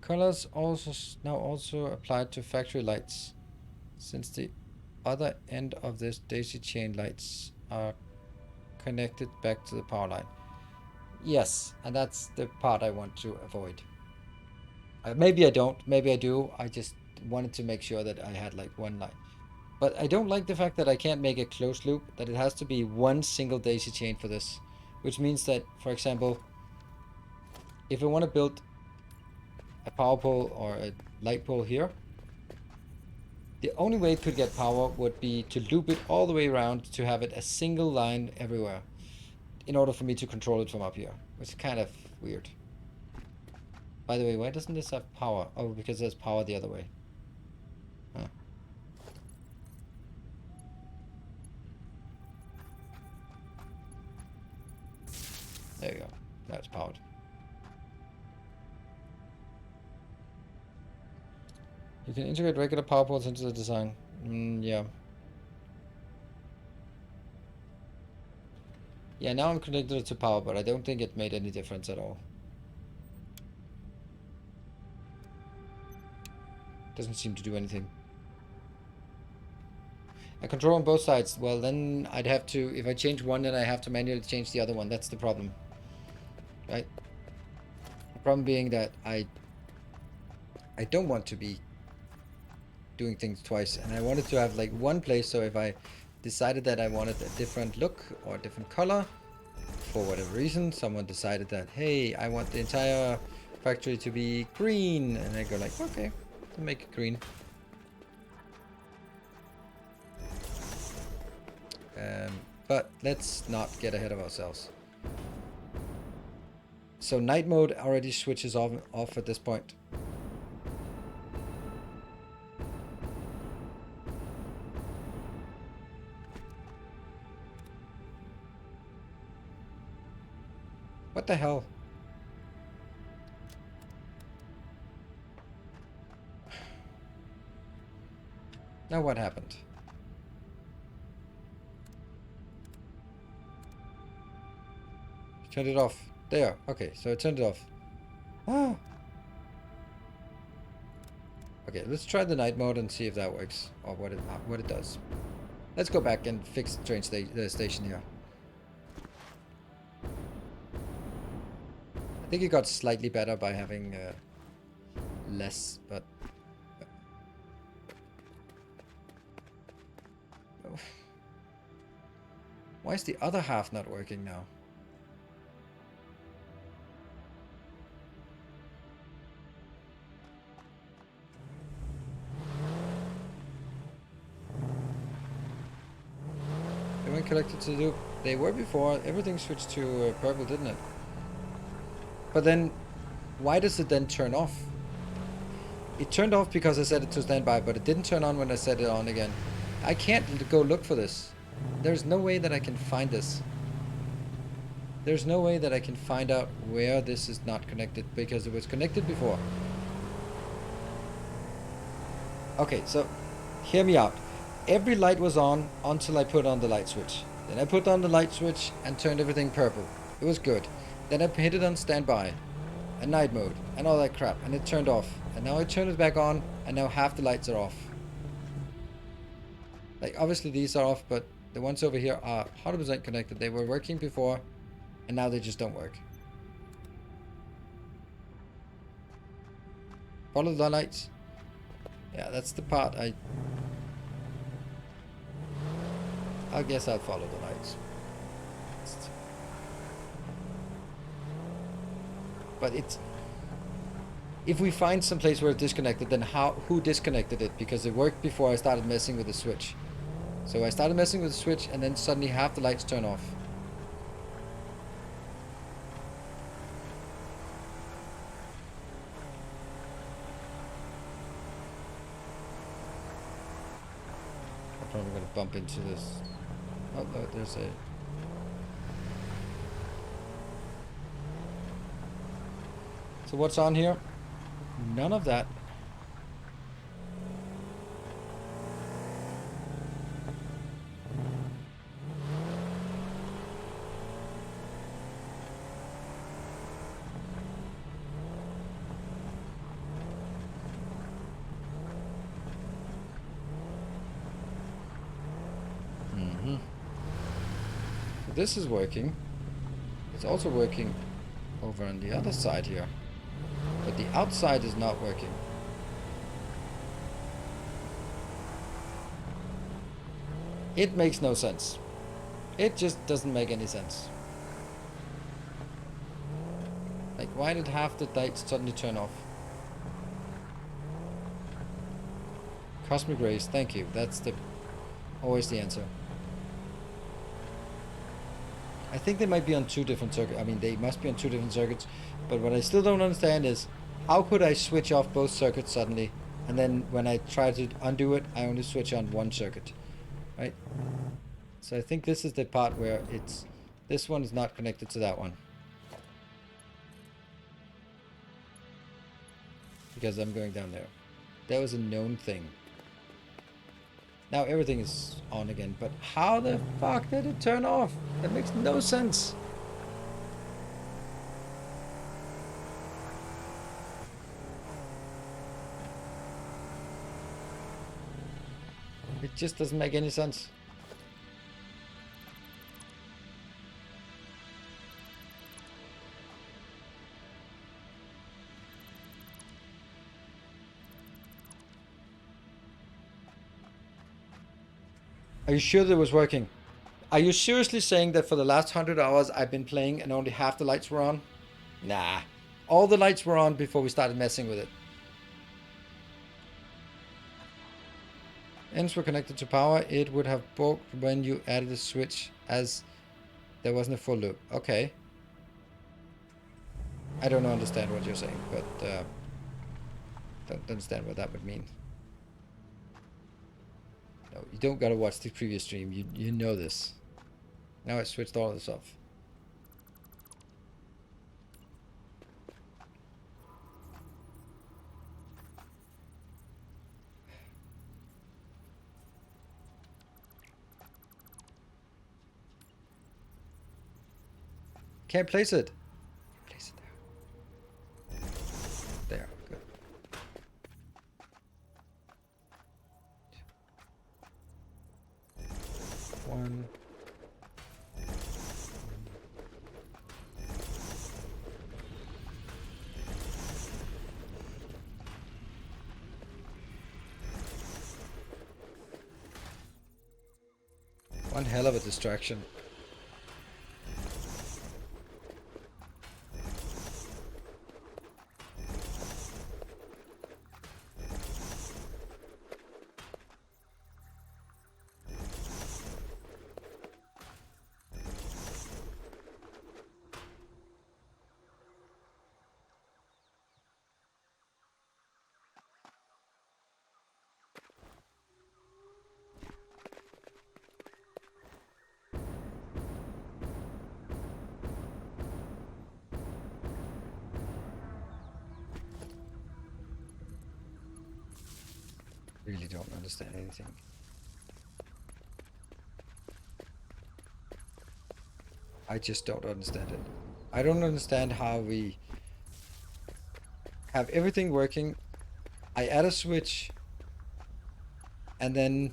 Colors now also applied to factory lights, since the other end of this daisy chain lights are connected back to the power line. Yes, and that's the part I want to avoid. Maybe I don't, maybe I do. I just wanted to make sure that I had like one line. But I don't like the fact that I can't make a closed loop, that it has to be one single daisy chain for this. Which means that, for example, if I want to build a power pole or a light pole here, the only way it could get power would be to loop it all the way around to have it a single line everywhere in order for me to control it from up here, which is kind of weird. By the way, why doesn't this have power? Oh, because there's power the other way. Huh. There you go. That's powered. You can integrate regular power ports into the design. Yeah. Yeah, now I'm connected to power, but I don't think it made any difference at all. Doesn't seem to do anything. I control on both sides. Well, then I'd have to, if I change one, then I have to manually change the other one. That's the problem. Right? The problem being that I don't want to be doing things twice, and I wanted to have like one place, so if I decided that I wanted a different look or a different color, for whatever reason, someone decided that, hey, I want the entire factory to be green, and I go like, okay, I'll make it green. But let's not get ahead of ourselves. So night mode already switches off at this point. What the hell? Now what happened? Turned it off. There. Okay, so I turned it off. Ah. Okay, let's try the night mode and see if that works, or what it does. Let's go back and fix the train station here. I think it got slightly better by having less, but... Why is the other half not working now? They weren't connected to the loop. They were before. Everything switched to purple, didn't it? But then, why does it then turn off? It turned off because I set it to standby, but it didn't turn on when I set it on again. I can't go look for this. There's no way that I can find this. There's no way that I can find out where this is not connected, because it was connected before. Okay, so hear me out. Every light was on until I put on the light switch. Then I put on the light switch and turned everything purple. It was good. Then I hit it on standby and night mode and all that crap, and it turned off. And now I turn it back on, and now half the lights are off. Like, obviously these are off, but the ones over here are 100% connected. They were working before, and now they just don't work. Follow the lights. Yeah, that's the part I guess I'll follow the lights. But it's... If we find some place where it's disconnected, then who disconnected it? Because it worked before I started messing with the switch. So I started messing with the switch, and then suddenly half the lights turn off. I'm probably going to bump into this. Oh, no, there's a... So what's on here? None of that. So this is working. It's also working over on the other side here. But the outside is not working. It makes no sense. It just doesn't make any sense. Like, why did half the lights suddenly turn off? Cosmic rays, thank you. That's always the answer. I think they might be on two different circuits. I mean, they must be on two different circuits. But what I still don't understand is, how could I switch off both circuits suddenly And then when I try to undo it, I only switch on one circuit, right? So I think this is the part where this one is not connected to that one. Because I'm going down there. That was a known thing. Now everything is on again, but how the fuck did it turn off? That makes no sense. It just doesn't make any sense. Are you sure that was working? Are you seriously saying that for the last 100 hours I've been playing and only half the lights were on? Nah. All the lights were on before we started messing with it. Ends were connected to power. It would have broke when you added a switch as there wasn't a full loop. Okay. I don't understand what you're saying, but don't understand what that would mean. No, you don't gotta watch the previous stream. You know this. Now I switched all of this off. Can't place it. Place it there. There, good. One. One hell of a distraction. Really don't understand anything. I just don't understand it. I don't understand how we have everything working. I add a switch and then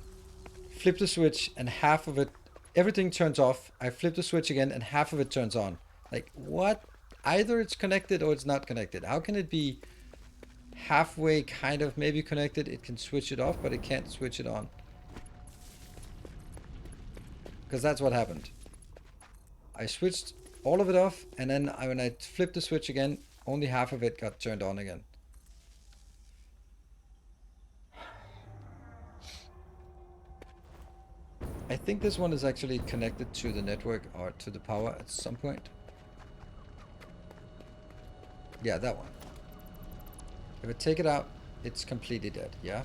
flip the switch and half of it, everything turns off. I flip the switch again and half of it turns on. Like, what? Either it's connected or it's not connected. How can it be halfway kind of maybe connected? It can switch it off, but it can't switch it on. Because that's what happened. I switched all of it off, and then when I flipped the switch again, only half of it got turned on again. I think this one is actually connected to the network or to the power at some point. Yeah, that one. If I take it out, it's completely dead, yeah?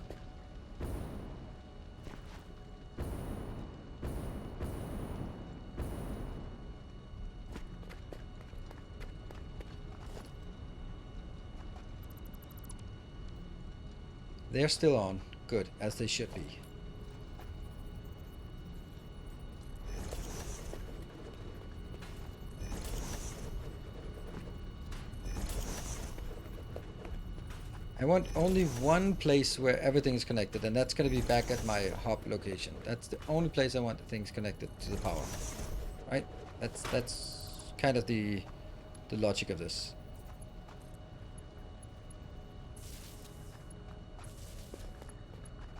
They're still on. Good, as they should be. I want only one place where everything is connected, and that's going to be back at my hub location. That's the only place I want the things connected to the power. Right? That's kind of the logic of this.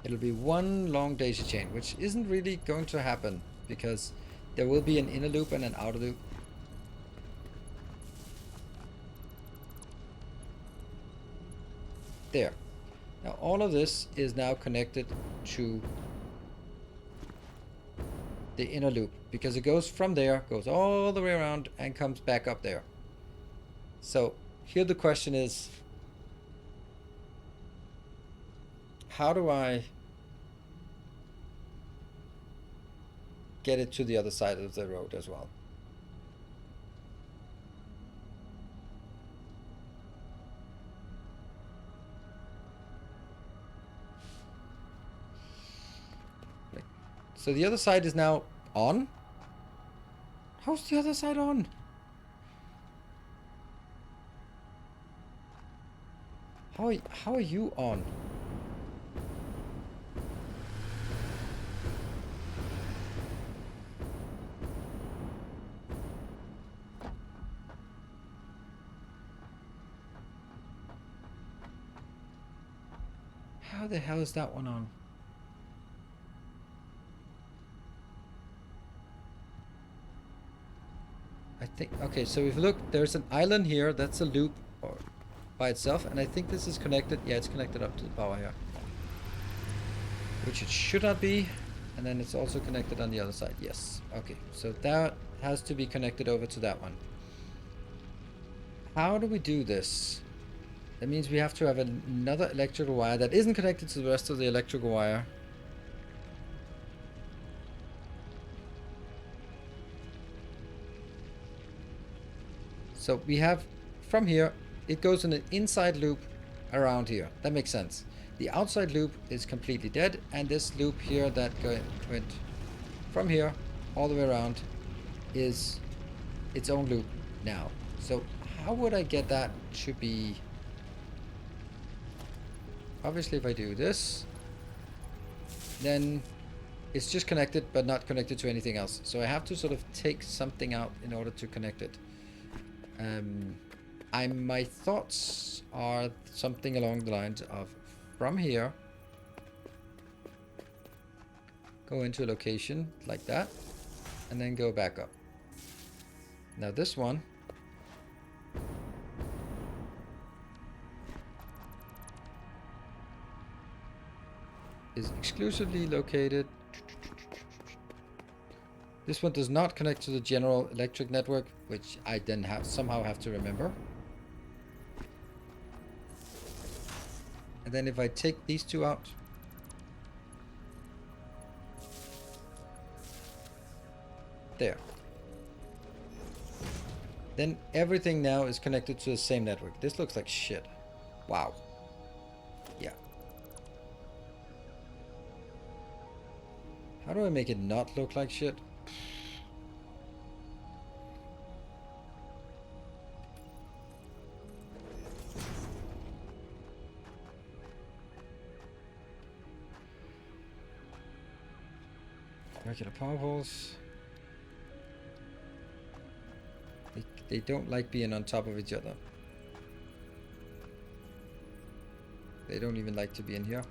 It'll be one long daisy chain, which isn't really going to happen because there will be an inner loop and an outer loop. There. Now all of this is now connected to the inner loop because it goes from there, goes all the way around and comes back up there. So here the question is, how do I get it to the other side of the road as well? So the other side is now on? How's the other side on? How are you on? How the hell is that one on? I think, okay, so if you look, there's an island here, that's a loop or by itself, and I think this is connected, yeah, it's connected up to the power here. Which it should not be, and then it's also connected on the other side, yes. Okay, so that has to be connected over to that one. How do we do this? That means we have to have another electrical wire that isn't connected to the rest of the electrical wire. So we have, from here, it goes in an inside loop around here. That makes sense. The outside loop is completely dead, and this loop here that went from here all the way around is its own loop now. So how would I get that to be... Obviously, if I do this, then it's just connected, but not connected to anything else. So I have to sort of take something out in order to connect it. My thoughts are something along the lines of from here, go into a location like that, and then go back up. Now this one is exclusively located. This one does not connect to the general electric network, which I then somehow have to remember. And then if I take these two out, there. Then everything now is connected to the same network. This looks like shit. Wow. Yeah. How do I make it not look like shit? Regular power poles. They don't like being on top of each other. They don't even like to be in here.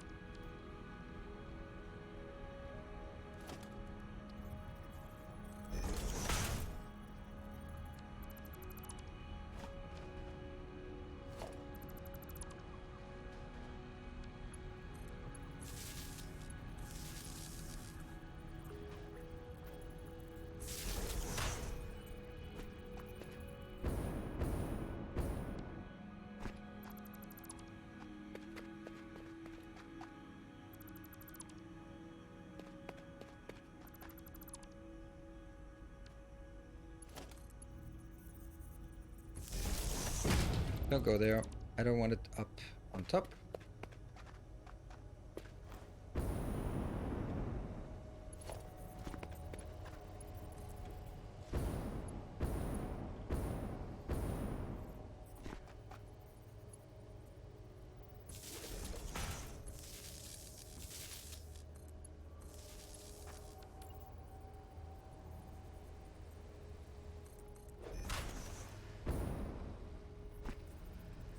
Don't go there. I don't want it up on top.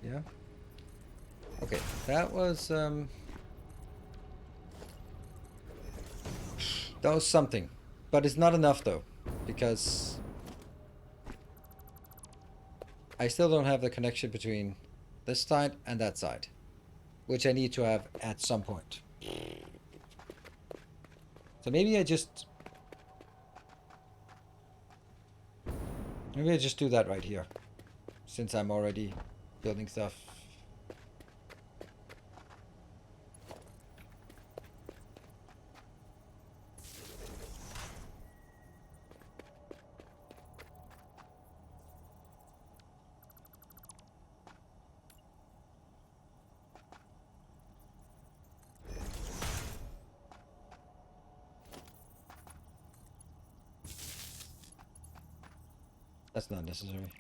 Yeah. Okay, that was something, but it's not enough though, because I still don't have the connection between this side and that side, which I need to have at some point. So maybe I just do that right here, since I'm already building stuff. That's not necessary.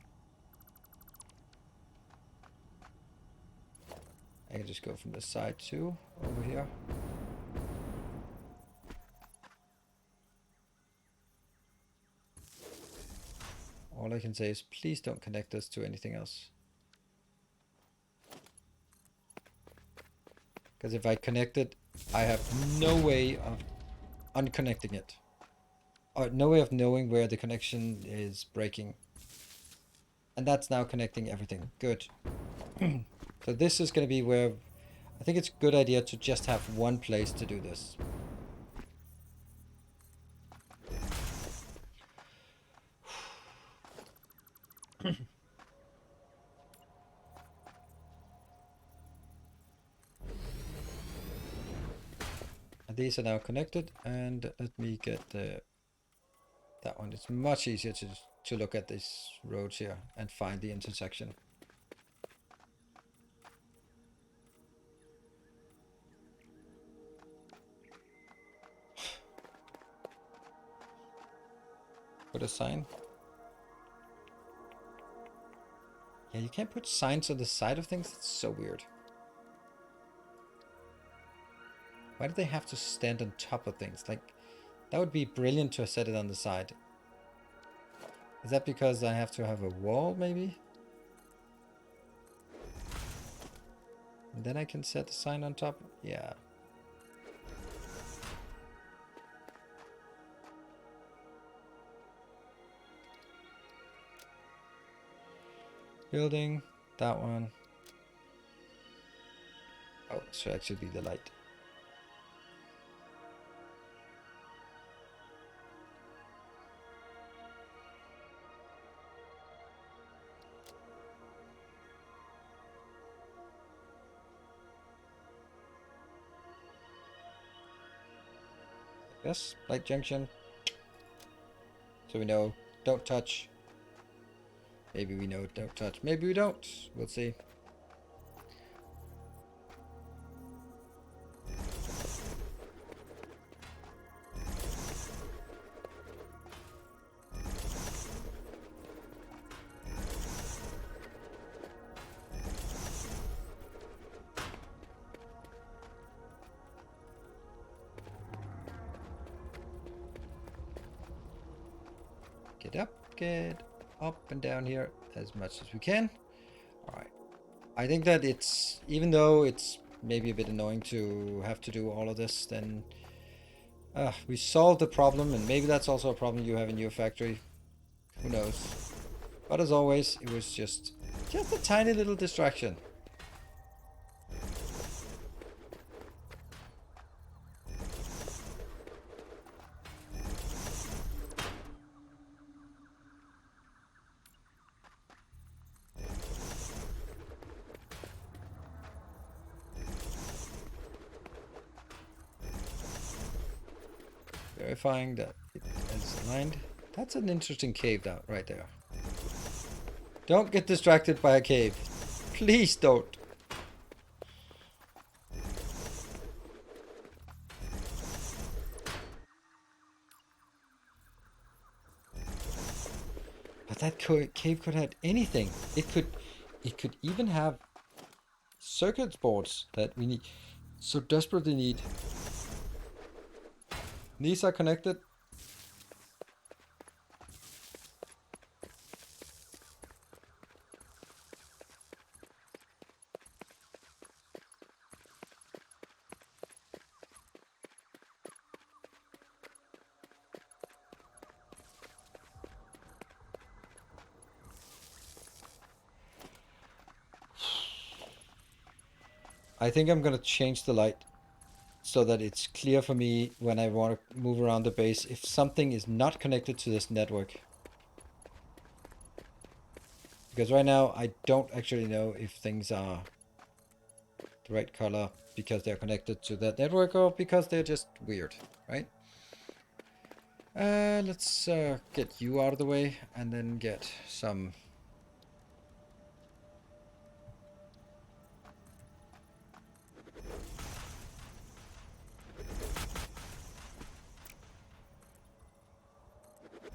I can just go from the side too, over here. All I can say is please don't connect this to anything else. Because if I connect it, I have no way of unconnecting it. Or no way of knowing where the connection is breaking. And that's now connecting everything. Good. So this is going to be where I think it's a good idea to just have one place to do this. And these are now connected, and let me get that one. It's much easier to look at these roads here and find the intersection. Put a sign. Yeah, you can't put signs on the side of things. It's so weird. Why do they have to stand on top of things? Like, that would be brilliant to set it on the side. Is that because I have to have a wall, maybe? And then I can set the sign on top? Yeah. Building, that one. Oh, it should actually be the light. Yes, light junction. So we know, don't touch. Maybe we know, don't touch. Maybe we don't. We'll see. Get up and down here as much as we can. All right. I think that it's, even though it's maybe a bit annoying to have to do all of this, then we solved the problem, and maybe that's also a problem you have in your factory. Who knows? But as always, it was just a tiny little distraction. Verifying that it is aligned. That's an interesting cave down right there. Don't get distracted by a cave. Please don't. But that cave could have anything. It could even have circuit boards that we need so desperately need. These are connected. I think I'm gonna change the light so that it's clear for me when I want to move around the base if something is not connected to this network. Because right now I don't actually know if things are the right color because they're connected to that network or because they're just weird, right? Let's get you out of the way and then get some.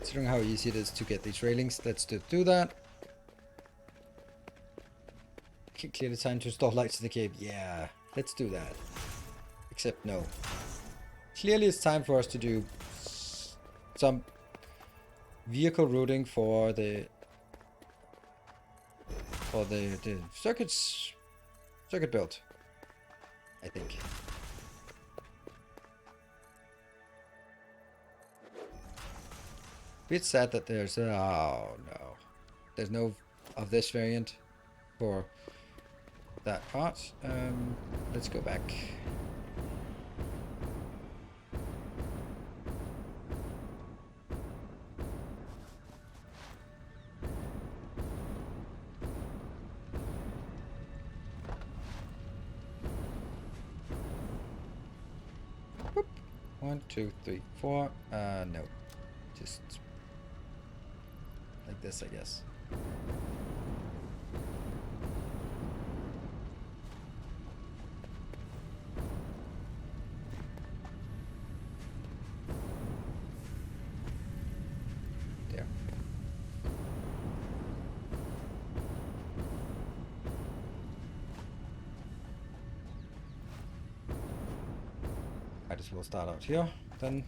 Considering how easy it is to get these railings, let's do that. Clear the time to install lights in the cave. Yeah, let's do that. Except no. Clearly it's time for us to do some vehicle routing for the circuit build, I think. Bit sad that there's oh no, there's no of this variant for that part. Let's go back. Whoop. 1, 2, 3, 4. No, just like this, I guess. There. Might as well start out here, then.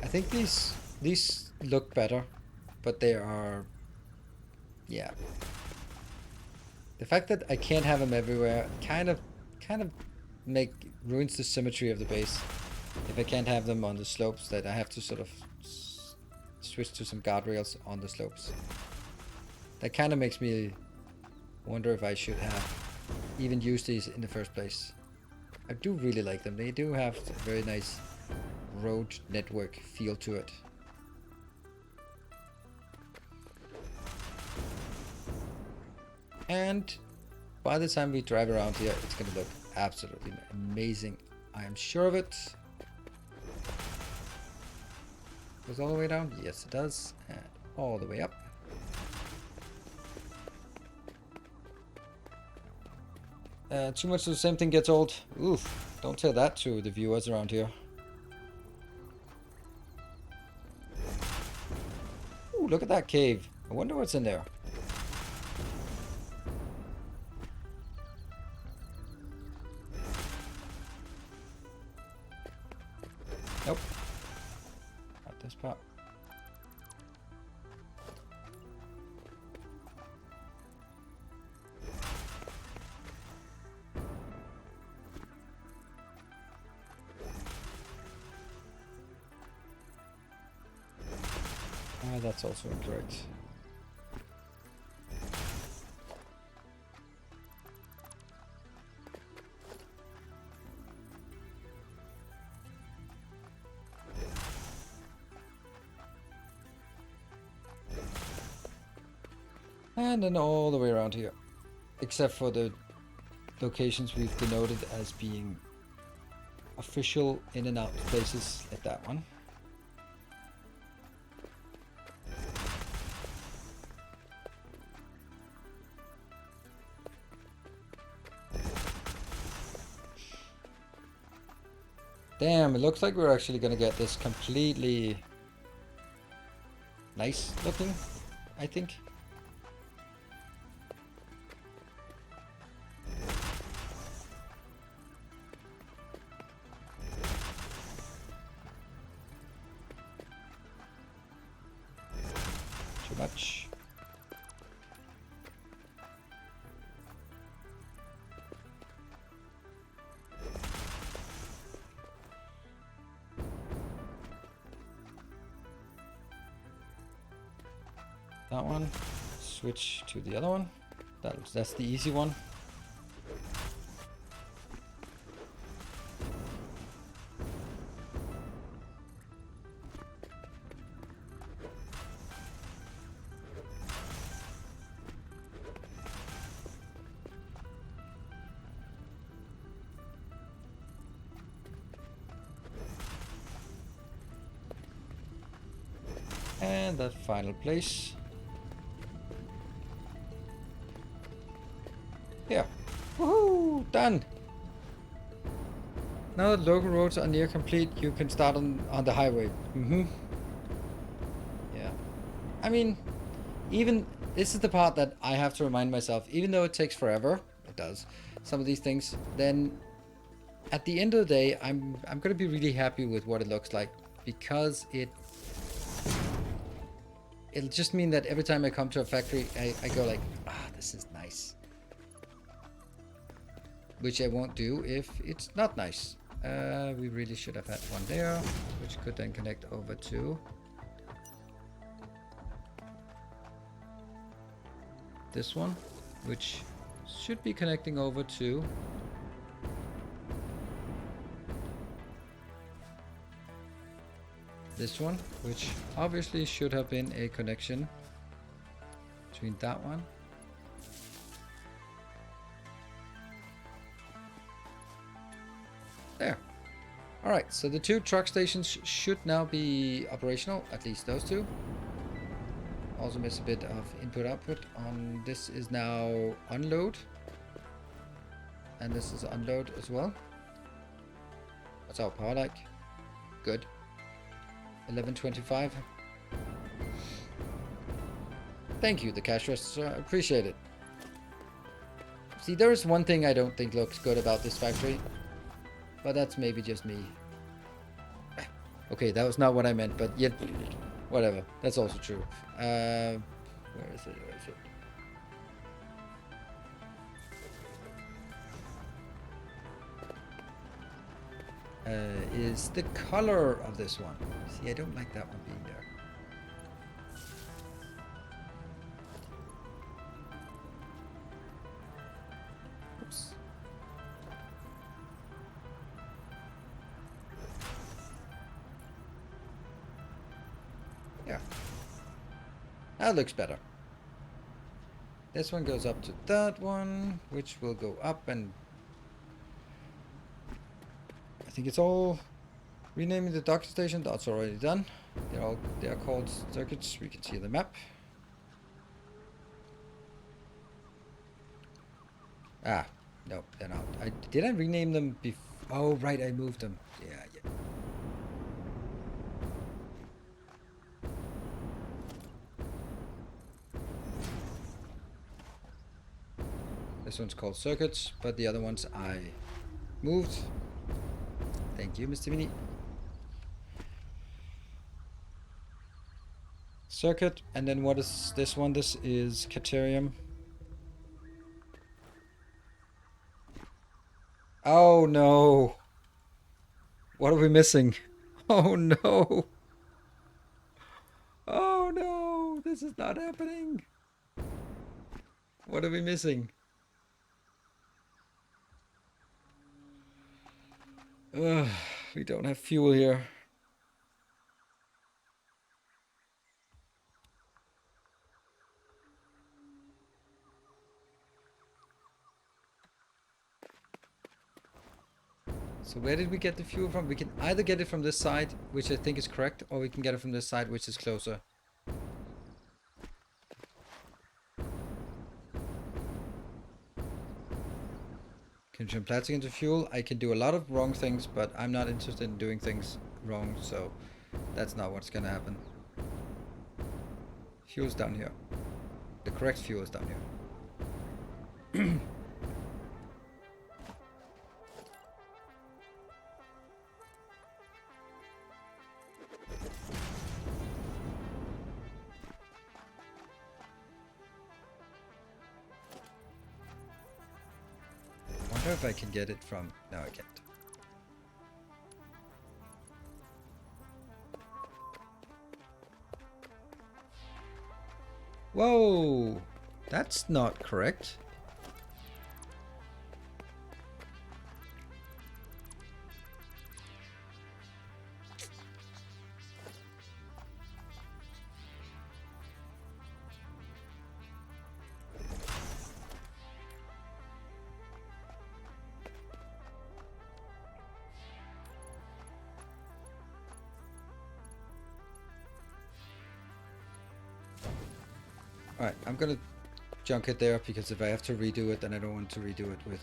I think these look better, but they are, yeah. The fact that I can't have them everywhere kind of ruins the symmetry of the base. If I can't have them on the slopes, that I have to sort of switch to some guardrails on the slopes. That kind of makes me wonder if I should have even used these in the first place. I do really like them. They do have a very nice road network feel to it. And by the time we drive around here, it's going to look absolutely amazing. I am sure of it. Goes all the way down? Yes, it does. And all the way up. Too much of the same thing gets old. Oof. Don't tell that to the viewers around here. Ooh, look at that cave. I wonder what's in there. Nope. Not this part. That's also incorrect. And then all the way around here. Except for the locations we've denoted as being official in and out places, like that one. Damn, it looks like we're actually gonna get this completely nice looking, I think. Too much. That one, switch to the other one. That's the easy one. And that final place. Here. Woohoo! Done! Now that local roads are near complete, you can start on the highway. Mm-hmm. Yeah. I mean, even... This is the part that I have to remind myself, even though it takes forever, it does, some of these things, then at the end of the day, I'm going to be really happy with what it looks like, because it'll just mean that every time I come to a factory, I go like, ah, this is nice. Which I won't do if it's not nice. We really should have had one there, which could then connect over to this one, which should be connecting over to this one, which obviously should have been a connection between that one. There. Alright, so the two truck stations should now be operational, at least those two. Also miss a bit of input-output on this is now unload. And this is unload as well. What's our power like? Good. 1125. Thank you, the cash register. Appreciate it. See, there is one thing I don't think looks good about this factory. But that's maybe just me. Okay, that was not what I meant, but yet, whatever. That's also true. Where is it? Where is it? Is the color of this one. See, I don't like that one being there. Oops. Yeah. That looks better. This one goes up to that one, which will go up, and I think it's all renaming the docking station. That's already done. They are called circuits. We can see the map. Ah, no, they're not. Did I rename them before? Oh, right, I moved them. Yeah. This one's called circuits, but the other ones I moved. Thank you, Mr. Mini. Circuit, and then what is this one? This is Caterium. Oh no! What are we missing? Oh no! Oh no! This is not happening! What are we missing? Ugh, we don't have fuel here. So where did we get the fuel from? We can either get it from this side, which I think is correct, or we can get it from this side, which is closer. Can turn plastic into fuel. I can do a lot of wrong things, but I'm not interested in doing things wrong, so that's not what's gonna happen. Fuel's down here. The correct fuel is down here. I wonder if I can get it from... No, I can't. Whoa! That's not correct. Alright, I'm gonna junk it there, because if I have to redo it, then I don't want to redo it with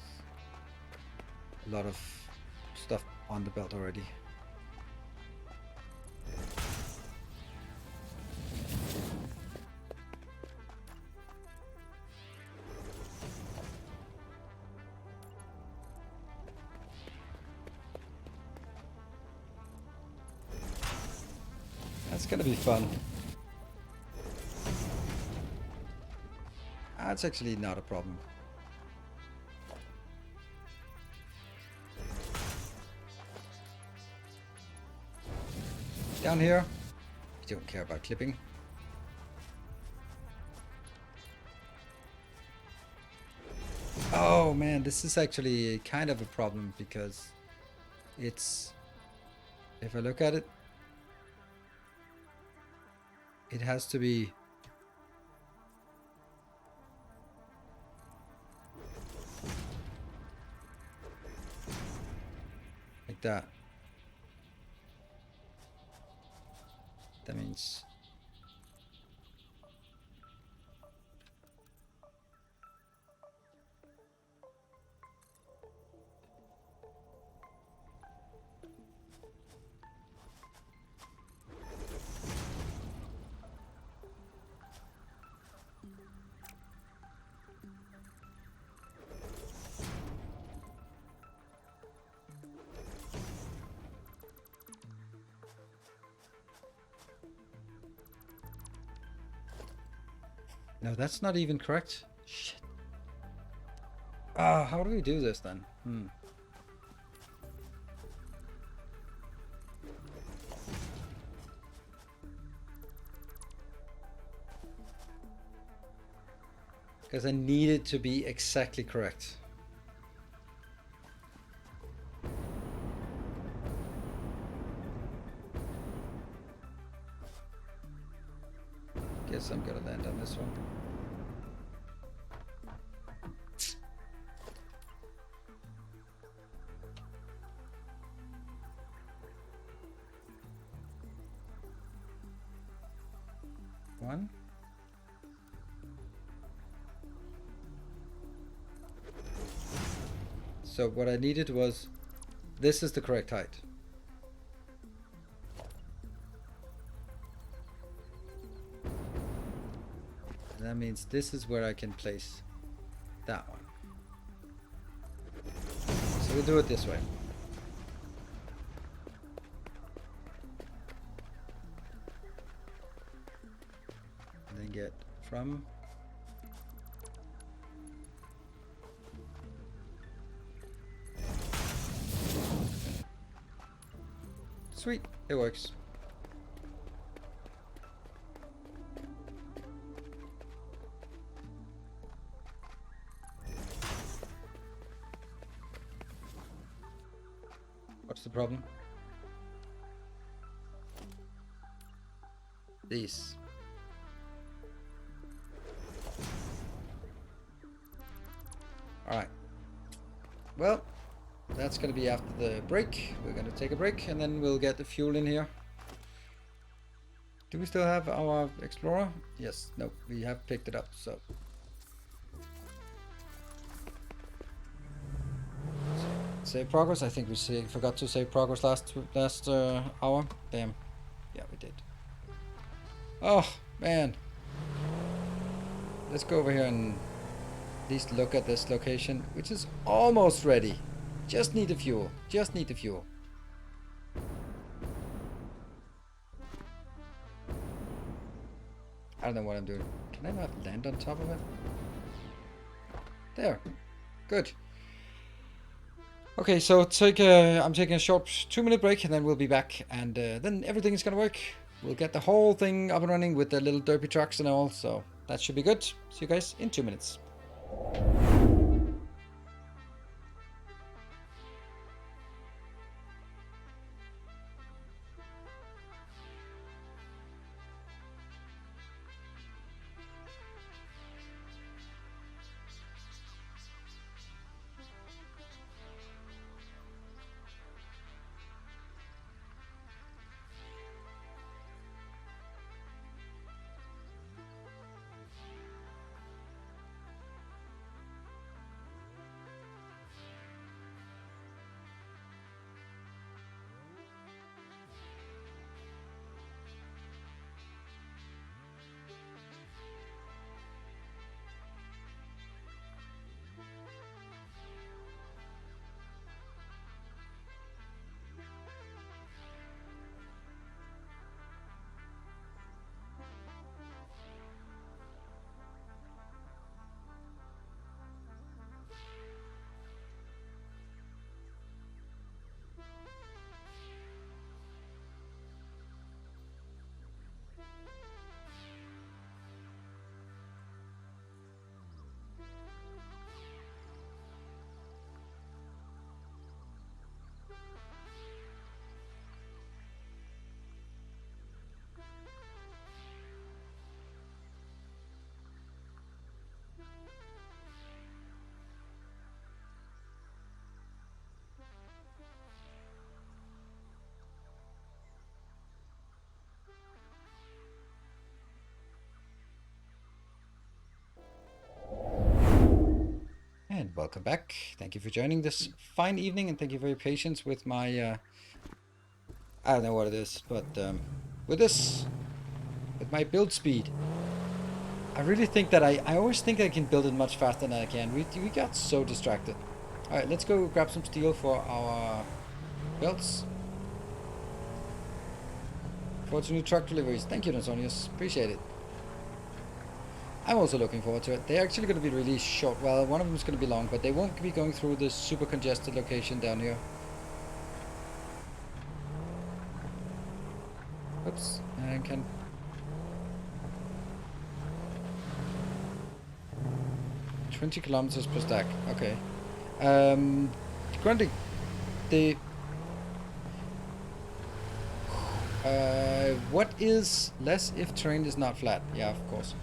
a lot of stuff on the belt already. That's gonna be fun. That's actually not a problem. Down here, we don't care about clipping. Oh man, this is actually kind of a problem, because it's, if I look at it, it has to be like that. That means no, that's not even correct. Shit. Ah, how do we do this then? Because I need it to be exactly correct. Guess I'm gonna land on this one. One. So what I needed was, this is the correct height. And that means this is where I can place that one. So we'll do it this way. And then get from sweet, it works. What's the problem? These. Alright. Well, that's gonna be after the break. We're gonna take a break and then we'll get the fuel in here. Do we still have our explorer? Yes, no, we have picked it up, so. Save progress. I think we forgot to save progress last hour. Damn. Yeah, we did. Oh, man. Let's go over here and at least look at this location, which is almost ready. Just need the fuel. Just need the fuel. I don't know what I'm doing. Can I not land on top of it? There. Good. Okay, so I'm taking a short 2-minute break and then we'll be back, and then everything is gonna work. We'll get the whole thing up and running with the little derpy trucks and all, so that should be good. See you guys in 2 minutes. welcome back. Thank you for joining this fine evening, and thank you for your patience with my, I don't know what it is, but with my build speed. I really think that I always think I can build it much faster than I can. We got so distracted. Alright, let's go grab some steel for our belts. For two new truck deliveries. Thank you, Nasonius. Appreciate it. I'm also looking forward to it. They're actually going to be released short. Well, one of them is going to be long, but they won't be going through this super congested location down here. Oops. I can... $20 kilometers per stack. Okay. Grundy, the... what is less if terrain is not flat? Yeah, of course.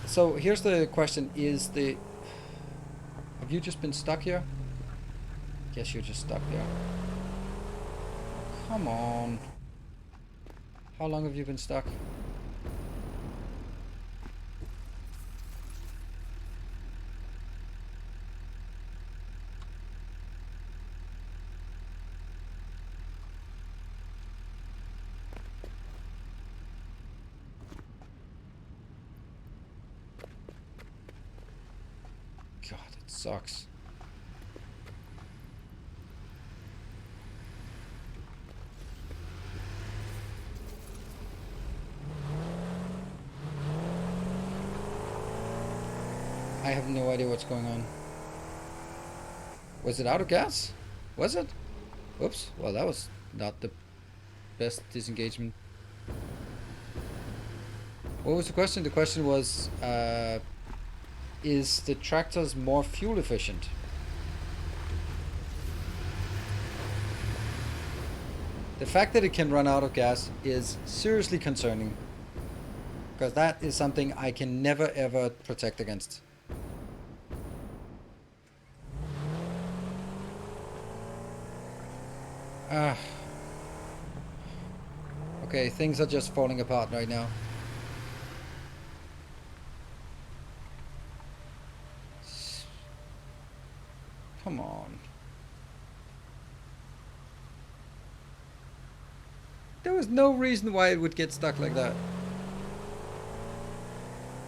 So here's the question: have you just been stuck here? Guess you're just stuck there. Come on. How long have you been stuck? God, it sucks. I have no idea what's going on. Was it out of gas? Was it? Oops. Well, that was not the best disengagement. What was the question? The question was, is the tractors more fuel efficient? The fact that it can run out of gas is seriously concerning, because that is something I can never ever protect against. Okay, things are just falling apart right now. Come on. There was no reason why it would get stuck like that.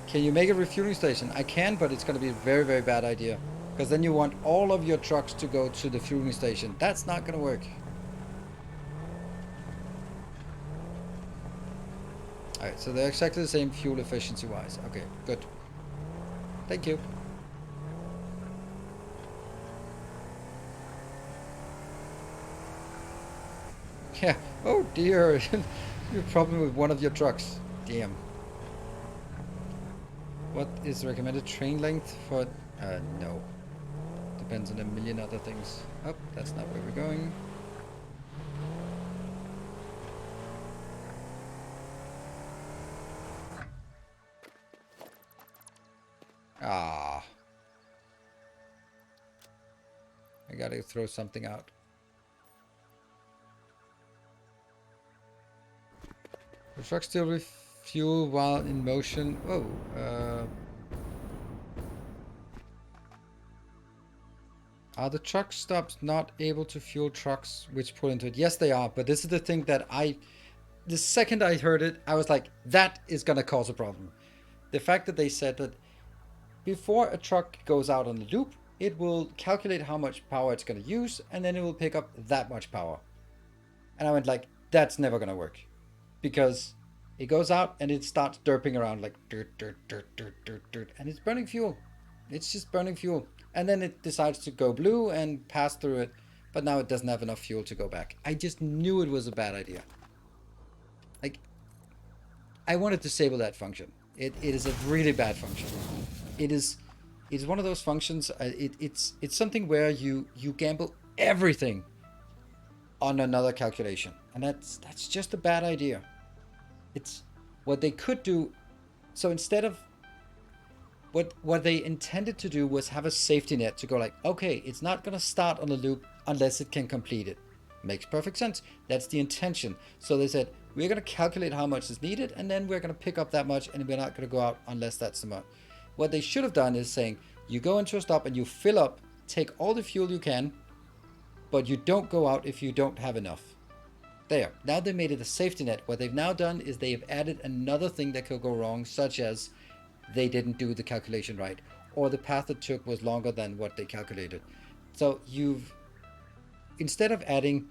Can you make a refueling station? I can, but it's going to be a very, very bad idea. Because then you want all of your trucks to go to the fueling station. That's not going to work. Alright, so they're exactly the same fuel efficiency wise. Okay, good. Thank you. Yeah. Oh dear. You have a problem with one of your trucks. Damn. What is the recommended train length for... no. Depends on a million other things. Oh, that's not where we're going. Ah. I gotta throw something out. The truck still refuel while in motion. Oh, are the truck stops not able to fuel trucks which pull into it? Yes, they are. But this is the thing that the second I heard it, I was like, that is gonna cause a problem. The fact that they said that before a truck goes out on the loop, it will calculate how much power it's going to use, and then it will pick up that much power. And I went like, that's never going to work. Because it goes out and it starts derping around like dirt, dirt, dirt, dirt, dirt, dirt. And it's burning fuel. It's just burning fuel. And then it decides to go blue and pass through it. But now it doesn't have enough fuel to go back. I just knew it was a bad idea. Like, I want to disable that function. It is a really bad function. It's one of those functions. It's something where you gamble everything on another calculation, and that's just a bad idea. It's what they could do. So instead of what they intended to do was have a safety net to go like, okay, it's not gonna start on a loop unless it can complete it. Makes perfect sense. That's the intention. So they said, we're going to calculate how much is needed, and then we're going to pick up that much, and we're not going to go out unless that's the amount. What they should have done is saying, You go into a stop and you fill up, take all the fuel you can, but you don't go out if you don't have enough. There. Now they made it a safety net. What they've now done is they've added another thing that could go wrong, such as they didn't do the calculation right, or the path it took was longer than what they calculated. So instead of adding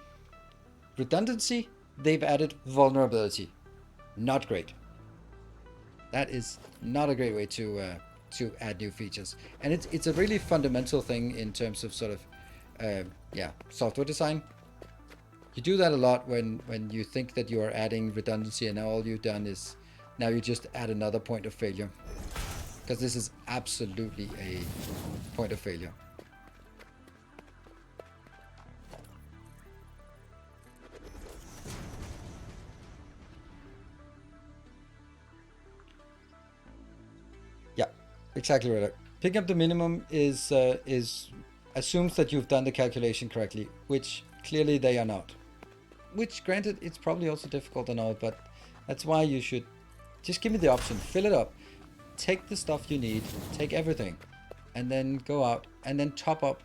redundancy, they've added vulnerability. Not great. That is not a great way to add new features, and it's a really fundamental thing in terms of sort of software design. You do that a lot when you think that you are adding redundancy, and now all you've done is now you just add another point of failure, because this is absolutely a point of failure. Yeah, exactly right. Picking up the minimum is assumes that you've done the calculation correctly, which clearly they are not. Which, granted, it's probably also difficult and all, but that's why you should just give me the option, fill it up, take the stuff you need, take everything, and then go out and then top up.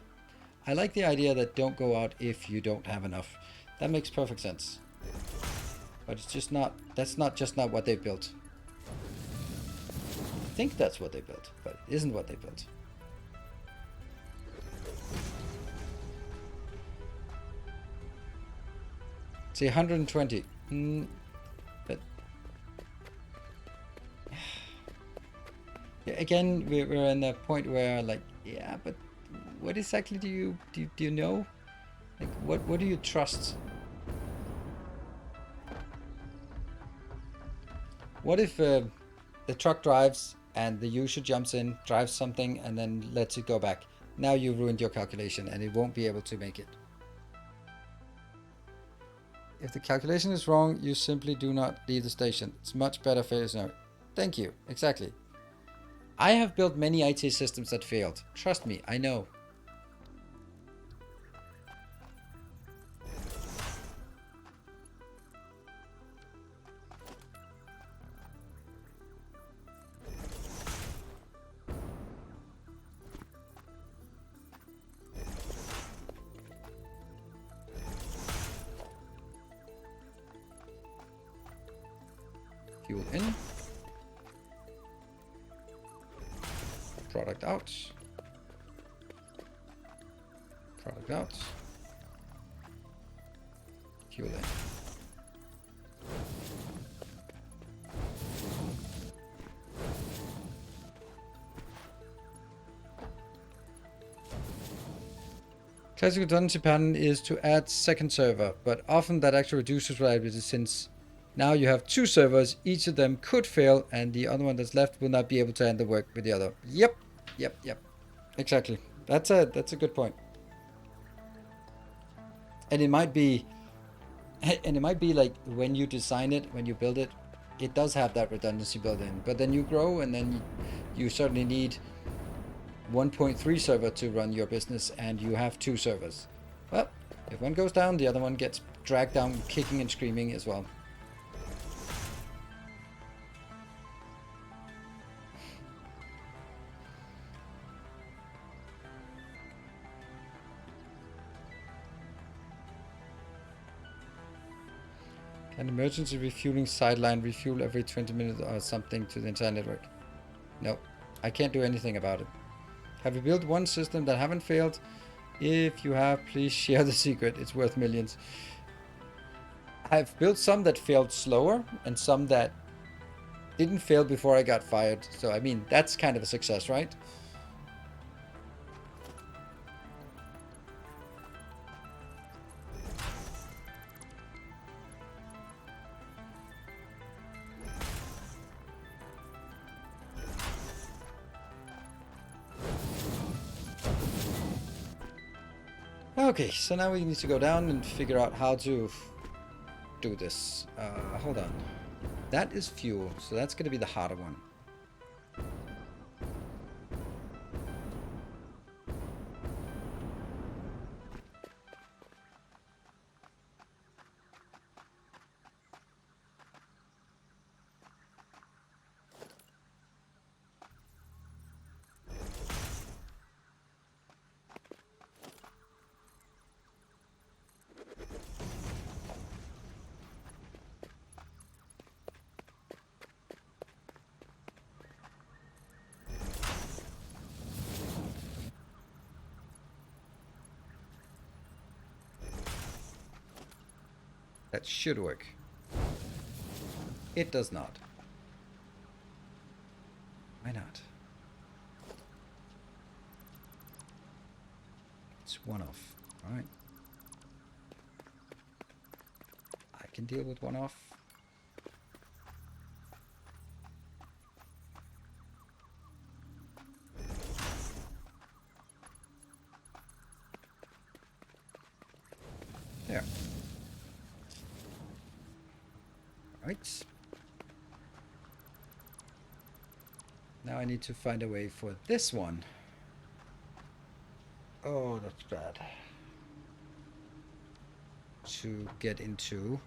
I like the idea that don't go out if you don't have enough. That makes perfect sense. But it's just not, that's not what they built. I think that's what they built, but it isn't what they built. See, 120. But yeah, again, we're in a point where, like, yeah, but what exactly do you know? Like, what do you trust? What if the truck drives and the user jumps in, drives something, and then lets it go back? Now you ruined your calculation, and it won't be able to make it. If the calculation is wrong, you simply do not leave the station. It's much better failure scenario. Thank you. Exactly. I have built many IT systems that failed. Trust me, I know. Fuel in. Product out. Product out. Fuel in. Classic redundancy pattern is to add second server, but often that actually reduces reliability since now you have two servers, each of them could fail, and the other one that's left will not be able to end the work with the other. Yep. Exactly. That's a good point. And it might be like when you design it, when you build it, it does have that redundancy built in. But then you grow, and then you certainly need 1.3 server to run your business, and you have two servers. Well, if one goes down, the other one gets dragged down, kicking and screaming as well. An emergency refueling sideline refuel every 20 minutes or something to the entire network. No, I can't do anything about it. Have you built one system that haven't failed? If you have, please share the secret. It's worth millions. I've built some that failed slower and some that didn't fail before I got fired. So, I mean, that's kind of a success, right? Okay, so now we need to go down and figure out how to do this. Hold on. That is fuel, so that's going to be the harder one. That should work. It does not. Why not? It's one off. Alright. I can deal with one off. There. Right. Now I need to find a way for this one. Oh, that's bad. To get into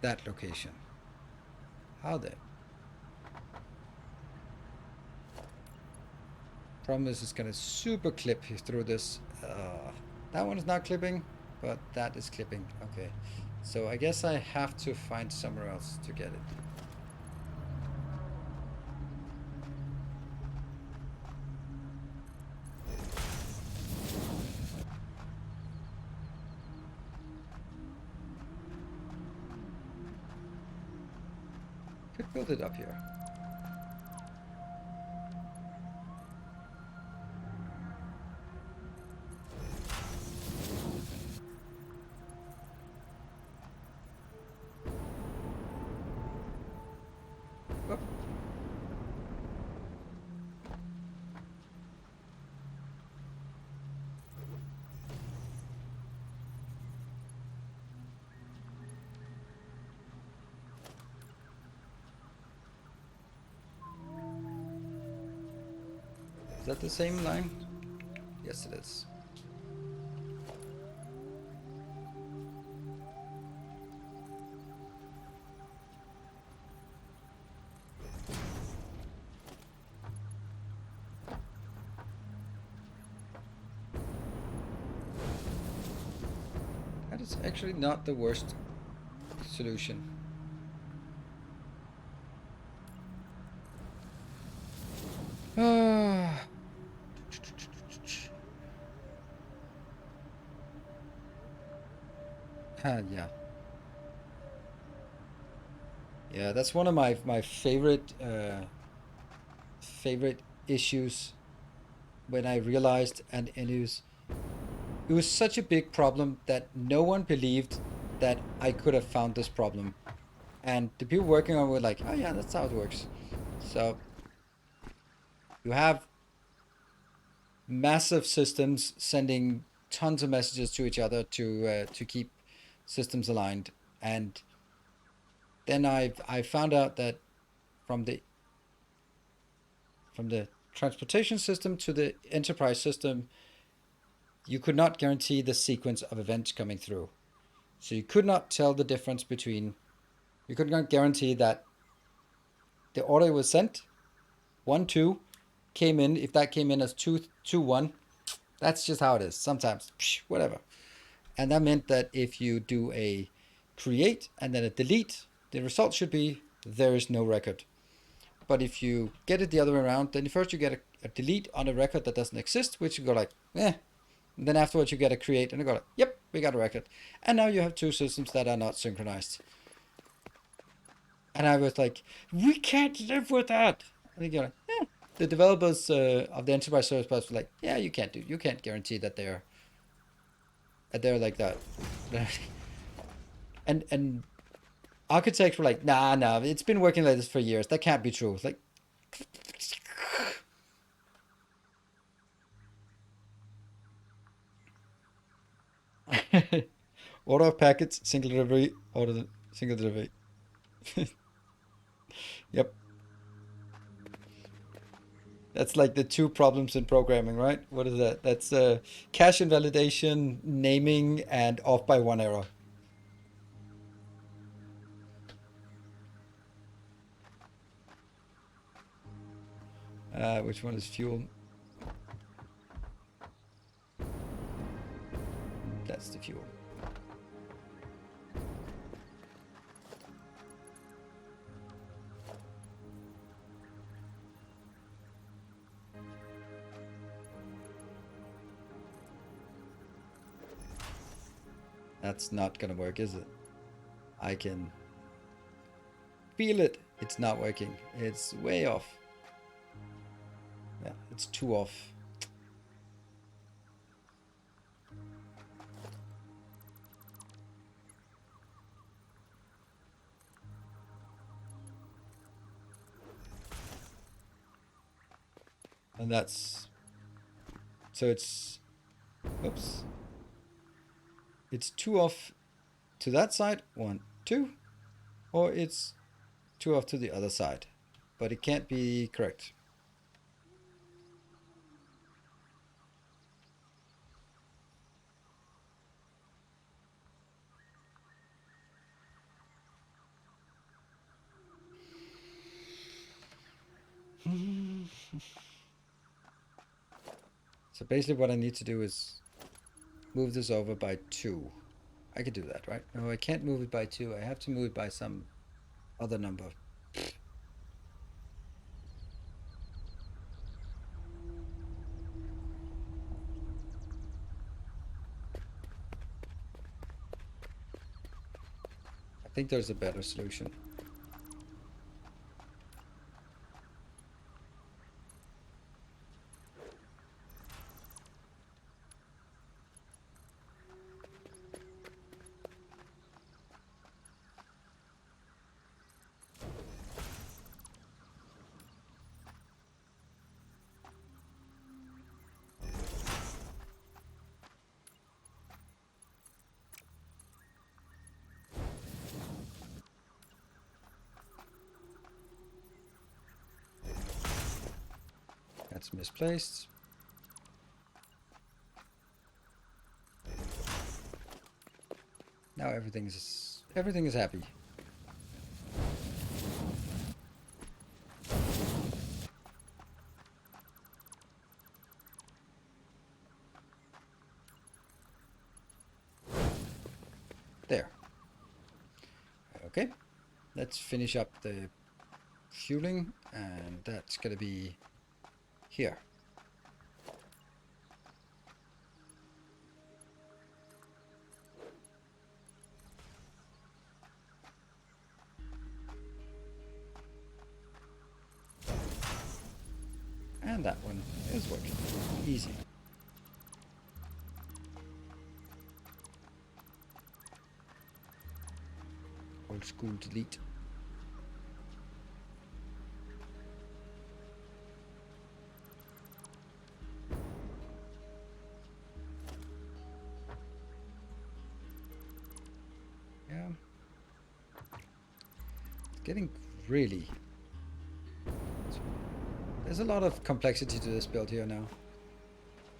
that location. How then? Problem is, it's gonna super clip through this. That one is not clipping, but that is clipping. Okay, so I guess I have to find somewhere else to get it. Could build it up here. Whoop. Is that the same line? Yes, it is. That is actually not the worst solution. Yeah. Yeah, that's one of my favorite favorite issues when I realized, and it was such a big problem that no one believed that I could have found this problem. And the people working on it were like, oh yeah, that's how it works. So you have massive systems sending tons of messages to each other to keep systems aligned. And then I found out that from the transportation system to the enterprise system, you could not guarantee the sequence of events coming through. So you could not tell the difference between, you could not guarantee that the order was sent, 1, 2, came in, if that came in as 2, 2, 1, that's just how it is. Sometimes, whatever. And that meant that if you do a create and then a delete, the result should be there is no record. But if you get it the other way around, then first you get a delete on a record that doesn't exist, which you go like, eh. And then afterwards you get a create and you go like, yep, we got a record. And now you have two systems that are not synchronized. And I was like, we can't live with that. And you're like, eh. The developers of the enterprise service bus were like, yeah, you can't guarantee that they're like that. and architects were like, nah, it's been working like this for years. That can't be true. It's like, order of packets, single delivery, order single delivery. Yep. That's like the two problems in programming, right? What is that? That's cache invalidation, naming, and off by one error. Which one is fuel? That's the fuel. That's not gonna work, is it? I can feel it. It's not working. It's way off. Yeah, it's too off. And that's... So it's... Oops. It's 2 off to that side. 1, 2. Or it's 2 off to the other side. But it can't be correct. So basically what I need to do is move this over by 2. I could do that, right? No, I can't move it by 2. I have to move it by some other number. I think there's a better solution. That's misplaced. Now everything is happy. There. Okay. Let's finish up the fueling, and that's gonna be here. And that one is working. Easy. Old school delete. Yeah. It's getting really... There's a lot of complexity to this build here now.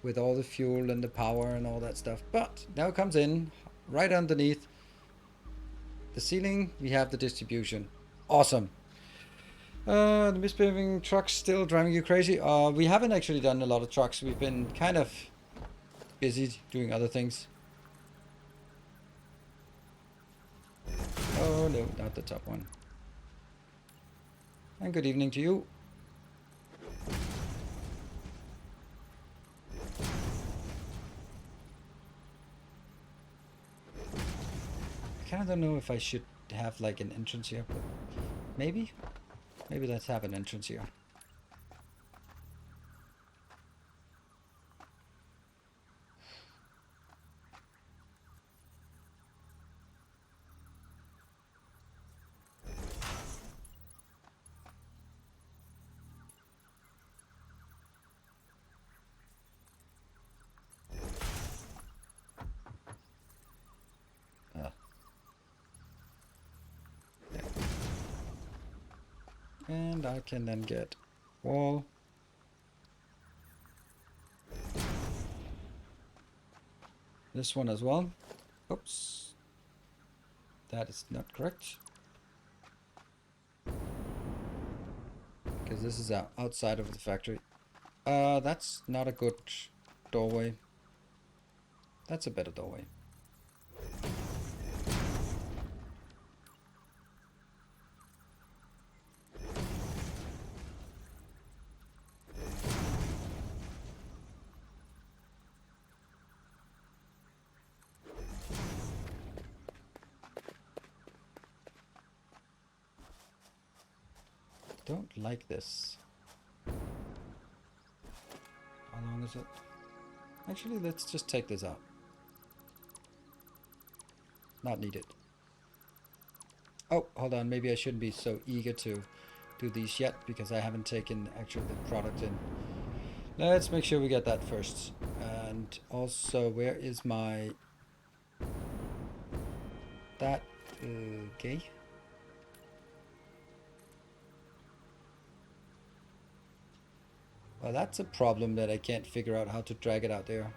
With all the fuel and the power and all that stuff. But now it comes in, right underneath the ceiling, we have the distribution. Awesome. The misbehaving trucks still driving you crazy? We haven't actually done a lot of trucks. We've been kind of busy doing other things. Oh no, not the top one. And good evening to you. I kind of don't know if I should have like an entrance here, but maybe let's have an entrance here. And I can then get wall. This one as well. Oops. That is not correct. Because this is outside of the factory. That's not a good doorway. That's a better doorway. don't like this. How long is it? Actually, let's just take this out. Not needed. Oh, hold on. Maybe I shouldn't be so eager to do these yet because I haven't taken actually the product in. Let's make sure we get that first. And also, where is my... That... okay. Well, that's a problem that I can't figure out how to drag it out there.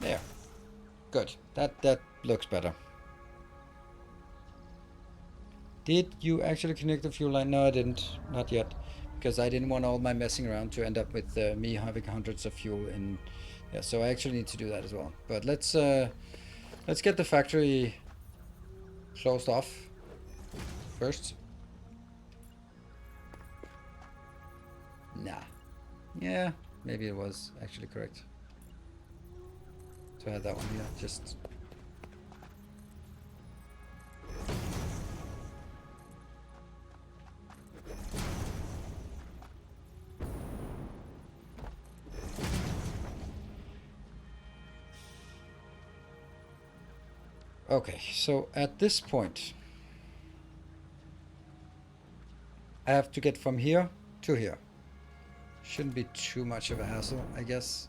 There. Good. That looks better. Did you actually connect the fuel line? No, I didn't. Not yet. Because I didn't want all my messing around to end up with me having hundreds of fuel in... Yeah, so I actually need to do that as well. But let's get the factory closed off first. Nah. Yeah, maybe it was actually correct. So I had that one here, just... Okay, so at this point, I have to get from here to here. Shouldn't be too much of a hassle, I guess.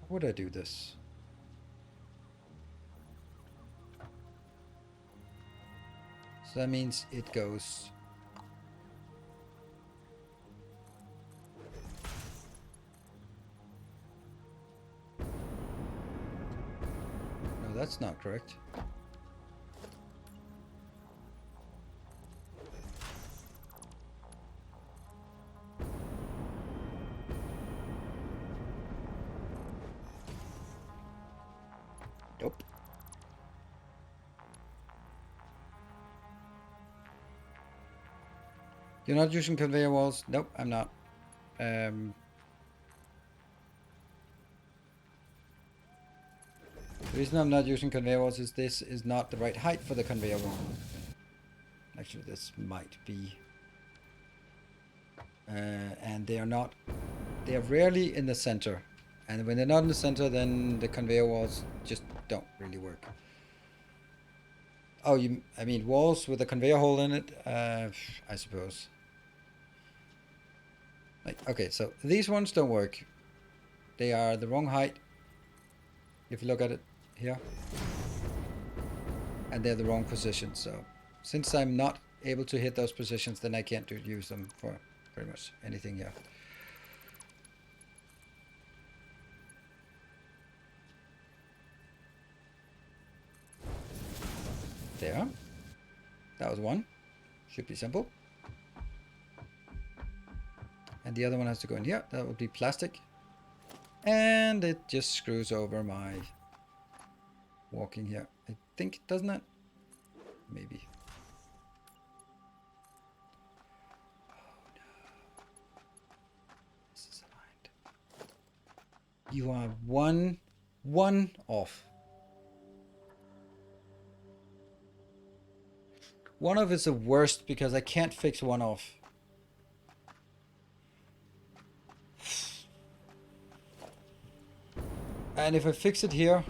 How would I do this? So that means it goes... No, that's not correct. Nope. You're not using conveyor walls? Nope, I'm not. The reason I'm not using conveyor walls is this is not the right height for the conveyor wall. Actually, this might be. And they are not. They are rarely in the center. And when they're not in the center, then the conveyor walls just don't really work. Oh, I mean walls with a conveyor hole in it? I suppose. Like, okay, so these ones don't work. They are the wrong height. If you look at it here. And they're the wrong position. So since I'm not able to hit those positions, then I can't use them for pretty much anything here. There. That was one. Should be simple. And the other one has to go in here. That would be plastic. And it just screws over my walking here. I think, doesn't it? Maybe. Oh no. This is aligned. You are one off. One off is the worst because I can't fix one off. And if I fix it here,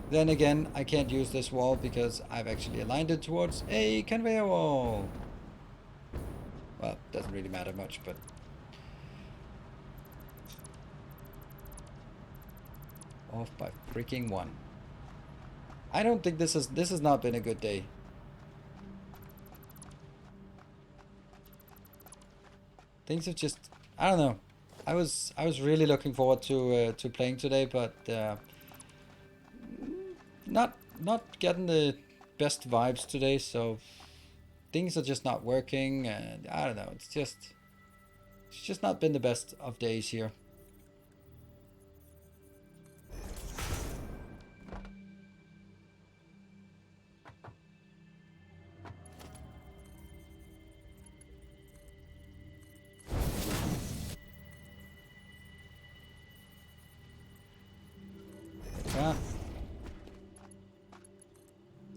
then again, I can't use this wall because I've actually aligned it towards a conveyor wall. Well, doesn't really matter much, but... Off by freaking one. I don't think this has not been a good day. Things have just... I don't know. I was really looking forward to playing today, but not getting the best vibes today. So things are just not working, and I don't know. It's just not been the best of days here. Yeah.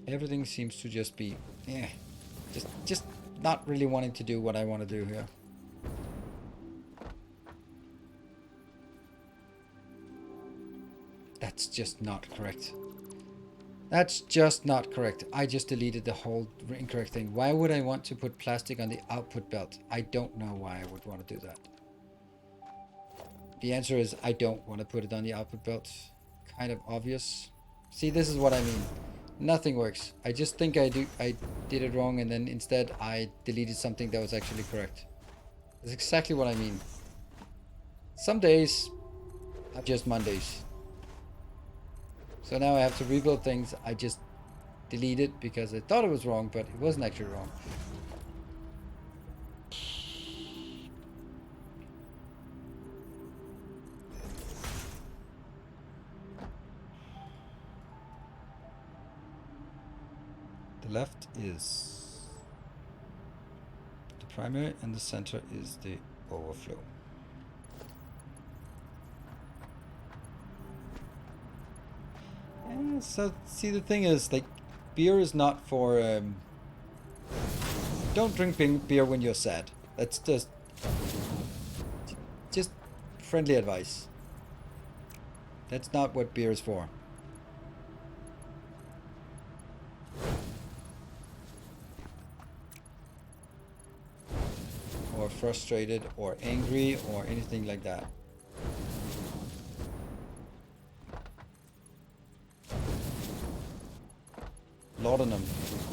Everything seems to just be, just not really wanting to do what I want to do here. That's just not correct. That's just not correct. I just deleted the whole incorrect thing. Why would I want to put plastic on the output belt? I don't know why I would want to do that. The answer is I don't want to put it on the output belt. Kind of obvious. See, this is what I mean. Nothing works. I just think I did it wrong, and then instead I deleted something that was actually correct. That's exactly what I mean. Some days are just Mondays. So now I have to rebuild things. I just delete it because I thought it was wrong, but it wasn't actually wrong. The left is the primary and the center is the overflow. Yeah, so see, the thing is, like, beer is not for don't drink beer when you're sad. That's just friendly advice. That's not what beer is for. Or frustrated or angry or anything like that. Laudanum.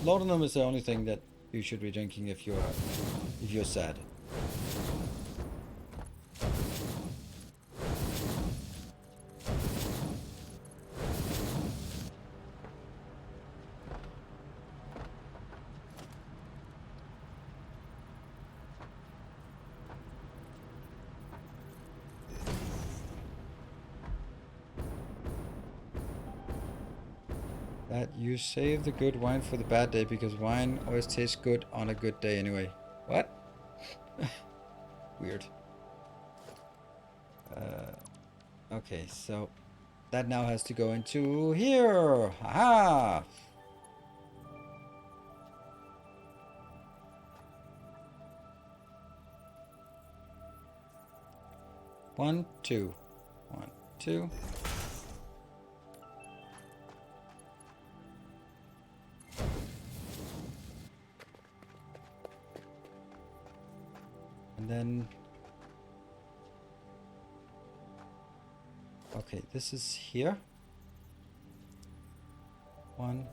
Laudanum is the only thing that you should be drinking if you're sad. That you save the good wine for the bad day because wine always tastes good on a good day anyway. What? Weird. Okay, so that now has to go into here. Aha! One, two. 1, 2. And then, okay, this is here. 1,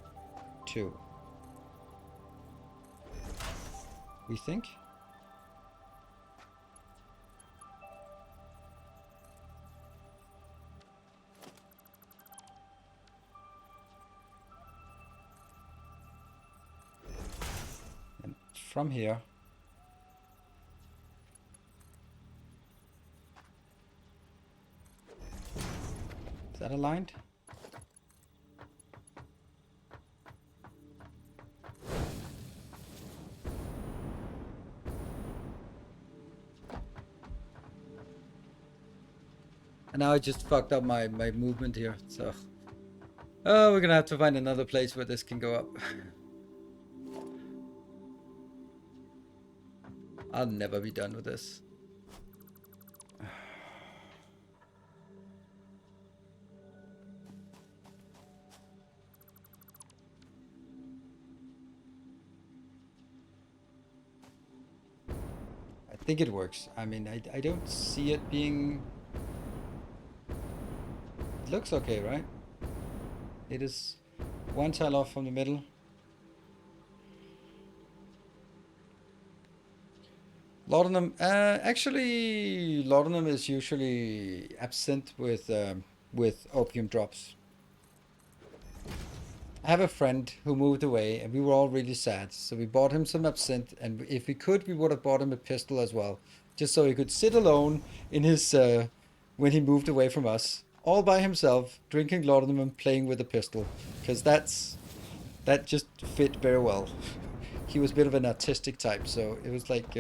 2. We think. And from here. Is that aligned? And now I just fucked up my movement here, so... Oh, we're gonna have to find another place where this can go up. I'll never be done with this. I think it works. I mean, I don't see it being... It looks okay, right? It is one tile off from the middle. Laudanum, actually, laudanum is usually absent with opium drops. I have a friend who moved away, and we were all really sad. So we bought him some absinthe, and if we could, we would have bought him a pistol as well, just so he could sit alone in his when he moved away from us, all by himself, drinking laudanum and playing with a pistol, because that just fit very well. He was a bit of an artistic type, so it was like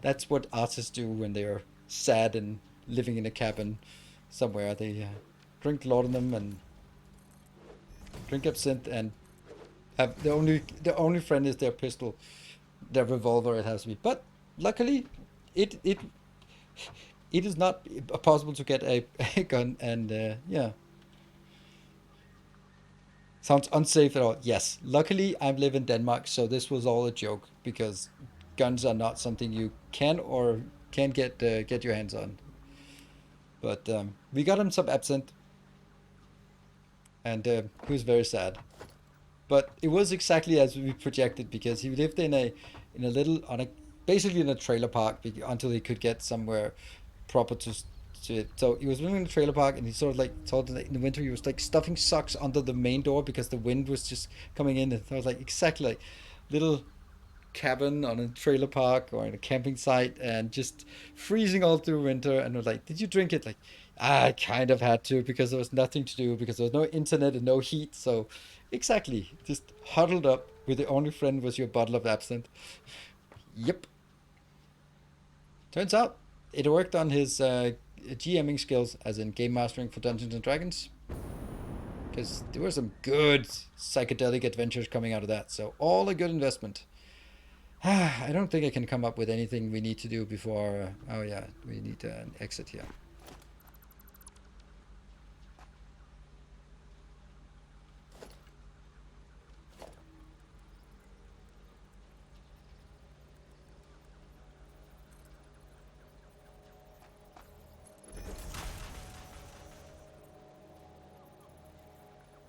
that's what artists do when they are sad and living in a cabin somewhere. They drink laudanum and drink absinthe and have the only friend is their pistol, their revolver. It has to be, but luckily, it it is not possible to get a gun, and yeah, sounds unsafe at all. Yes, luckily I live in Denmark, so this was all a joke because guns are not something you can or can get your hands on. But we got him some absinthe, and he was very sad. But it was exactly as we projected because he lived in a little on a basically in a trailer park until he could get somewhere proper to it. So he was living in a trailer park, and he sort of like told that in the winter he was like stuffing socks under the main door because the wind was just coming in. And I was like exactly like little cabin on a trailer park or in a camping site and just freezing all through winter. And I was like, did you drink it? Like, I kind of had to because there was nothing to do because there was no internet and no heat. So exactly, just huddled up with the only friend was your bottle of absinthe. Yep. Turns out it worked on his GMing skills, as in game mastering for Dungeons and Dragons, because there were some good psychedelic adventures coming out of that. So all a good investment. I don't think I can come up with anything we need to do before. Oh yeah, we need an exit here.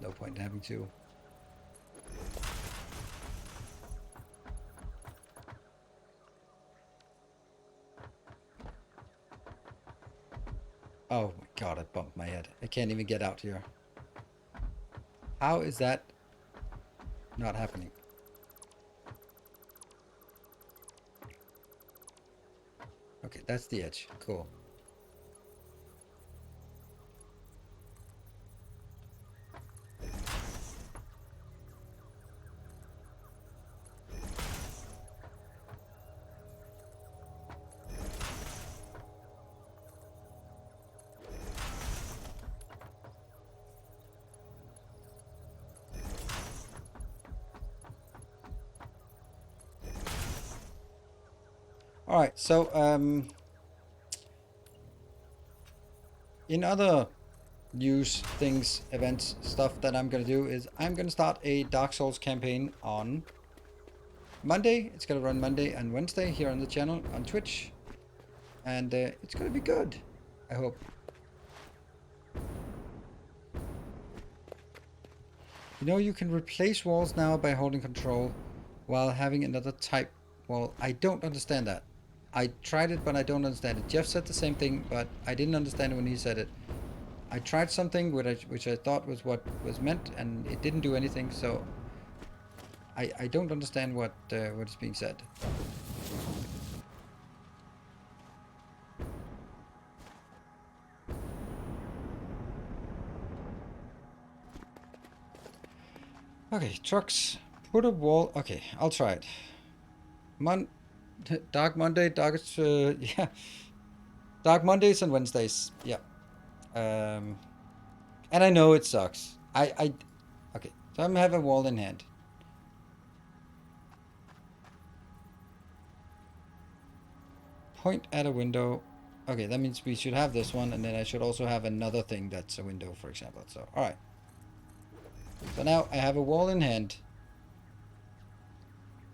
No point in having to. Oh my god, I bumped my head. I can't even get out here. How is that not happening? Okay, that's the edge. Cool. All right, so in other news, things, events, stuff that I'm gonna do is I'm gonna start a Dark Souls campaign on Monday. It's gonna run Monday and Wednesday here on the channel on Twitch, and it's gonna be good. I hope. You know, you can replace walls now by holding control while having another type wall. I don't understand that. I tried it, but I don't understand it. Jeff said the same thing, but I didn't understand it when he said it. I tried something which I thought was what was meant, and it didn't do anything. So I don't understand what is being said. Okay, trucks. Put a wall. Okay, I'll try it. Dark Monday, yeah. Dark Mondays and Wednesdays. Yeah. And I know it sucks. Okay. So I'm having a wall in hand. Point at a window. Okay, that means we should have this one, and then I should also have another thing that's a window, for example. So, all right. So now I have a wall in hand.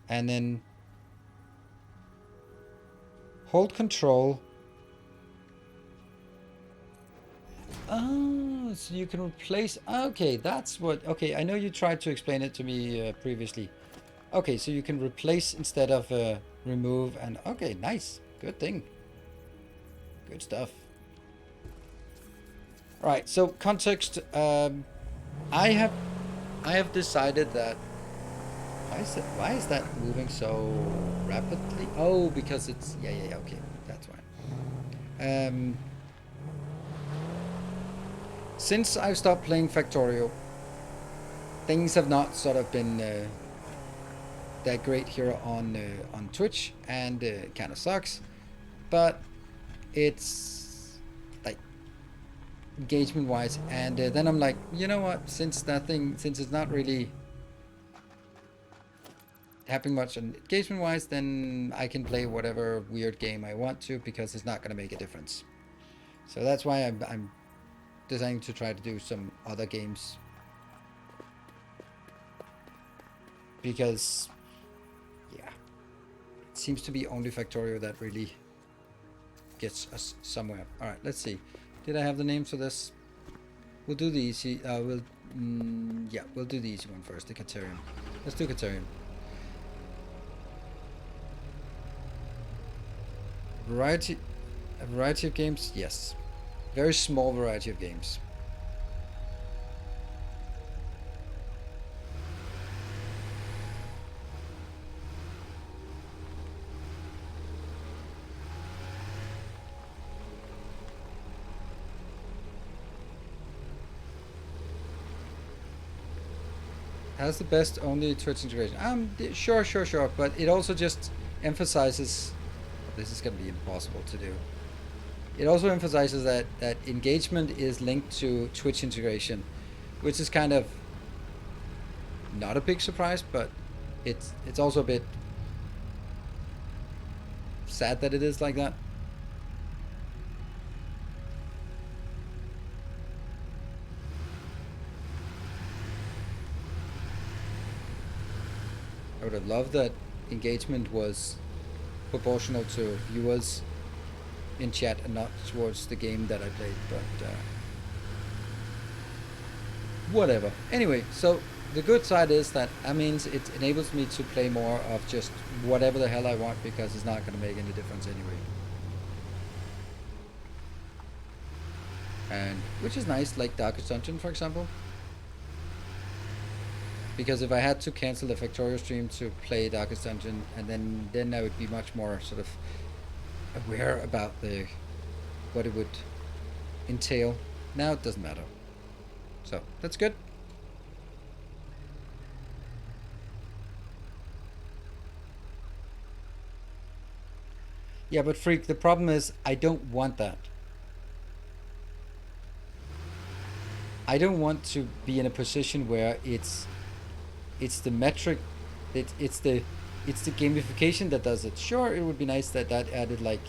And then hold control. Oh, so you can replace. Okay, that's what. Okay, I know you tried to explain it to me previously. Okay, so you can replace instead of remove. And okay, nice. Good thing. Good stuff. All right, so context. I have I have decided that. Why is that moving so rapidly? Oh, because it's yeah, okay, that's why. Since I've stopped playing Factorio, things have not sort of been that great here on Twitch, and it kind of sucks. But it's like engagement wise, and then I'm like, you know what? Since it's not really happening much on engagement wise, then I can play whatever weird game I want to because it's not going to make a difference. So that's why I'm deciding to try to do some other games, because yeah, it seems to be only Factorio that really gets us somewhere. All right, let's see. Did I have the names for this? We'll do the easy. Yeah, we'll do the easy one first. The Caterium. Let's do Caterium. A variety of games. Yes, very small variety of games. Has the best only Twitch integration. Sure. But it also just emphasizes. This is going to be impossible to do. It also emphasizes that engagement is linked to Twitch integration, which is kind of not a big surprise, but it's also a bit sad that it is like that. I would have loved that engagement was proportional to viewers in chat and not towards the game that I played, but whatever. Anyway, so the good side is that means it enables me to play more of just whatever the hell I want, because it's not going to make any difference anyway. And which is nice, like Darkest Dungeon, for example. Because if I had to cancel the Factorio stream to play Darkest Dungeon, and then I would be much more sort of aware about what it would entail. Now it doesn't matter. So that's good. Yeah, but Freak, the problem is I don't want that. I don't want to be in a position where it's the metric, it's the gamification that does it. Sure, it would be nice that added like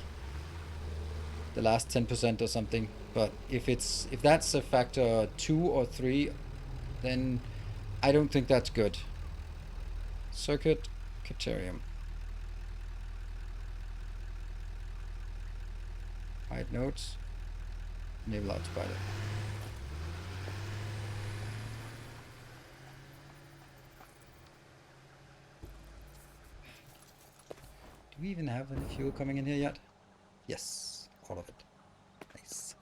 the last 10% or something, but if that's a factor 2 or 3, then I don't think that's good. Circuit Caterium. Hide notes. Enable autopilot. Do we even have any fuel coming in here yet? Yes, all of it. Nice.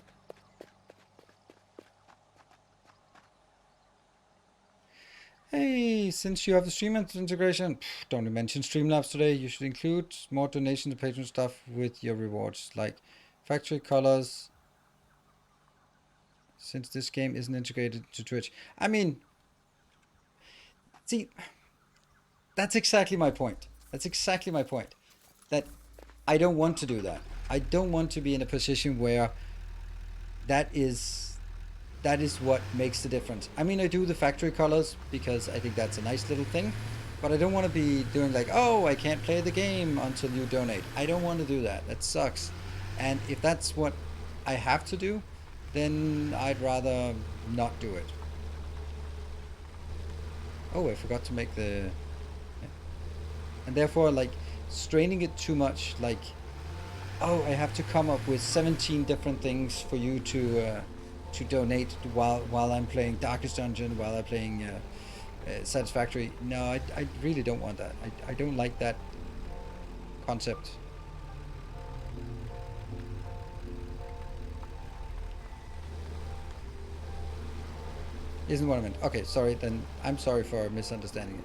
Hey, since you have the stream integration, don't mention Streamlabs today. You should include more donation to Patreon stuff with your rewards, like factory colors. Since this game isn't integrated to Twitch, I mean, see, that's exactly my point. That I don't want to do that. I don't want to be in a position where that is what makes the difference. I mean, I do the factory colors because I think that's a nice little thing, but I don't want to be doing like, oh, I can't play the game until you donate. I don't want to do that. That sucks. And if that's what I have to do, then I'd rather not do it. Oh, I forgot to make the... And therefore, like, straining it too much, like, oh, I have to come up with 17 different things for you to donate while I'm playing Darkest Dungeon, while I'm playing Satisfactory. No, I really don't want that. I don't like that concept. Isn't what I meant. Okay, sorry, then I'm sorry for misunderstanding it.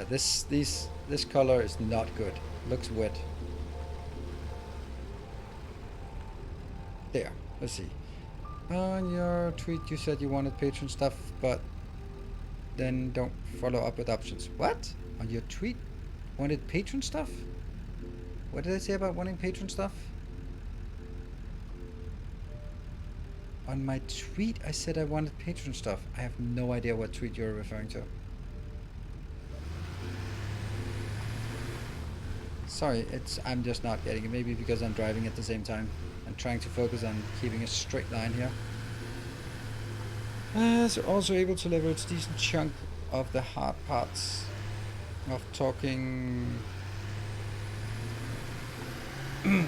This color is not good. Looks wet. There. Let's see. On your tweet, you said you wanted patron stuff, but then don't follow up with options. What? On your tweet, wanted patron stuff? What did I say about wanting patron stuff? On my tweet, I said I wanted patron stuff. I have no idea what tweet you're referring to. Sorry, I'm just not getting it. Maybe because I'm driving at the same time. I'm trying to focus on keeping a straight line here. So also able to leverage decent chunk of the hard parts of talking. Go,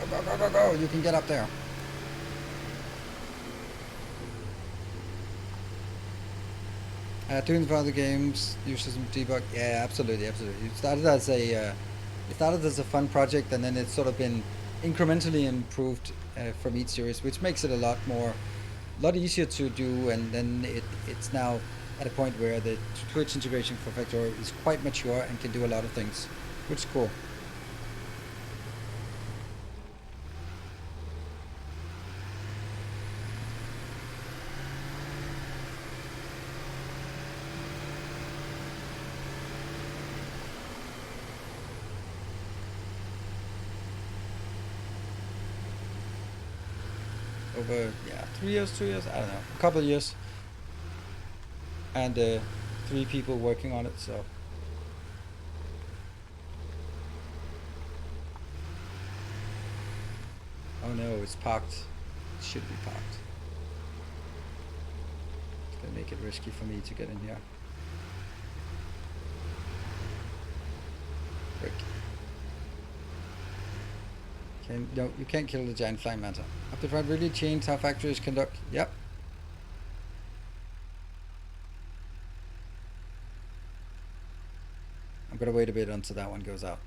go, go, go, go! You can get up there. Doing for other games, use some debug. Yeah, absolutely, absolutely. It started as a fun project, and then it's sort of been incrementally improved from each series, which makes it a lot easier to do. And then it's now at a point where the Twitch integration for Factorio is quite mature and can do a lot of things, which is cool. Over 3 years, 2 years, I don't know, a couple of years, and 3 people working on it. So oh no, it's parked. It should be parked. It's gonna make it risky for me to get in here. Frick. No, you can't kill the giant flying manta. Optifine really changed how factories conduct. Yep. I'm gonna wait a bit until that one goes out.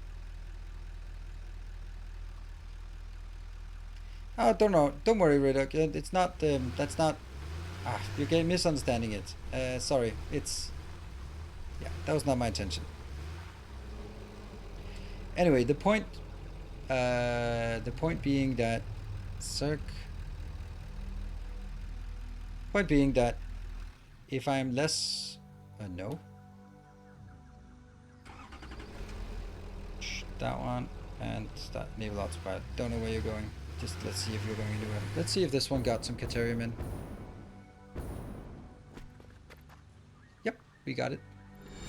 Oh, don't worry, Riddock. It's not. That's not. You're misunderstanding it. Sorry. That was not my intention. Anyway, the point being that if I'm less no, that one, and start enable autopilot. Don't know where you're going. Just let's see if you're going anywhere. Let's see if this one got some Caterium in. Yep, we got it.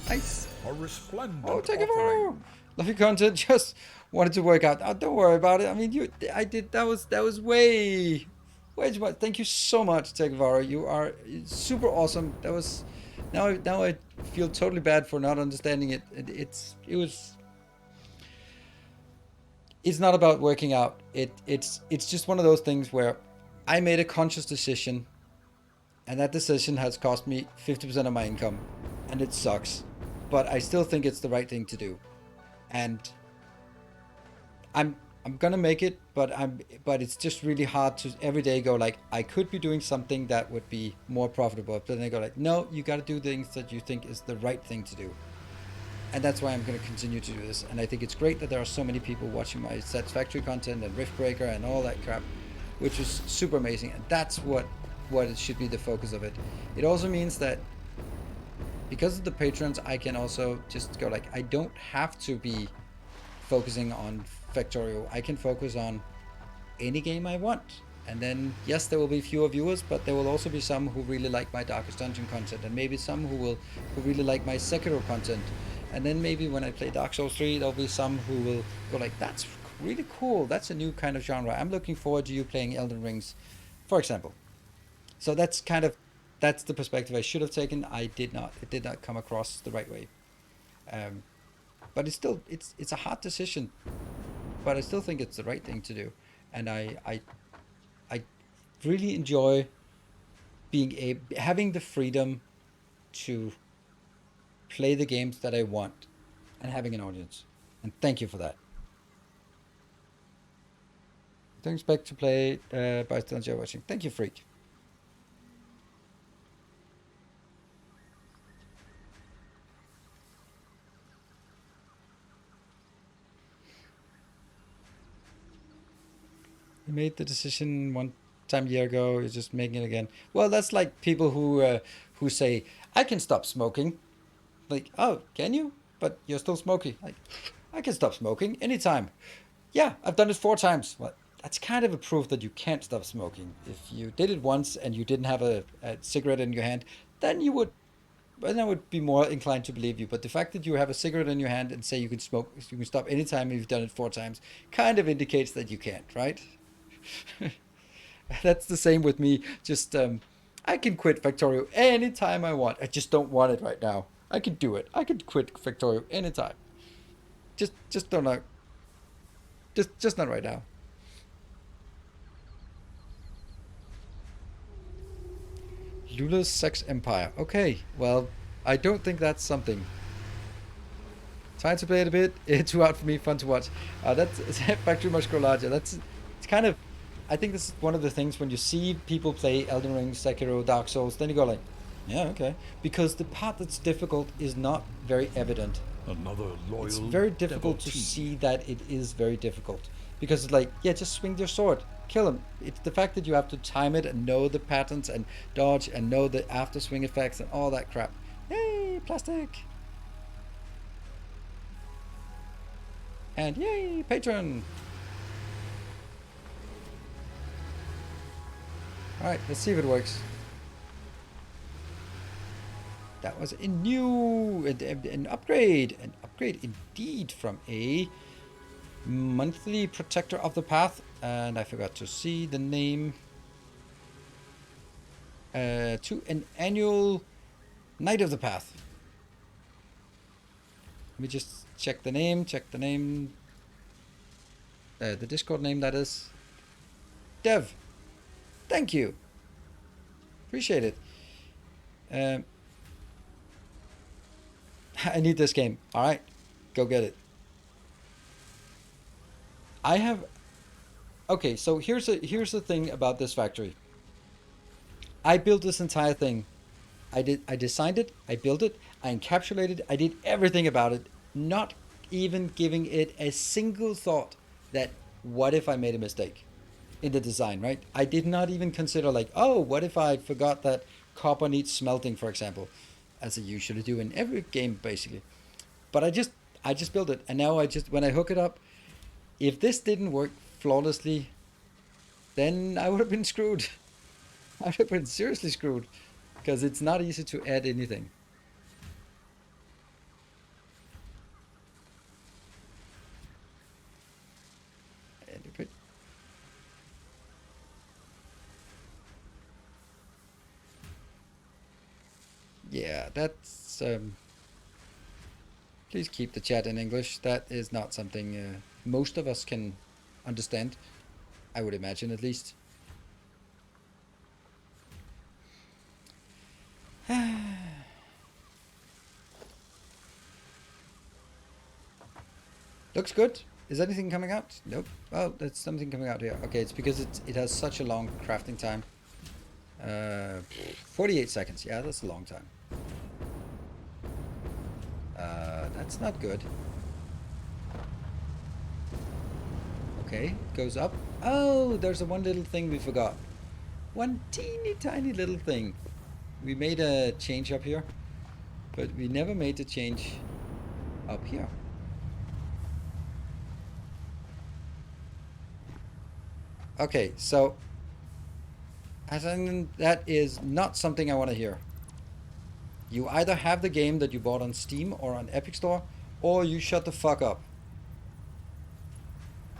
Nice. A resplendent Oh, take it offering. over. Love your content. Just wanted to work out. Oh, don't worry about it. I mean, I did. That was way too much. Thank you so much, Tegavara. You are super awesome. That was. Now I feel totally bad for not understanding it. It's not about working out. It's just one of those things where I made a conscious decision, and that decision has cost me 50% of my income, and it sucks. But I still think it's the right thing to do. And I'm gonna make it, but it's just really hard to every day go like, I could be doing something that would be more profitable, but then I go like, no, you got to do things that you think is the right thing to do. And that's why I'm going to continue to do this. And I think it's great that there are so many people watching my Satisfactory content and Riftbreaker and all that crap, which is super amazing. And that's what it should be, the focus of it. It also means that because of the patrons, I can also just go like, I don't have to be focusing on Factorio. I can focus on any game I want. And then, yes, there will be fewer viewers, but there will also be some who really like my Darkest Dungeon content, and maybe some who really like my Sekiro content. And then maybe when I play Dark Souls 3, there'll be some who will go like, that's really cool. That's a new kind of genre. I'm looking forward to you playing Elden Rings, for example. So that's the perspective I should have taken. I did not. It did not come across the right way. But it's still, it's a hard decision, but I still think it's the right thing to do. And I really enjoy having the freedom to play the games that I want and having an audience. And thank you for that. Don't expect to play by still enjoy watching. Thank you, Freak. You made the decision one time a year ago. You're just making it again. Well, that's like people who say, "I can stop smoking." Like, oh, can you? But you're still smoking. Like, I can stop smoking anytime. Yeah, I've done it 4 times. Well, that's kind of a proof that you can't stop smoking. If you did it once and you didn't have a cigarette in your hand, then you would. Then I would be more inclined to believe you. But the fact that you have a cigarette in your hand and say you can smoke, you can stop anytime you've done it 4 times, kind of indicates that you can't, right? That's the same with me. Just I can quit Factorio anytime I want. I just don't want it right now. I can do it. I can quit Factorio anytime. Just don't know. Just not right now. Lula's Sex Empire. Okay, well, I don't think that's something. Trying to play it a bit. It's too hard for me. Fun to watch. That's Factory must grow larger. It's kind of. I think this is one of the things when you see people play Elden Ring, Sekiro, Dark Souls, then you go like, yeah, okay, because the part that's difficult is not very evident. Another loyal. It's very difficult to see that it is very difficult because it's like, yeah, just swing your sword, kill him. It's the fact that you have to time it and know the patterns and dodge and know the after swing effects and all that crap. Yay, plastic! And yay, patron! Alright, let's see if it works. That was an upgrade indeed from a monthly protector of the path. And I forgot to see the name. To an annual Knight of the Path. Let me just check the name. The Discord name, that is. Dev. Thank you. Appreciate it. I need this game. All right, go get it. I have. Okay, so here's the thing about this factory. I built this entire thing. I designed it. I built it. I encapsulated. I did everything about it. Not even giving it a single thought that what if I made a mistake in the design, right? I did not even consider like, oh, what if I forgot that copper needs smelting, for example, as I usually do in every game, basically. But I just built it, and now when I hook it up, if this didn't work flawlessly, then I would have been screwed. I would have been seriously screwed, because it's not easy to add anything. Yeah, that's. Please keep the chat in English. That is not something most of us can understand. I would imagine, at least. Looks good. Is anything coming out? Nope. Oh, there's something coming out here. Okay, it's because it has such a long crafting time. 48 seconds. Yeah, that's a long time. That's not good. Okay, goes up. Oh, there's one little thing we forgot. One teeny tiny little thing. We made a change up here, but we never made the change up here. Okay, so that is not something I want to hear. You either have the game that you bought on Steam or on Epic Store, or you shut the fuck up.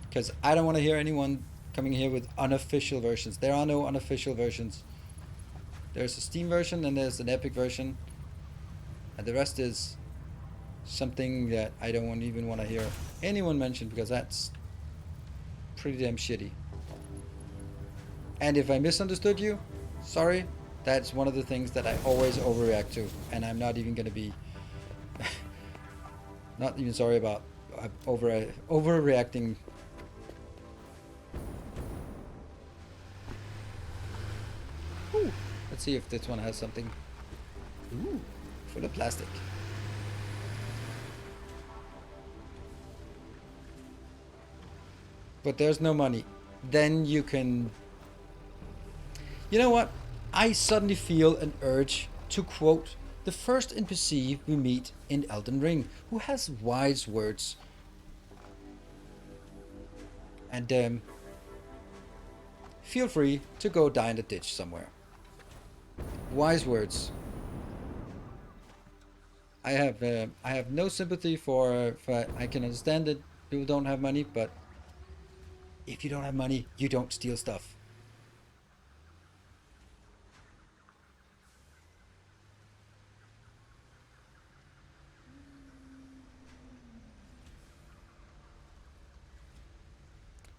Because I don't want to hear anyone coming here with unofficial versions. There are no unofficial versions. There's a Steam version and there's an Epic version. And the rest is something that I don't even want to hear anyone mention, because that's pretty damn shitty. And if I misunderstood you, sorry, That's one of the things that I always overreact to, and I'm not even gonna be, not even sorry about overreacting. Ooh, let's see if this one has something. Ooh, full of plastic. But there's no money. Then you can. You know what? I suddenly feel an urge to quote the first NPC we meet in Elden Ring, who has wise words. And feel free to go die in the ditch somewhere. Wise words. I have no sympathy for. I can understand that people don't have money, but if you don't have money, you don't steal stuff.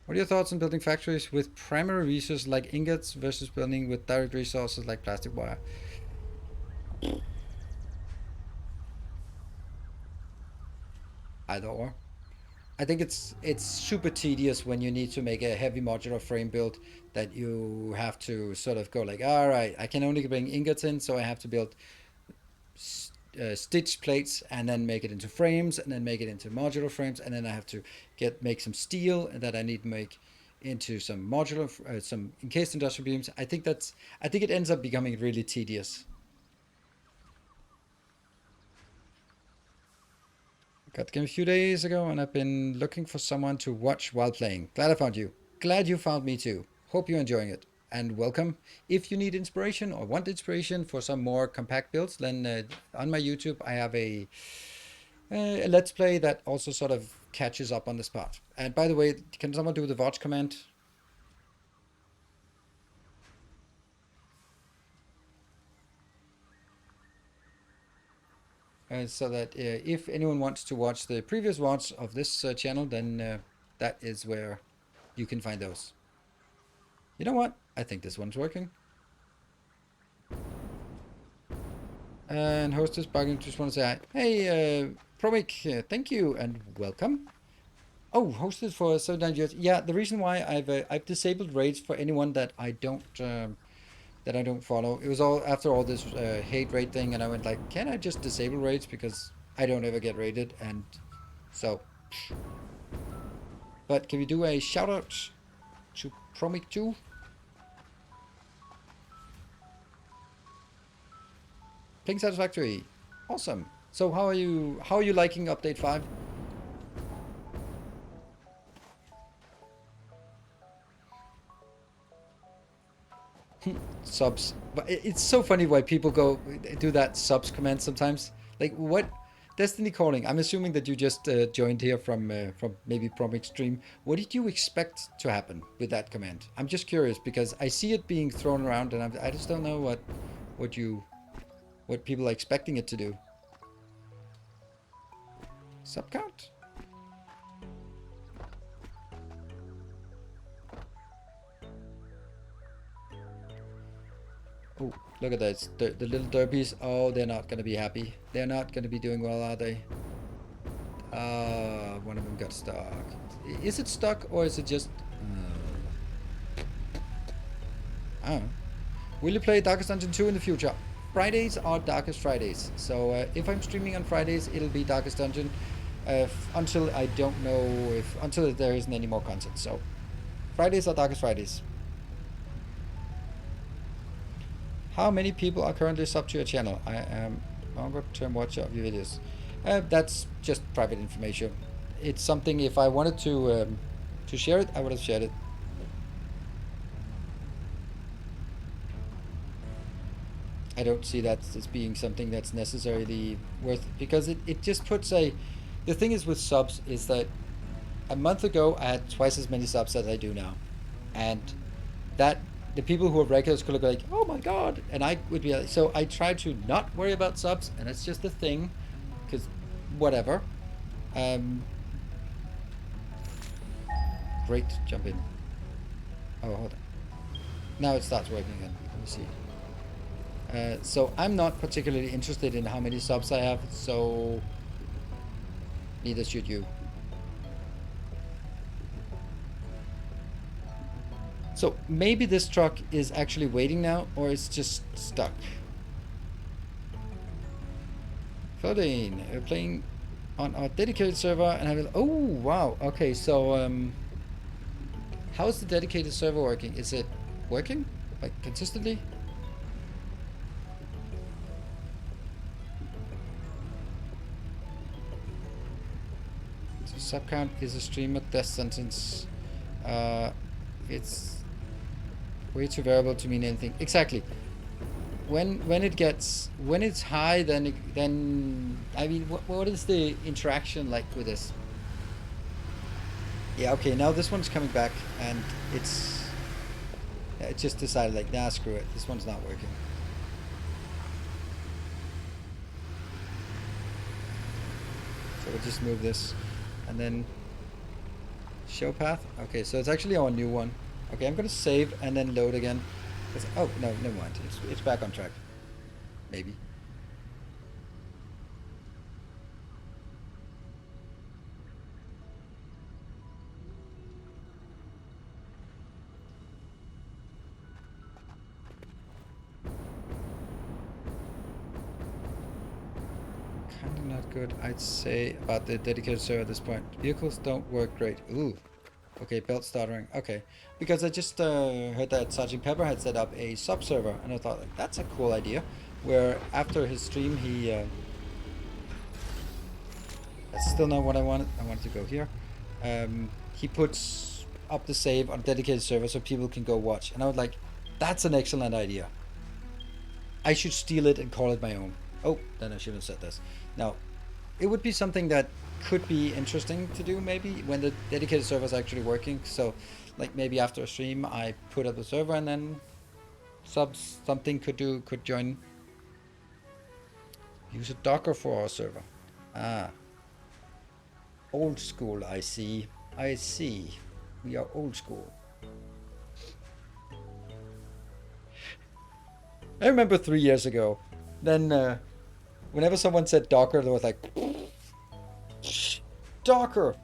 What are your thoughts on building factories with primary resources like ingots versus building with direct resources like plastic wire? Either or. I think it's super tedious when you need to make a heavy modular frame build that you have to sort of go like, all right, I can only bring ingots in, so I have to build stitch plates and then make it into frames and then make it into modular frames, and then I have to make some steel that I need to make into some modular some encased industrial beams. I think it ends up becoming really tedious. Got the game a few days ago and I've been looking for someone to watch while playing. Glad I found you. Glad you found me too. Hope you're enjoying it. And welcome. If you need inspiration or want inspiration for some more compact builds, then on my YouTube I have a let's play that also sort of catches up on the spot. And by the way, can someone do the watch command? So that if anyone wants to watch the previous VODs of this channel, then that is where you can find those. You know what? I think this one's working. And hostess bugging, just want to say, hey, Promic, thank you and welcome. Oh, hosted for 7 years. Yeah, the reason why I've disabled raids for anyone that I don't follow. It was all after all this hate raid thing, and I went like, can I just disable raids because I don't ever get raided, and so. But can we do a shout out to Promic 2? Ping Satisfactory. Awesome. So how are you liking update 5? Subs. But it's so funny why people do that subs command sometimes. Like what? Destiny calling. I'm assuming that you just joined here from maybe Promic stream. What did you expect to happen with that command? I'm just curious because I see it being thrown around and I just don't know what people are expecting it to do. Sub count? Oh, look at this. The little derbies. Oh, they're not going to be happy. They're not going to be doing well, are they? One of them got stuck. Is it stuck or is it just... I don't know. Will you play Darkest Dungeon 2 in the future? Fridays are Darkest Fridays. So if I'm streaming on Fridays, it'll be Darkest Dungeon. Until I don't know until there isn't any more content. So Fridays are Darkest Fridays. How many people are currently sub to your channel? I am longer term watcher of your videos. That's just private information. It's something, if I wanted to share it, I would have shared it. I don't see that as being something that's necessarily worth, because it just puts a... The thing is with subs is that a month ago I had twice as many subs as I do now. And that... The people who are regulars could look like, oh my god, and I would be like, so I try to not worry about subs, and it's just a thing, because whatever. Great, jump in. Oh, hold on. Now it starts working again. Let me see. So I'm not particularly interested in how many subs I have, so neither should you. So maybe this truck is actually waiting now, or it's just stuck. Floating, playing on our dedicated server and have it. Oh wow. Okay, so how is the dedicated server working? Is it working like consistently? So sub count is a streamer death sentence. It's way too variable to mean anything. Exactly. When it's high, then I mean, what is the interaction like with this? Yeah, okay, now this one's coming back, and it just decided like, nah, screw it, this one's not working. So we'll just move this, and then show path. Okay, so it's actually our new one. Okay, I'm gonna save and then load again. Oh no, never mind. It's back on track. Maybe. Kinda not good, I'd say, about the dedicated server at this point. Vehicles don't work great. Ooh. Okay, belt stuttering. Okay, because I just heard that Sergeant Pepper had set up a sub server, and I thought like that's a cool idea. Where after his stream, that's still not what I wanted. I wanted to go here. He puts up the save on a dedicated server so people can go watch, and I was like, that's an excellent idea. I should steal it and call it my own. Oh, then I should have said this. Now, it would be something that could be interesting to do maybe when the dedicated server is actually working. So like maybe after a stream I put up the server and then something could join. Use a Docker for our server. Old school. I see, we are old school. I remember 3 years ago, then whenever someone said Docker, there was like, Docker.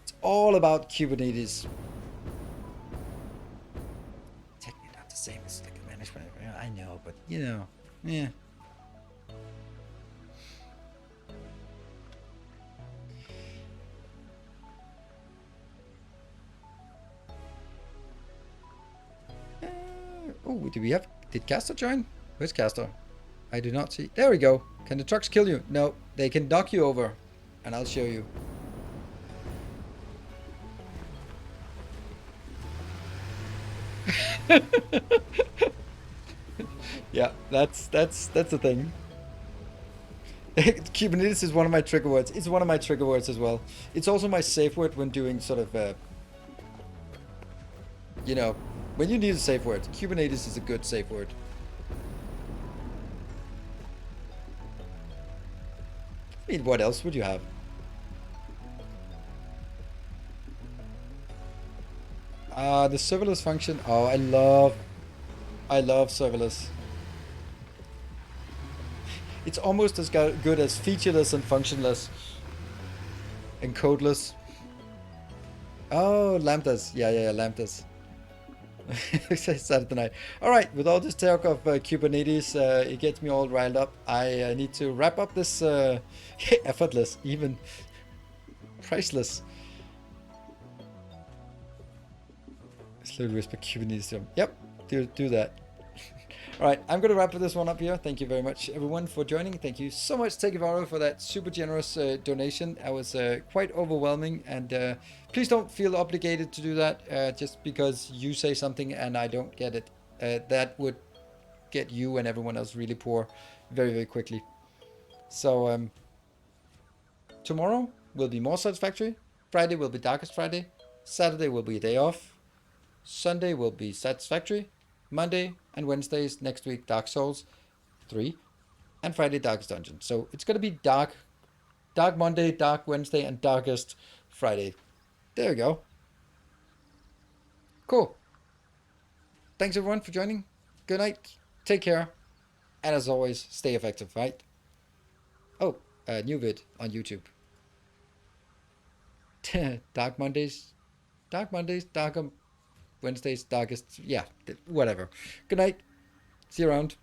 It's all about Kubernetes. Technically not the same as like management. I know, but you know, yeah. Oh, did Castor join? Where's Castor? I do not see. There we go. Can the trucks kill you? No, they can knock you over, and I'll show you. Yeah, that's the thing. Kubernetes is one of my trigger words. It's one of my trigger words as well. It's also my safe word when doing sort of, you know, when you need a safe word. Kubernetes is a good safe word. I mean, what else would you have? The serverless function. Oh, I love serverless. It's almost as good as featureless and functionless and codeless. Oh, lambdas. Yeah, lambdas. Saturday night. All right, with all this talk of Kubernetes, it gets me all riled up. I need to wrap up this effortless, even priceless. Slowly whisper Kubernetes. Yep, do that. All right, I'm going to wrap this one up here. Thank you very much, everyone, for joining. Thank you so much, Tekivaro, for that super generous donation. That was quite overwhelming. And please don't feel obligated to do that just because you say something and I don't get it. That would get you and everyone else really poor very, very quickly. So tomorrow will be more Satisfactory. Friday will be Darkest Friday. Saturday will be a day off. Sunday will be Satisfactory. Monday and Wednesdays next week, Dark Souls 3, and Friday, Darkest Dungeon. So it's going to be Dark Monday, Dark Wednesday, and Darkest Friday. There we go. Cool. thanks everyone for joining. Good night. Take care. And as always, stay effective, right? Oh, new vid on YouTube. Dark Mondays. Dark Mondays, Dark Wednesdays, Darkest. Yeah, whatever. Good night. See you around.